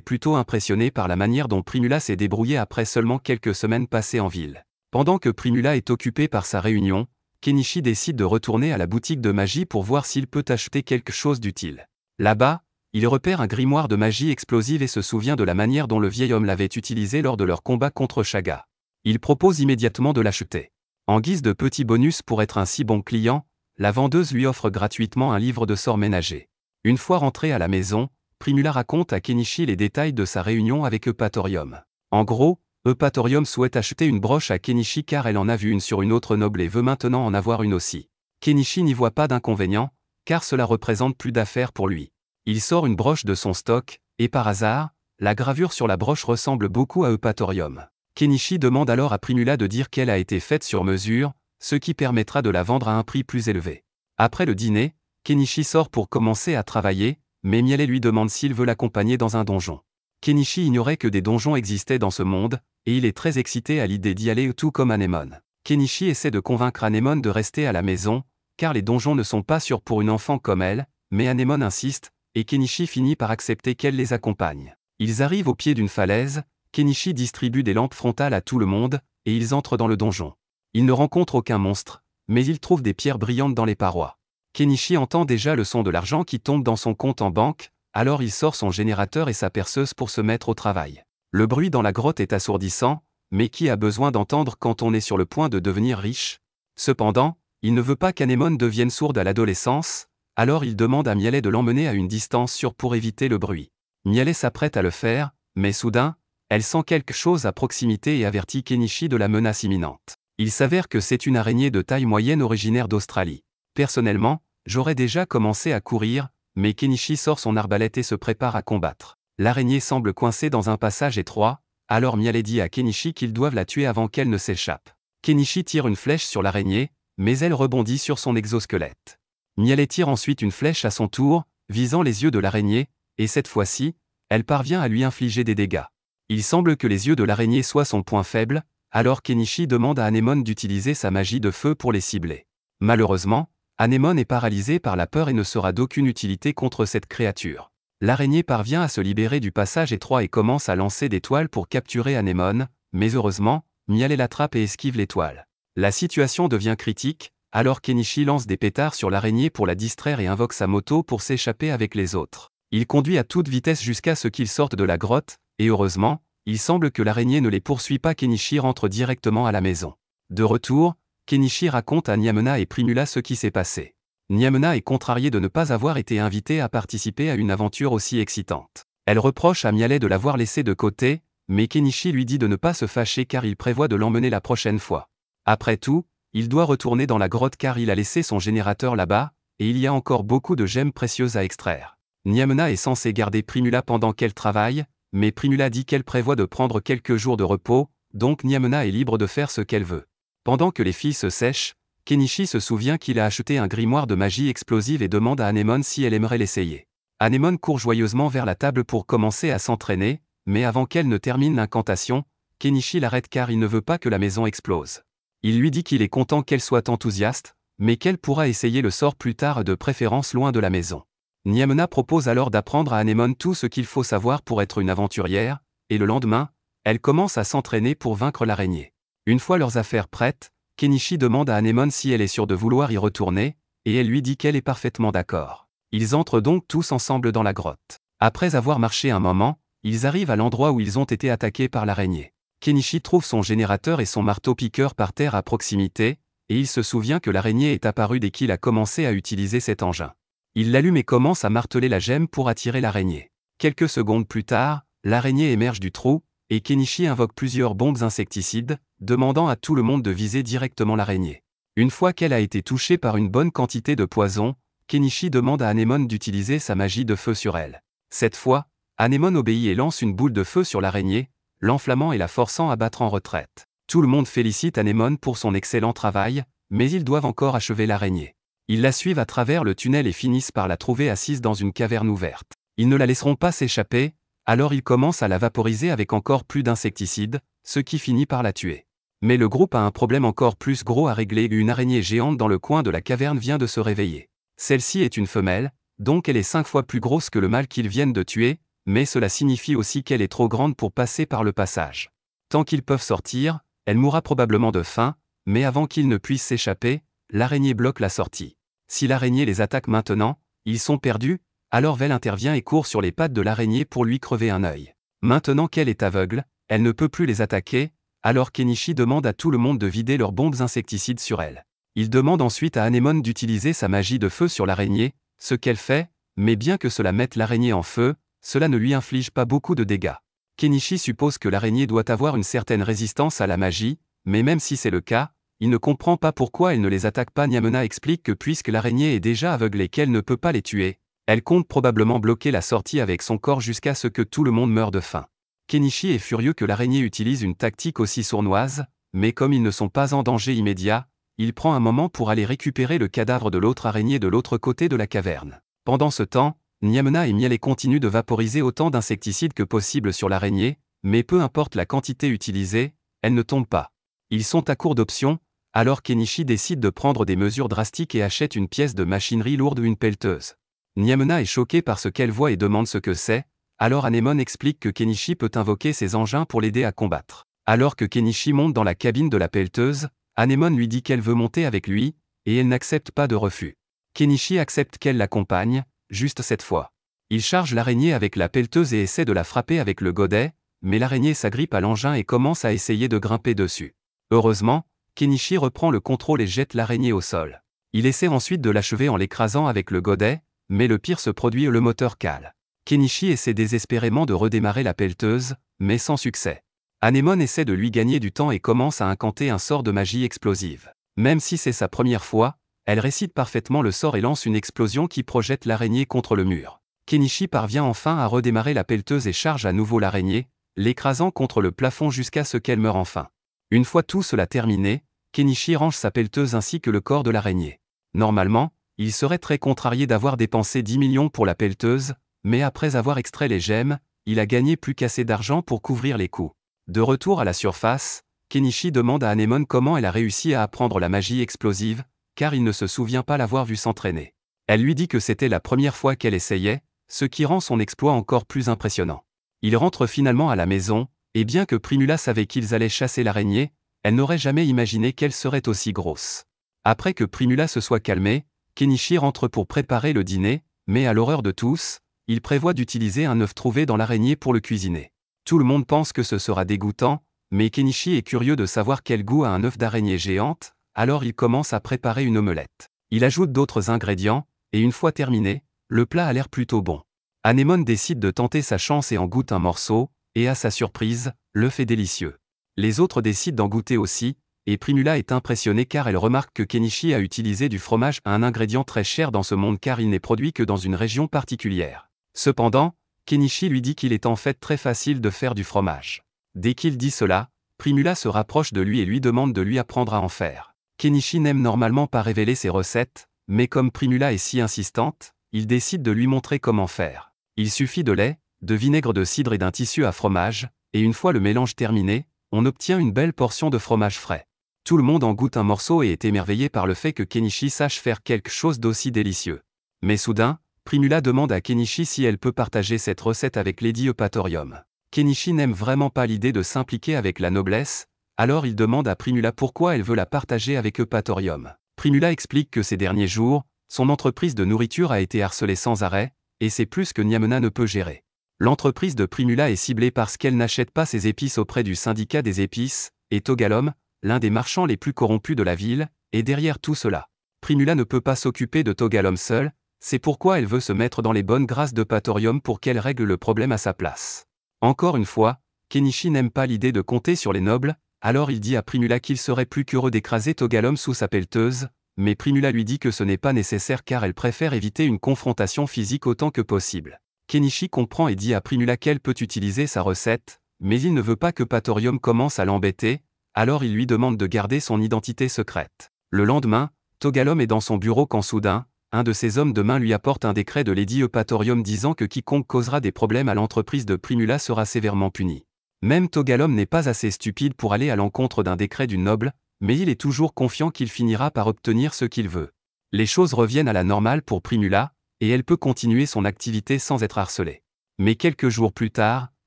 plutôt impressionnée par la manière dont Primula s'est débrouillée après seulement quelques semaines passées en ville. Pendant que Primula est occupée par sa réunion, Kenichi décide de retourner à la boutique de magie pour voir s'il peut acheter quelque chose d'utile. Là-bas, il repère un grimoire de magie explosive et se souvient de la manière dont le vieil homme l'avait utilisé lors de leur combat contre Shaga. Il propose immédiatement de l'acheter. En guise de petit bonus pour être un si bon client, la vendeuse lui offre gratuitement un livre de sorts ménagers. Une fois rentré à la maison, Primula raconte à Kenichi les détails de sa réunion avec Eupatorium. En gros, Eupatorium souhaite acheter une broche à Kenichi car elle en a vu une sur une autre noble et veut maintenant en avoir une aussi. Kenichi n'y voit pas d'inconvénient, car cela représente plus d'affaires pour lui. Il sort une broche de son stock, et par hasard, la gravure sur la broche ressemble beaucoup à Eupatorium. Kenichi demande alors à Primula de dire qu'elle a été faite sur mesure, ce qui permettra de la vendre à un prix plus élevé. Après le dîner, Kenichi sort pour commencer à travailler, mais Miale lui demande s'il veut l'accompagner dans un donjon. Kenichi ignorait que des donjons existaient dans ce monde, et il est très excité à l'idée d'y aller tout comme Anemone. Kenichi essaie de convaincre Anemone de rester à la maison, car les donjons ne sont pas sûrs pour une enfant comme elle, mais Anemone insiste, et Kenichi finit par accepter qu'elle les accompagne. Ils arrivent au pied d'une falaise, Kenichi distribue des lampes frontales à tout le monde, et ils entrent dans le donjon. Ils ne rencontrent aucun monstre, mais ils trouvent des pierres brillantes dans les parois. Kenichi entend déjà le son de l'argent qui tombe dans son compte en banque, alors il sort son générateur et sa perceuse pour se mettre au travail. Le bruit dans la grotte est assourdissant, mais qui a besoin d'entendre quand on est sur le point de devenir riche? Cependant, il ne veut pas qu'Anemone devienne sourde à l'adolescence, alors il demande à Miale de l'emmener à une distance sûre pour éviter le bruit. Miale s'apprête à le faire, mais soudain, elle sent quelque chose à proximité et avertit Kenichi de la menace imminente. Il s'avère que c'est une araignée de taille moyenne originaire d'Australie. Personnellement, j'aurais déjà commencé à courir, mais Kenichi sort son arbalète et se prépare à combattre. L'araignée semble coincée dans un passage étroit, alors Miale dit à Kenichi qu'ils doivent la tuer avant qu'elle ne s'échappe. Kenichi tire une flèche sur l'araignée, mais elle rebondit sur son exosquelette. Miale tire ensuite une flèche à son tour, visant les yeux de l'araignée, et cette fois-ci, elle parvient à lui infliger des dégâts. Il semble que les yeux de l'araignée soient son point faible, alors Kenichi demande à Anemone d'utiliser sa magie de feu pour les cibler. Malheureusement, Anemone est paralysée par la peur et ne sera d'aucune utilité contre cette créature. L'araignée parvient à se libérer du passage étroit et commence à lancer des toiles pour capturer Anemone, mais heureusement, Miale l'attrape et esquive les toiles. La situation devient critique, alors Kenichi lance des pétards sur l'araignée pour la distraire et invoque sa moto pour s'échapper avec les autres. Il conduit à toute vitesse jusqu'à ce qu'ils sortent de la grotte, et heureusement, il semble que l'araignée ne les poursuit pas. Kenichi rentre directement à la maison. De retour, Kenichi raconte à Nyamuna et Primula ce qui s'est passé. Nyamuna est contrariée de ne pas avoir été invitée à participer à une aventure aussi excitante. Elle reproche à Mialet de l'avoir laissé de côté, mais Kenichi lui dit de ne pas se fâcher car il prévoit de l'emmener la prochaine fois. Après tout, il doit retourner dans la grotte car il a laissé son générateur là-bas, et il y a encore beaucoup de gemmes précieuses à extraire. Nyamuna est censée garder Primula pendant qu'elle travaille, mais Primula dit qu'elle prévoit de prendre quelques jours de repos, donc Nyamuna est libre de faire ce qu'elle veut. Pendant que les filles se sèchent, Kenichi se souvient qu'il a acheté un grimoire de magie explosive et demande à Anemone si elle aimerait l'essayer. Anemone court joyeusement vers la table pour commencer à s'entraîner, mais avant qu'elle ne termine l'incantation, Kenichi l'arrête car il ne veut pas que la maison explose. Il lui dit qu'il est content qu'elle soit enthousiaste, mais qu'elle pourra essayer le sort plus tard, de préférence loin de la maison. Nyamuna propose alors d'apprendre à Anemone tout ce qu'il faut savoir pour être une aventurière, et le lendemain, elle commence à s'entraîner pour vaincre l'araignée. Une fois leurs affaires prêtes, Kenichi demande à Anemone si elle est sûre de vouloir y retourner, et elle lui dit qu'elle est parfaitement d'accord. Ils entrent donc tous ensemble dans la grotte. Après avoir marché un moment, ils arrivent à l'endroit où ils ont été attaqués par l'araignée. Kenichi trouve son générateur et son marteau-piqueur par terre à proximité, et il se souvient que l'araignée est apparue dès qu'il a commencé à utiliser cet engin. Il l'allume et commence à marteler la gemme pour attirer l'araignée. Quelques secondes plus tard, l'araignée émerge du trou, et Kenichi invoque plusieurs bombes insecticides, demandant à tout le monde de viser directement l'araignée. Une fois qu'elle a été touchée par une bonne quantité de poison, Kenichi demande à Anemone d'utiliser sa magie de feu sur elle. Cette fois, Anemone obéit et lance une boule de feu sur l'araignée, l'enflammant et la forçant à battre en retraite. Tout le monde félicite Anemone pour son excellent travail, mais ils doivent encore achever l'araignée. Ils la suivent à travers le tunnel et finissent par la trouver assise dans une caverne ouverte. Ils ne la laisseront pas s'échapper, alors ils commencent à la vaporiser avec encore plus d'insecticides, ce qui finit par la tuer. Mais le groupe a un problème encore plus gros à régler. Une araignée géante dans le coin de la caverne vient de se réveiller. Celle-ci est une femelle, donc elle est 5 fois plus grosse que le mâle qu'ils viennent de tuer, mais cela signifie aussi qu'elle est trop grande pour passer par le passage. Tant qu'ils peuvent sortir, elle mourra probablement de faim, mais avant qu'ils ne puissent s'échapper, l'araignée bloque la sortie. Si l'araignée les attaque maintenant, ils sont perdus, alors Vel intervient et court sur les pattes de l'araignée pour lui crever un œil. Maintenant qu'elle est aveugle, elle ne peut plus les attaquer, alors Kenichi demande à tout le monde de vider leurs bombes insecticides sur elle. Il demande ensuite à Anemone d'utiliser sa magie de feu sur l'araignée, ce qu'elle fait, mais bien que cela mette l'araignée en feu, cela ne lui inflige pas beaucoup de dégâts. Kenichi suppose que l'araignée doit avoir une certaine résistance à la magie, mais même si c'est le cas, il ne comprend pas pourquoi elle ne les attaque pas. Nyamuna explique que puisque l'araignée est déjà aveugle et qu'elle ne peut pas les tuer, elle compte probablement bloquer la sortie avec son corps jusqu'à ce que tout le monde meure de faim. Kenichi est furieux que l'araignée utilise une tactique aussi sournoise, mais comme ils ne sont pas en danger immédiat, il prend un moment pour aller récupérer le cadavre de l'autre araignée de l'autre côté de la caverne. Pendant ce temps, Nyamuna et Mialet continuent de vaporiser autant d'insecticides que possible sur l'araignée, mais peu importe la quantité utilisée, elle ne tombe pas. Ils sont à court d'options, alors Kenichi décide de prendre des mesures drastiques et achète une pièce de machinerie lourde, une pelleteuse. Nyamuna est choquée par ce qu'elle voit et demande ce que c'est, alors Anemone explique que Kenichi peut invoquer ses engins pour l'aider à combattre. Alors que Kenichi monte dans la cabine de la pelleteuse, Anemone lui dit qu'elle veut monter avec lui, et elle n'accepte pas de refus. Kenichi accepte qu'elle l'accompagne, juste cette fois. Il charge l'araignée avec la pelleteuse et essaie de la frapper avec le godet, mais l'araignée s'agrippe à l'engin et commence à essayer de grimper dessus. Heureusement, Kenichi reprend le contrôle et jette l'araignée au sol. Il essaie ensuite de l'achever en l'écrasant avec le godet, mais le pire se produit, le moteur cale. Kenichi essaie désespérément de redémarrer la pelleteuse, mais sans succès. Anemone essaie de lui gagner du temps et commence à incanter un sort de magie explosive. Même si c'est sa première fois, elle récite parfaitement le sort et lance une explosion qui projette l'araignée contre le mur. Kenichi parvient enfin à redémarrer la pelleteuse et charge à nouveau l'araignée, l'écrasant contre le plafond jusqu'à ce qu'elle meure enfin. Une fois tout cela terminé, Kenichi range sa pelleteuse ainsi que le corps de l'araignée. Normalement, il serait très contrarié d'avoir dépensé 10 millions pour la pelleteuse, mais après avoir extrait les gemmes, il a gagné plus qu'assez d'argent pour couvrir les coûts. De retour à la surface, Kenichi demande à Anemone comment elle a réussi à apprendre la magie explosive, car il ne se souvient pas l'avoir vue s'entraîner. Elle lui dit que c'était la première fois qu'elle essayait, ce qui rend son exploit encore plus impressionnant. Il rentre finalement à la maison, et bien que Primula savait qu'ils allaient chasser l'araignée, Elle n'aurait jamais imaginé qu'elle serait aussi grosse. Après que Primula se soit calmée, Kenichi rentre pour préparer le dîner, mais à l'horreur de tous, il prévoit d'utiliser un œuf trouvé dans l'araignée pour le cuisiner. Tout le monde pense que ce sera dégoûtant, mais Kenichi est curieux de savoir quel goût a un œuf d'araignée géante, alors il commence à préparer une omelette. Il ajoute d'autres ingrédients, et une fois terminé, le plat a l'air plutôt bon. Anémone décide de tenter sa chance et en goûte un morceau, et à sa surprise, l'œuf est délicieux. Les autres décident d'en goûter aussi, et Primula est impressionnée car elle remarque que Kenichi a utilisé du fromage, un ingrédient très cher dans ce monde car il n'est produit que dans une région particulière. Cependant, Kenichi lui dit qu'il est en fait très facile de faire du fromage. Dès qu'il dit cela, Primula se rapproche de lui et lui demande de lui apprendre à en faire. Kenichi n'aime normalement pas révéler ses recettes, mais comme Primula est si insistante, il décide de lui montrer comment faire. Il suffit de lait, de vinaigre de cidre et d'un tissu à fromage, et une fois le mélange terminé, on obtient une belle portion de fromage frais. Tout le monde en goûte un morceau et est émerveillé par le fait que Kenichi sache faire quelque chose d'aussi délicieux. Mais soudain, Primula demande à Kenichi si elle peut partager cette recette avec Lady Eupatorium. Kenichi n'aime vraiment pas l'idée de s'impliquer avec la noblesse, alors il demande à Primula pourquoi elle veut la partager avec Eupatorium. Primula explique que ces derniers jours, son entreprise de nourriture a été harcelée sans arrêt, et c'est plus que Nyamuna ne peut gérer. L'entreprise de Primula est ciblée parce qu'elle n'achète pas ses épices auprès du syndicat des épices, et Togalom, l'un des marchands les plus corrompus de la ville, est derrière tout cela. Primula ne peut pas s'occuper de Togalom seule, c'est pourquoi elle veut se mettre dans les bonnes grâces d'Eupatorium pour qu'elle règle le problème à sa place. Encore une fois, Kenichi n'aime pas l'idée de compter sur les nobles, alors il dit à Primula qu'il serait plus qu'heureux d'écraser Togalom sous sa pelleteuse, mais Primula lui dit que ce n'est pas nécessaire car elle préfère éviter une confrontation physique autant que possible. Kenichi comprend et dit à Primula qu'elle peut utiliser sa recette, mais il ne veut pas que Patorium commence à l'embêter, alors il lui demande de garder son identité secrète. Le lendemain, Togalom est dans son bureau quand soudain, un de ses hommes de main lui apporte un décret de Lady Eupatorium disant que quiconque causera des problèmes à l'entreprise de Primula sera sévèrement puni. Même Togalom n'est pas assez stupide pour aller à l'encontre d'un décret d'une noble, mais il est toujours confiant qu'il finira par obtenir ce qu'il veut. Les choses reviennent à la normale pour Primula, et elle peut continuer son activité sans être harcelée. Mais quelques jours plus tard,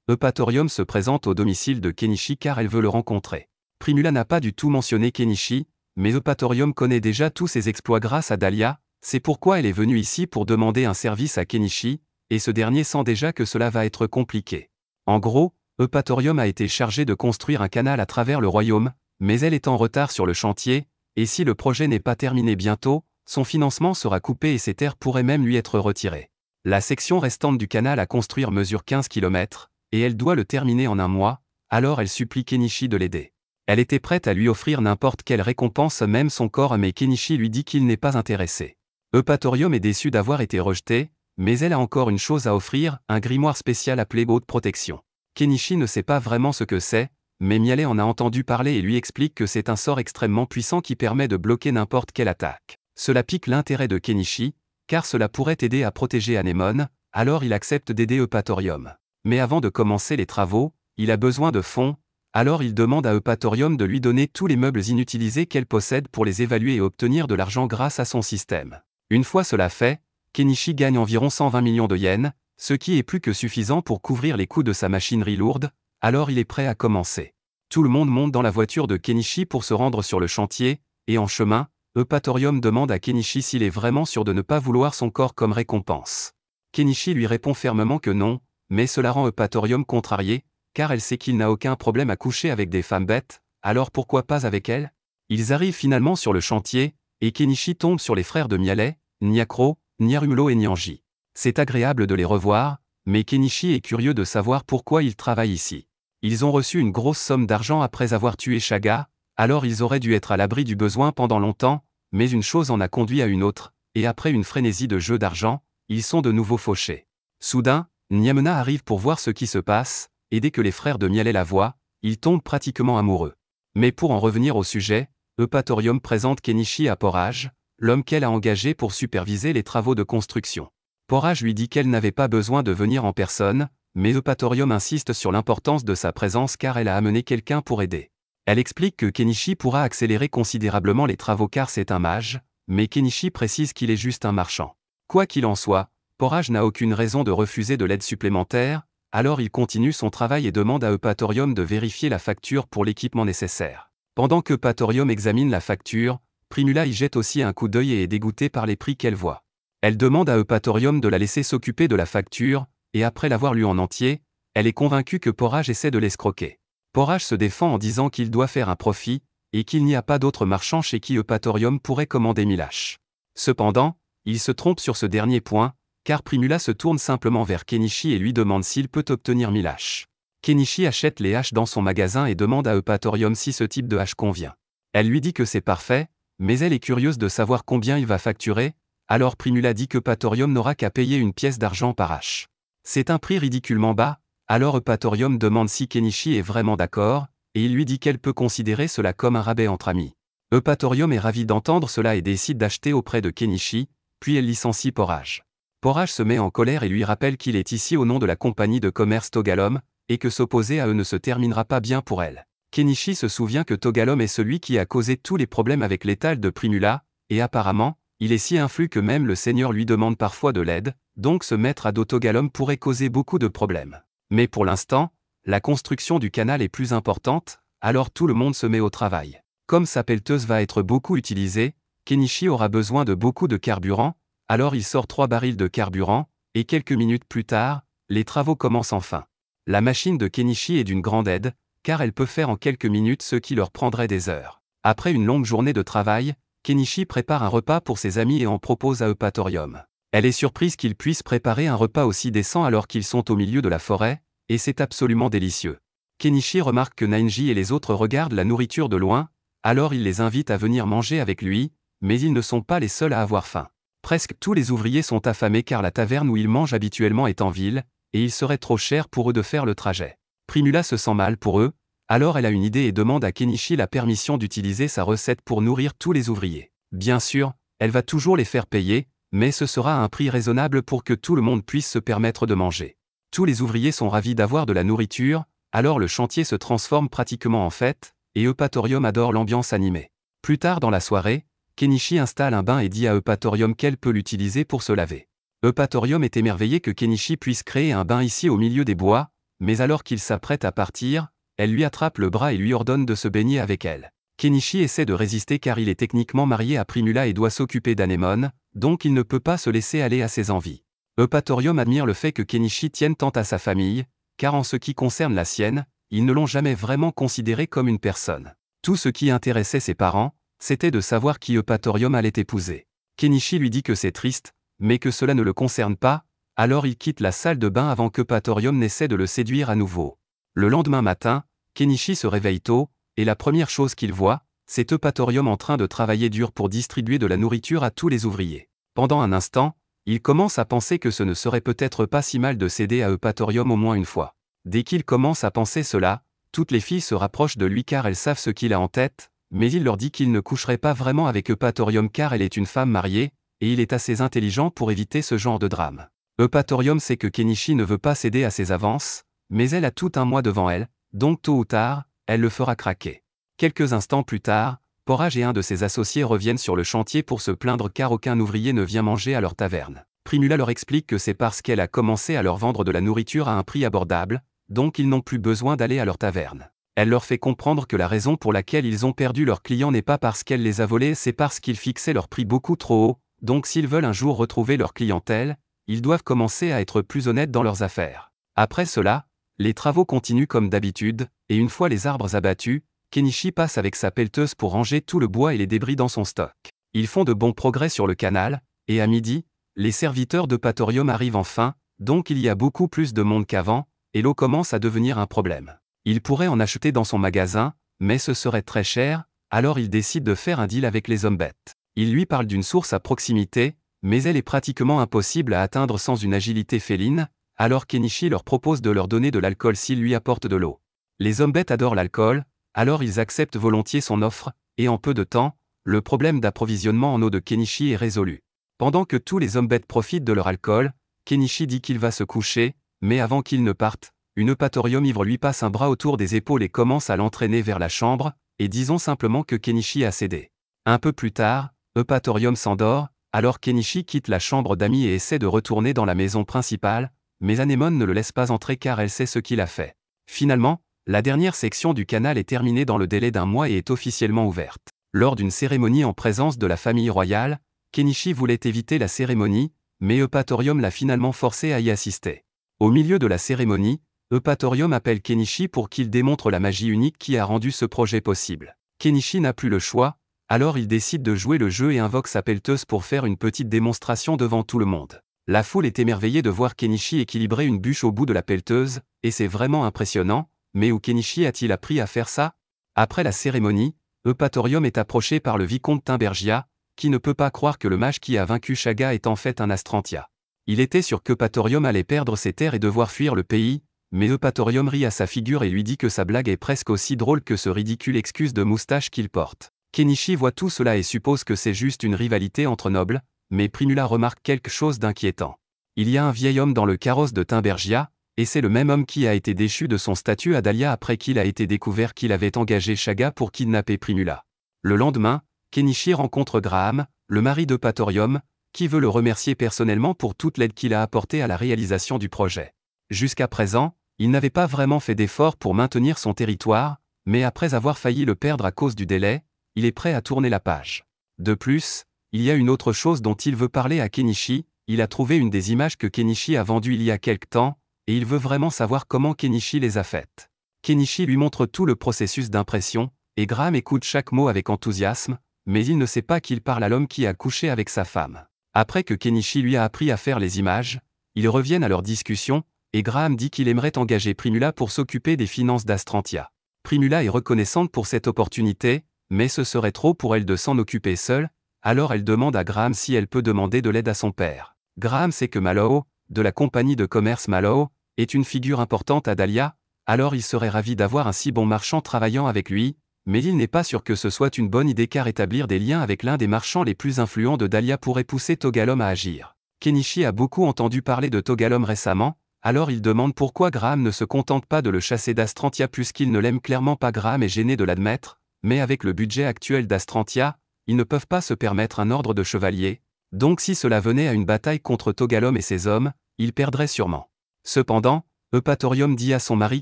Eupatorium se présente au domicile de Kenichi car elle veut le rencontrer. Primula n'a pas du tout mentionné Kenichi, mais Eupatorium connaît déjà tous ses exploits grâce à Dahlia, c'est pourquoi elle est venue ici pour demander un service à Kenichi, et ce dernier sent déjà que cela va être compliqué. En gros, Eupatorium a été chargé de construire un canal à travers le royaume, mais elle est en retard sur le chantier, et si le projet n'est pas terminé bientôt, son financement sera coupé et ses terres pourraient même lui être retirées. La section restante du canal à construire mesure 15 km, et elle doit le terminer en un mois, alors elle supplie Kenichi de l'aider. Elle était prête à lui offrir n'importe quelle récompense, même son corps, mais Kenichi lui dit qu'il n'est pas intéressé. Eupatorium est déçu d'avoir été rejeté, mais elle a encore une chose à offrir, un grimoire spécial appelé Haute Protection. Kenichi ne sait pas vraiment ce que c'est, mais Mialet en a entendu parler et lui explique que c'est un sort extrêmement puissant qui permet de bloquer n'importe quelle attaque. Cela pique l'intérêt de Kenichi, car cela pourrait aider à protéger Anémone, alors il accepte d'aider Eupatorium. Mais avant de commencer les travaux, il a besoin de fonds, alors il demande à Eupatorium de lui donner tous les meubles inutilisés qu'elle possède pour les évaluer et obtenir de l'argent grâce à son système. Une fois cela fait, Kenichi gagne environ 120 millions de yens, ce qui est plus que suffisant pour couvrir les coûts de sa machinerie lourde, alors il est prêt à commencer. Tout le monde monte dans la voiture de Kenichi pour se rendre sur le chantier, et en chemin, Eupatorium demande à Kenichi s'il est vraiment sûr de ne pas vouloir son corps comme récompense. Kenichi lui répond fermement que non, mais cela rend Eupatorium contrarié, car elle sait qu'il n'a aucun problème à coucher avec des femmes bêtes, alors pourquoi pas avec elle? Ils arrivent finalement sur le chantier, et Kenichi tombe sur les frères de Mialet, Nyakro, Nyarumulo et Nyanji. C'est agréable de les revoir, mais Kenichi est curieux de savoir pourquoi ils travaillent ici. Ils ont reçu une grosse somme d'argent après avoir tué Shaga, alors ils auraient dû être à l'abri du besoin pendant longtemps, mais une chose en a conduit à une autre, et après une frénésie de jeu d'argent, ils sont de nouveau fauchés. Soudain, Nyamuna arrive pour voir ce qui se passe, et dès que les frères de Mialet la voient, ils tombent pratiquement amoureux. Mais pour en revenir au sujet, Eupatorium présente Kenichi à Porage, l'homme qu'elle a engagé pour superviser les travaux de construction. Porage lui dit qu'elle n'avait pas besoin de venir en personne, mais Eupatorium insiste sur l'importance de sa présence car elle a amené quelqu'un pour aider. Elle explique que Kenichi pourra accélérer considérablement les travaux car c'est un mage, mais Kenichi précise qu'il est juste un marchand. Quoi qu'il en soit, Porage n'a aucune raison de refuser de l'aide supplémentaire, alors il continue son travail et demande à Eupatorium de vérifier la facture pour l'équipement nécessaire. Pendant que Eupatorium examine la facture, Primula y jette aussi un coup d'œil et est dégoûtée par les prix qu'elle voit. Elle demande à Eupatorium de la laisser s'occuper de la facture, et après l'avoir lue en entier, elle est convaincue que Porrage essaie de l'escroquer. Porrage se défend en disant qu'il doit faire un profit, et qu'il n'y a pas d'autres marchands chez qui Eupatorium pourrait commander 1000 haches. Cependant, il se trompe sur ce dernier point, car Primula se tourne simplement vers Kenichi et lui demande s'il peut obtenir 1000 haches. Kenichi achète les haches dans son magasin et demande à Eupatorium si ce type de hache convient. Elle lui dit que c'est parfait, mais elle est curieuse de savoir combien il va facturer, alors Primula dit qu'Eupatorium n'aura qu'à payer une pièce d'argent par hache. C'est un prix ridiculement bas, alors Eupatorium demande si Kenichi est vraiment d'accord, et il lui dit qu'elle peut considérer cela comme un rabais entre amis. Eupatorium est ravi d'entendre cela et décide d'acheter auprès de Kenichi, puis elle licencie Porrage. Porrage se met en colère et lui rappelle qu'il est ici au nom de la compagnie de commerce Togalom, et que s'opposer à eux ne se terminera pas bien pour elle. Kenichi se souvient que Togalom est celui qui a causé tous les problèmes avec l'étal de Primula, et apparemment, il est si influe que même le seigneur lui demande parfois de l'aide, donc se mettre à dos Togalom pourrait causer beaucoup de problèmes. Mais pour l'instant, la construction du canal est plus importante, alors tout le monde se met au travail. Comme sa pelleteuse va être beaucoup utilisée, Kenichi aura besoin de beaucoup de carburant, alors il sort 3 barils de carburant, et quelques minutes plus tard, les travaux commencent enfin. La machine de Kenichi est d'une grande aide, car elle peut faire en quelques minutes ce qui leur prendrait des heures. Après une longue journée de travail, Kenichi prépare un repas pour ses amis et en propose à Eupatorium. Elle est surprise qu'il puisse préparer un repas aussi décent alors qu'ils sont au milieu de la forêt, et c'est absolument délicieux. Kenichi remarque que Nainji et les autres regardent la nourriture de loin, alors il les invite à venir manger avec lui, mais ils ne sont pas les seuls à avoir faim. Presque tous les ouvriers sont affamés car la taverne où ils mangent habituellement est en ville, et il serait trop cher pour eux de faire le trajet. Primula se sent mal pour eux, alors elle a une idée et demande à Kenichi la permission d'utiliser sa recette pour nourrir tous les ouvriers. Bien sûr, elle va toujours les faire payer, mais ce sera à un prix raisonnable pour que tout le monde puisse se permettre de manger. Tous les ouvriers sont ravis d'avoir de la nourriture, alors le chantier se transforme pratiquement en fête, et Eupatorium adore l'ambiance animée. Plus tard dans la soirée, Kenichi installe un bain et dit à Eupatorium qu'elle peut l'utiliser pour se laver. Eupatorium est émerveillé que Kenichi puisse créer un bain ici au milieu des bois, mais alors qu'il s'apprête à partir, elle lui attrape le bras et lui ordonne de se baigner avec elle. Kenichi essaie de résister car il est techniquement marié à Primula et doit s'occuper d'Anémone, donc il ne peut pas se laisser aller à ses envies. Eupatorium admire le fait que Kenichi tienne tant à sa famille, car en ce qui concerne la sienne, ils ne l'ont jamais vraiment considéré comme une personne. Tout ce qui intéressait ses parents, c'était de savoir qui Eupatorium allait épouser. Kenichi lui dit que c'est triste, mais que cela ne le concerne pas, alors il quitte la salle de bain avant qu'Eupatorium n'essaie de le séduire à nouveau. Le lendemain matin, Kenichi se réveille tôt, et la première chose qu'il voit, c'est Eupatorium en train de travailler dur pour distribuer de la nourriture à tous les ouvriers. Pendant un instant, il commence à penser que ce ne serait peut-être pas si mal de céder à Eupatorium au moins une fois. Dès qu'il commence à penser cela, toutes les filles se rapprochent de lui car elles savent ce qu'il a en tête, mais il leur dit qu'il ne coucherait pas vraiment avec Eupatorium car elle est une femme mariée, et il est assez intelligent pour éviter ce genre de drame. Eupatorium sait que Kenichi ne veut pas céder à ses avances, mais elle a tout un mois devant elle, donc tôt ou tard, elle le fera craquer. Quelques instants plus tard, Porrage et un de ses associés reviennent sur le chantier pour se plaindre car aucun ouvrier ne vient manger à leur taverne. Primula leur explique que c'est parce qu'elle a commencé à leur vendre de la nourriture à un prix abordable, donc ils n'ont plus besoin d'aller à leur taverne. Elle leur fait comprendre que la raison pour laquelle ils ont perdu leurs clients n'est pas parce qu'elle les a volés, c'est parce qu'ils fixaient leur prix beaucoup trop haut, donc s'ils veulent un jour retrouver leur clientèle, ils doivent commencer à être plus honnêtes dans leurs affaires. Après cela, les travaux continuent comme d'habitude, et une fois les arbres abattus, Kenichi passe avec sa pelleteuse pour ranger tout le bois et les débris dans son stock. Ils font de bons progrès sur le canal, et à midi, les serviteurs d'Eupatorium arrivent enfin, donc il y a beaucoup plus de monde qu'avant, et l'eau commence à devenir un problème. Il pourrait en acheter dans son magasin, mais ce serait très cher, alors il décide de faire un deal avec les hommes bêtes. Il lui parle d'une source à proximité, mais elle est pratiquement impossible à atteindre sans une agilité féline, alors Kenichi leur propose de leur donner de l'alcool s'ils lui apportent de l'eau. Les hommes bêtes adorent l'alcool, alors ils acceptent volontiers son offre, et en peu de temps, le problème d'approvisionnement en eau de Kenichi est résolu. Pendant que tous les hommes bêtes profitent de leur alcool, Kenichi dit qu'il va se coucher, mais avant qu'il ne parte, une Eupatorium ivre lui passe un bras autour des épaules et commence à l'entraîner vers la chambre, et disons simplement que Kenichi a cédé. Un peu plus tard, Eupatorium s'endort, alors Kenichi quitte la chambre d'amis et essaie de retourner dans la maison principale, mais Anémone ne le laisse pas entrer car elle sait ce qu'il a fait. Finalement, La dernière section du canal est terminée dans le délai d'un mois et est officiellement ouverte. Lors d'une cérémonie en présence de la famille royale, Kenichi voulait éviter la cérémonie, mais Eupatorium l'a finalement forcé à y assister. Au milieu de la cérémonie, Eupatorium appelle Kenichi pour qu'il démontre la magie unique qui a rendu ce projet possible. Kenichi n'a plus le choix, alors il décide de jouer le jeu et invoque sa pelleteuse pour faire une petite démonstration devant tout le monde. La foule est émerveillée de voir Kenichi équilibrer une bûche au bout de la pelleteuse, et c'est vraiment impressionnant, mais où Kenichi a-t-il appris à faire ça? Après la cérémonie, Eupatorium est approché par le vicomte Timbergia, qui ne peut pas croire que le mage qui a vaincu Shaga est en fait un Astrantia. Il était sûr qu'Eupatorium allait perdre ses terres et devoir fuir le pays, mais Eupatorium rit à sa figure et lui dit que sa blague est presque aussi drôle que ce ridicule excuse de moustache qu'il porte. Kenichi voit tout cela et suppose que c'est juste une rivalité entre nobles, mais Primula remarque quelque chose d'inquiétant. Il y a un vieil homme dans le carrosse de Timbergia, et c'est le même homme qui a été déchu de son statut à Dahlia après qu'il a été découvert qu'il avait engagé Shaga pour kidnapper Primula. Le lendemain, Kenichi rencontre Graham, le mari d'Eupatorium, qui veut le remercier personnellement pour toute l'aide qu'il a apportée à la réalisation du projet. Jusqu'à présent, il n'avait pas vraiment fait d'efforts pour maintenir son territoire, mais après avoir failli le perdre à cause du délai, il est prêt à tourner la page. De plus, il y a une autre chose dont il veut parler à Kenichi, il a trouvé une des images que Kenichi a vendues il y a quelque temps, et il veut vraiment savoir comment Kenichi les a faites. Kenichi lui montre tout le processus d'impression, et Graham écoute chaque mot avec enthousiasme, mais il ne sait pas qu'il parle à l'homme qui a couché avec sa femme. Après que Kenichi lui a appris à faire les images, ils reviennent à leur discussion, et Graham dit qu'il aimerait engager Primula pour s'occuper des finances d'Astrantia. Primula est reconnaissante pour cette opportunité, mais ce serait trop pour elle de s'en occuper seule, alors elle demande à Graham si elle peut demander de l'aide à son père. Graham sait que Mallow, de la compagnie de commerce Mallow, est une figure importante à Dahlia, alors il serait ravi d'avoir un si bon marchand travaillant avec lui, mais il n'est pas sûr que ce soit une bonne idée car établir des liens avec l'un des marchands les plus influents de Dahlia pourrait pousser Togalom à agir. Kenichi a beaucoup entendu parler de Togalom récemment, alors il demande pourquoi Graham ne se contente pas de le chasser d'Astrantia puisqu'il ne l'aime clairement pas. Graham est gêné de l'admettre, mais avec le budget actuel d'Astrantia, ils ne peuvent pas se permettre un ordre de chevalier, donc si cela venait à une bataille contre Togalom et ses hommes, ils perdraient sûrement. Cependant, Eupatorium dit à son mari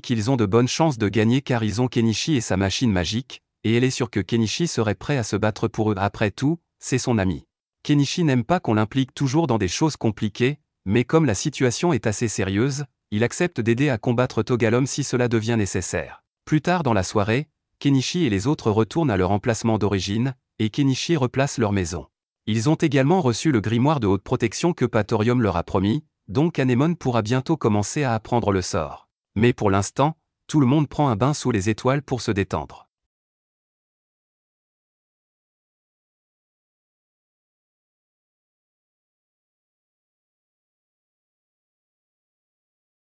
qu'ils ont de bonnes chances de gagner car ils ont Kenichi et sa machine magique, et elle est sûre que Kenichi serait prêt à se battre pour eux. Après tout, c'est son ami. Kenichi n'aime pas qu'on l'implique toujours dans des choses compliquées, mais comme la situation est assez sérieuse, il accepte d'aider à combattre Togalom si cela devient nécessaire. Plus tard dans la soirée, Kenichi et les autres retournent à leur emplacement d'origine, et Kenichi replace leur maison. Ils ont également reçu le grimoire de haute protection que Patorium leur a promis, donc Anémone pourra bientôt commencer à apprendre le sort. Mais pour l'instant, tout le monde prend un bain sous les étoiles pour se détendre.